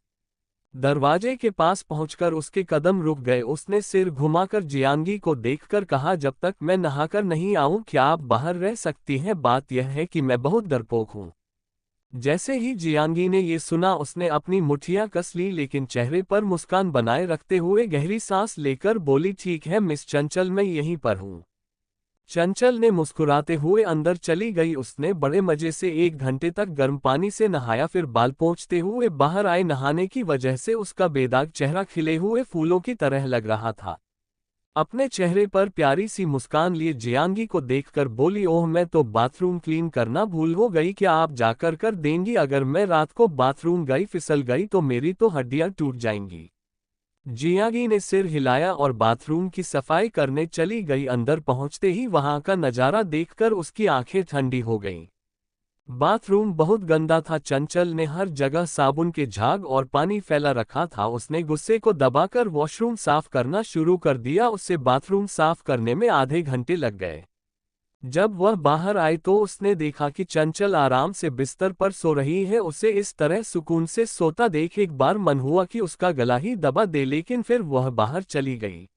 दरवाजे के पास पहुंचकर उसके कदम रुक गए। उसने सिर घुमाकर जियांगी को देखकर कहा, जब तक मैं नहाकर नहीं आऊं क्या आप बाहर रह सकती हैं? बात यह है कि मैं बहुत डरपोक हूं। जैसे ही जियांगी ने ये सुना, उसने अपनी मुठ्ठियां कस ली, लेकिन चेहरे पर मुस्कान बनाए रखते हुए गहरी सांस लेकर बोली, ठीक है मिस चंचल, मैं यहीं पर हूं। चंचल ने मुस्कुराते हुए अंदर चली गई। उसने बड़े मजे से 1 घंटे तक गर्म पानी से नहाया, फिर बाल पोंछते हुए बाहर आई। नहाने की वजह से उसका बेदाग चेहरा खिले हुए फूलों की तरह लग रहा था। अपने चेहरे पर प्यारी सी मुस्कान लिए जियांगी को देखकर बोली, ओह, मैं तो बाथरूम क्लीन करना भूल हो गई, क्या आप जाकर कर देंगी? अगर मैं रात को बाथरूम गई, फिसल गई तो मेरी तो हड्डियां टूट जाएंगी। जियांगी ने सिर हिलाया और बाथरूम की सफाई करने चली गई। अंदर पहुंचते ही वहां का नजारा देखकर उसकी आंखें ठंडी हो गईं। बाथरूम बहुत गंदा था। चंचल ने हर जगह साबुन के झाग और पानी फैला रखा था। उसने गुस्से को दबाकर वॉशरूम साफ करना शुरू कर दिया। उससे बाथरूम साफ करने में आधे घंटे लग गए। जब वह बाहर आई तो उसने देखा कि चंचल आराम से बिस्तर पर सो रही है। उसे इस तरह सुकून से सोता देख एक बार मन हुआ कि उसका गला ही दबा दे, लेकिन फिर वह बाहर चली गई।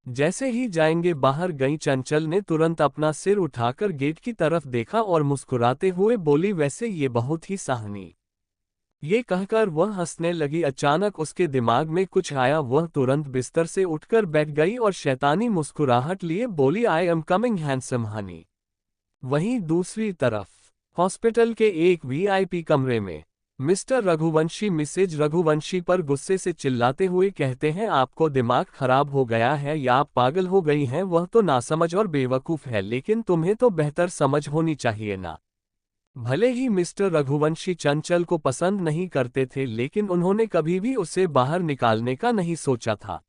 जैसे ही जाएंगे बाहर गई, चंचल ने तुरंत अपना सिर उठाकर गेट की तरफ देखा और मुस्कुराते हुए बोली, वैसे ये बहुत ही सहानी। ये कहकर वह हंसने लगी। अचानक उसके दिमाग में कुछ आया। वह तुरंत बिस्तर से उठकर बैठ गई और शैतानी मुस्कुराहट लिए बोली, I am coming handsome Honey. वहीं दूसरी तरफ हॉस्पिटल के एक वीआईपी कमरे में मिस्टर रघुवंशी मिसेज रघुवंशी पर गुस्से से चिल्लाते हुए कहते हैं, आपको दिमाग खराब हो गया है या आप पागल हो गई हैं? वह तो नासमझ और बेवकूफ़ है, लेकिन तुम्हें तो बेहतर समझ होनी चाहिए ना। भले ही मिस्टर रघुवंशी चंचल को पसंद नहीं करते थे, लेकिन उन्होंने कभी भी उसे बाहर निकालने का नहीं सोचा था।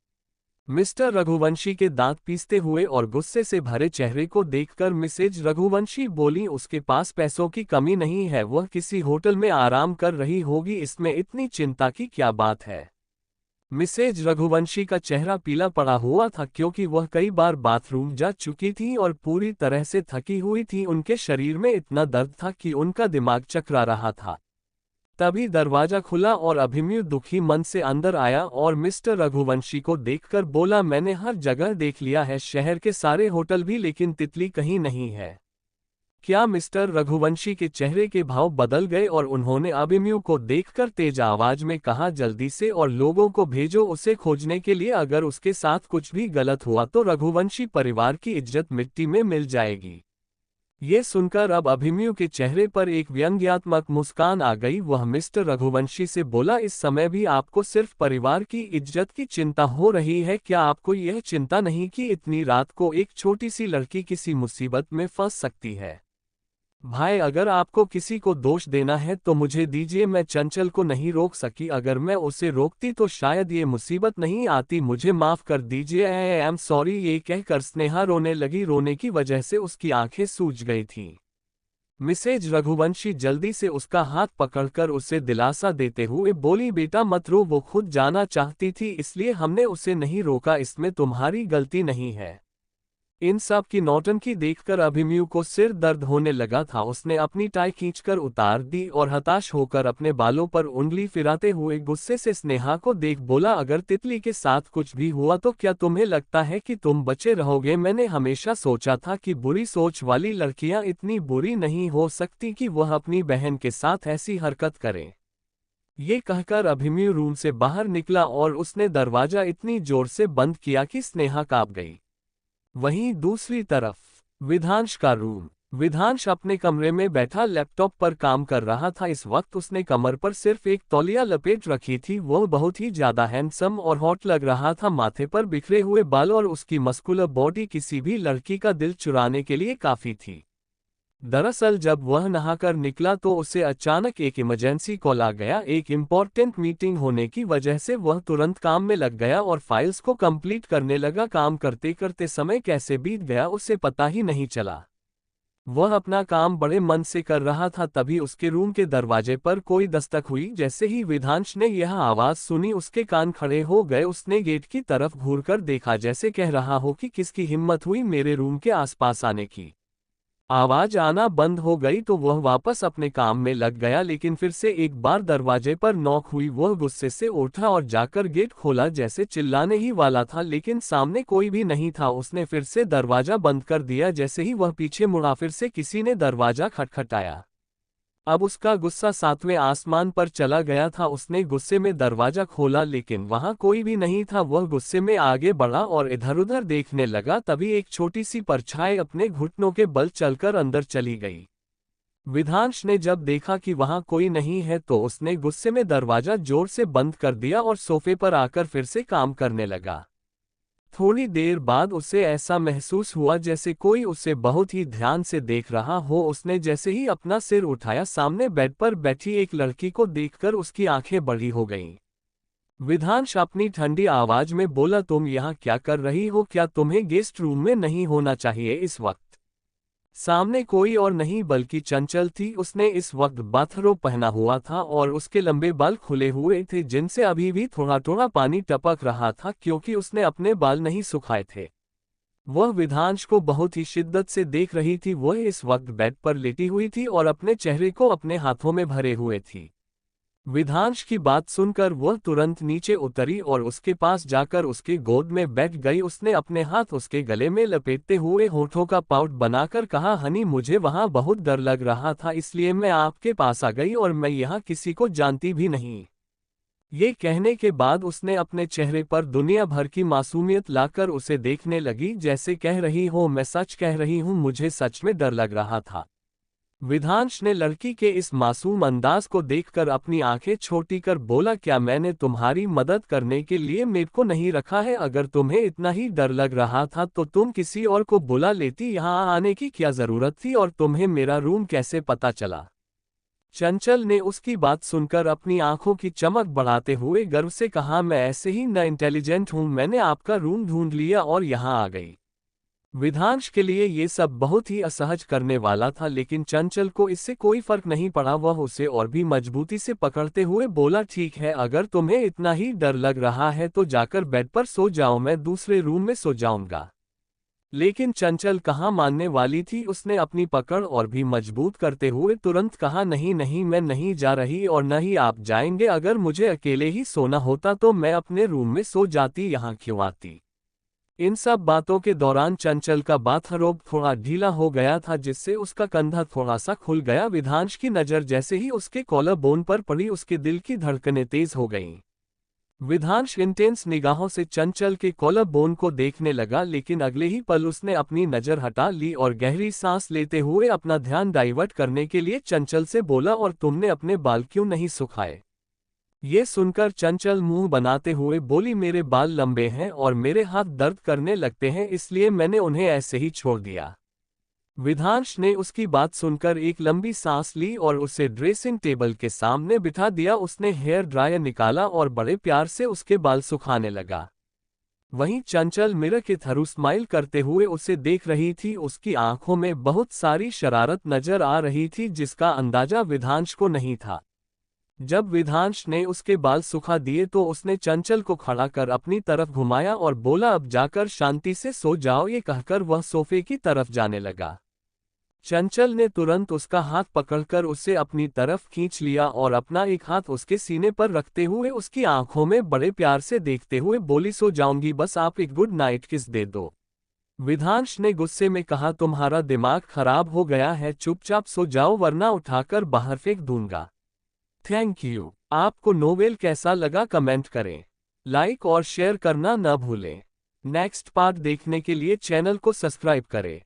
मिस्टर रघुवंशी के दांत पीसते हुए और गुस्से से भरे चेहरे को देखकर मिसेज रघुवंशी बोली, उसके पास पैसों की कमी नहीं है, वह किसी होटल में आराम कर रही होगी, इसमें इतनी चिंता की क्या बात है? मिसेज रघुवंशी का चेहरा पीला पड़ा हुआ था क्योंकि वह कई बार बाथरूम जा चुकी थी और पूरी तरह से थकी हुई थी। उनके शरीर में इतना दर्द था कि उनका दिमाग चकरा रहा था। तभी दरवाजा खुला और अभिमन्यु दुखी मन से अंदर आया और मिस्टर रघुवंशी को देखकर बोला, मैंने हर जगह देख लिया है, शहर के सारे होटल भी, लेकिन तितली कहीं नहीं है। क्या? मिस्टर रघुवंशी के चेहरे के भाव बदल गए और उन्होंने अभिमन्यु को देखकर तेज आवाज में कहा, जल्दी से और लोगों को भेजो उसे खोजने के लिए। अगर उसके साथ कुछ भी गलत हुआ तो रघुवंशी परिवार की इज्जत मिट्टी में मिल जाएगी। ये सुनकर अब अभिमन्यु के चेहरे पर एक व्यंग्यात्मक मुस्कान आ गई। वह मिस्टर रघुवंशी से बोला, इस समय भी आपको सिर्फ परिवार की इज्जत की चिंता हो रही है? क्या आपको यह चिंता नहीं कि इतनी रात को एक छोटी सी लड़की किसी मुसीबत में फंस सकती है? भाई, अगर आपको किसी को दोष देना है तो मुझे दीजिए, मैं चंचल को नहीं रोक सकी। अगर मैं उसे रोकती तो शायद ये मुसीबत नहीं आती। मुझे माफ कर दीजिए, आई एम सॉरी। ये कहकर स्नेहा रोने लगी। रोने की वजह से उसकी आंखें सूज गई थीं। मिसेज रघुवंशी जल्दी से उसका हाथ पकड़कर उसे दिलासा देते हुए बोली, बेटा मत रो, वो खुद जाना चाहती थी इसलिए हमने उसे नहीं रोका, इसमें तुम्हारी गलती नहीं है। इन सब की नौटंकी देखकर अभिमन्यु को सिर दर्द होने लगा था। उसने अपनी टाई खींचकर उतार दी और हताश होकर अपने बालों पर उंगली फिराते हुए गुस्से से स्नेहा को देख बोला, अगर तितली के साथ कुछ भी हुआ तो क्या तुम्हें लगता है कि तुम बचे रहोगे? मैंने हमेशा सोचा था कि बुरी सोच वाली लड़कियां इतनी बुरी नहीं हो सकती कि वह अपनी बहन के साथ ऐसी हरकत करें। ये कहकर अभिमन्यु रूम से बाहर निकला और उसने दरवाजा इतनी जोर से बंद किया कि स्नेहा कांप गई। वहीं दूसरी तरफ विधांश का रूम। विधांश अपने कमरे में बैठा लैपटॉप पर काम कर रहा था। इस वक्त उसने कमर पर सिर्फ एक तौलिया लपेट रखी थी। वह बहुत ही ज्यादा हैंडसम और हॉट लग रहा था। माथे पर बिखरे हुए बाल और उसकी मस्कुलर बॉडी किसी भी लड़की का दिल चुराने के लिए काफी थी। दरअसल जब वह नहाकर निकला तो उसे अचानक एक इमरजेंसी कॉल आ गया। एक इम्पोर्टेंट मीटिंग होने की वजह से वह तुरंत काम में लग गया और फाइल्स को कंप्लीट करने लगा। काम करते करते समय कैसे बीत गया उसे पता ही नहीं चला। वह अपना काम बड़े मन से कर रहा था, तभी उसके रूम के दरवाजे पर कोई दस्तक हुई। जैसे ही विधांश ने यह आवाज सुनी उसके कान खड़े हो गए। उसने गेट की तरफ घूरकर देखा, जैसे कह रहा हो कि किसकी हिम्मत हुई मेरे रूम के आसपास आने की। आवाज आना बंद हो गई तो वह वापस अपने काम में लग गया, लेकिन फिर से एक बार दरवाजे पर नॉक हुई। वह गुस्से से उठा और जाकर गेट खोला, जैसे चिल्लाने ही वाला था, लेकिन सामने कोई भी नहीं था। उसने फिर से दरवाजा बंद कर दिया। जैसे ही वह पीछे मुड़ा फिर से किसी ने दरवाजा खटखटाया। अब उसका गुस्सा 7वें आसमान पर चला गया था। उसने गुस्से में दरवाजा खोला लेकिन वहां कोई भी नहीं था। वह गुस्से में आगे बढ़ा और इधर-उधर देखने लगा। तभी एक छोटी सी परछाई अपने घुटनों के बल चलकर अंदर चली गई। विधांश ने जब देखा कि वहां कोई नहीं है तो उसने गुस्से में दरवाजा जोर से बंद कर दिया और सोफे पर आकर फिर से काम करने लगा। थोड़ी देर बाद उसे ऐसा महसूस हुआ जैसे कोई उसे बहुत ही ध्यान से देख रहा हो। उसने जैसे ही अपना सिर उठाया, सामने बेड पर बैठी एक लड़की को देखकर उसकी आंखें बड़ी हो गईं। विधांश अपनी ठंडी आवाज में बोला, तुम यहाँ क्या कर रही हो? क्या तुम्हें गेस्ट रूम में नहीं होना चाहिए इस वक्त? सामने कोई और नहीं बल्कि चंचल थी। उसने इस वक्त बाथरोब पहना हुआ था और उसके लंबे बाल खुले हुए थे, जिनसे अभी भी थोड़ा थोड़ा पानी टपक रहा था क्योंकि उसने अपने बाल नहीं सुखाए थे। वह विधांश को बहुत ही शिद्दत से देख रही थी। वह इस वक्त बेड पर लेटी हुई थी और अपने चेहरे को अपने हाथों में भरे हुए थी। विधांश की बात सुनकर वह तुरंत नीचे उतरी और उसके पास जाकर उसके गोद में बैठ गई। उसने अपने हाथ उसके गले में लपेटते हुए होठों का पाउट बनाकर कहा, हनी, मुझे वहां बहुत डर लग रहा था, इसलिए मैं आपके पास आ गई और मैं यहाँ किसी को जानती भी नहीं। ये कहने के बाद उसने अपने चेहरे पर दुनिया भर की मासूमियत लाकर उसे देखने लगी, जैसे कह रही हो, मैं सच कह रही हूँ, मुझे सच में डर लग रहा था। विधांश ने लड़की के इस मासूम अंदाज को देखकर अपनी आंखें छोटी कर बोला, क्या मैंने तुम्हारी मदद करने के लिए मेरे को नहीं रखा है? अगर तुम्हें इतना ही डर लग रहा था तो तुम किसी और को बुला लेती। यहाँ आने की क्या जरूरत थी? और तुम्हें मेरा रूम कैसे पता चला? चंचल ने उसकी बात सुनकर अपनी आंखों की चमक बढ़ाते हुए गर्व से कहा, मैं ऐसे ही न इंटेलिजेंट हूं, मैंने आपका रूम ढूंढ लिया और यहाँ आ गई। विधांश के लिए ये सब बहुत ही असहज करने वाला था, लेकिन चंचल को इससे कोई फर्क नहीं पड़ा। वह उसे और भी मजबूती से पकड़ते हुए बोला, ठीक है, अगर तुम्हें इतना ही डर लग रहा है तो जाकर बेड पर सो जाओ, मैं दूसरे रूम में सो जाऊंगा। लेकिन चंचल कहाँ मानने वाली थी। उसने अपनी पकड़ और भी मजबूत करते हुए तुरंत कहा, नहीं नहीं, मैं नहीं जा रही और न ही आप जाएंगे। अगर मुझे अकेले ही सोना होता तो मैं अपने रूम में सो जाती, यहाँ क्यों आती? इन सब बातों के दौरान चंचल का बाथरोब थोड़ा ढीला हो गया था, जिससे उसका कंधा थोड़ा सा खुल गया। विधांश की नज़र जैसे ही उसके कॉलर बोन पर पड़ी, उसके दिल की धड़कनें तेज हो गईं। विधांश इंटेंस निगाहों से चंचल के कॉलर बोन को देखने लगा, लेकिन अगले ही पल उसने अपनी नज़र हटा ली और गहरी सांस लेते हुए अपना ध्यान डाइवर्ट करने के लिए चंचल से बोला, और तुमने अपने बाल क्यों नहीं सुखाए? ये सुनकर चंचल मुंह बनाते हुए बोली, मेरे बाल लंबे हैं और मेरे हाथ दर्द करने लगते हैं, इसलिए मैंने उन्हें ऐसे ही छोड़ दिया। विधांश ने उसकी बात सुनकर एक लंबी सांस ली और उसे ड्रेसिंग टेबल के सामने बिठा दिया। उसने हेयर ड्रायर निकाला और बड़े प्यार से उसके बाल सुखाने लगा। वहीं चंचल मिरर के थ्रू स्माइल करते हुए उसे देख रही थी। उसकी आंखों में बहुत सारी शरारत नजर आ रही थी, जिसका अंदाजा विधांश को नहीं था। जब विधांश ने उसके बाल सुखा दिए तो उसने चंचल को खड़ा कर अपनी तरफ घुमाया और बोला, अब जाकर शांति से सो जाओ। ये कहकर वह सोफे की तरफ जाने लगा। चंचल ने तुरंत उसका हाथ पकड़कर उसे अपनी तरफ खींच लिया और अपना एक हाथ उसके सीने पर रखते हुए उसकी आंखों में बड़े प्यार से देखते हुए बोली, सो जाऊंगी, बस आप एक गुड नाइट किस दे दो। विधांश ने गुस्से में कहा, तुम्हारा दिमाग खराब हो गया है, चुपचाप सो जाओ वरना उठाकर बाहर फेंक दूंगा। Thank you. आपको नोवेल कैसा लगा कमेंट करें। लाइक और शेयर करना न भूलें। नेक्स्ट पार्ट देखने के लिए चैनल को सब्सक्राइब करें।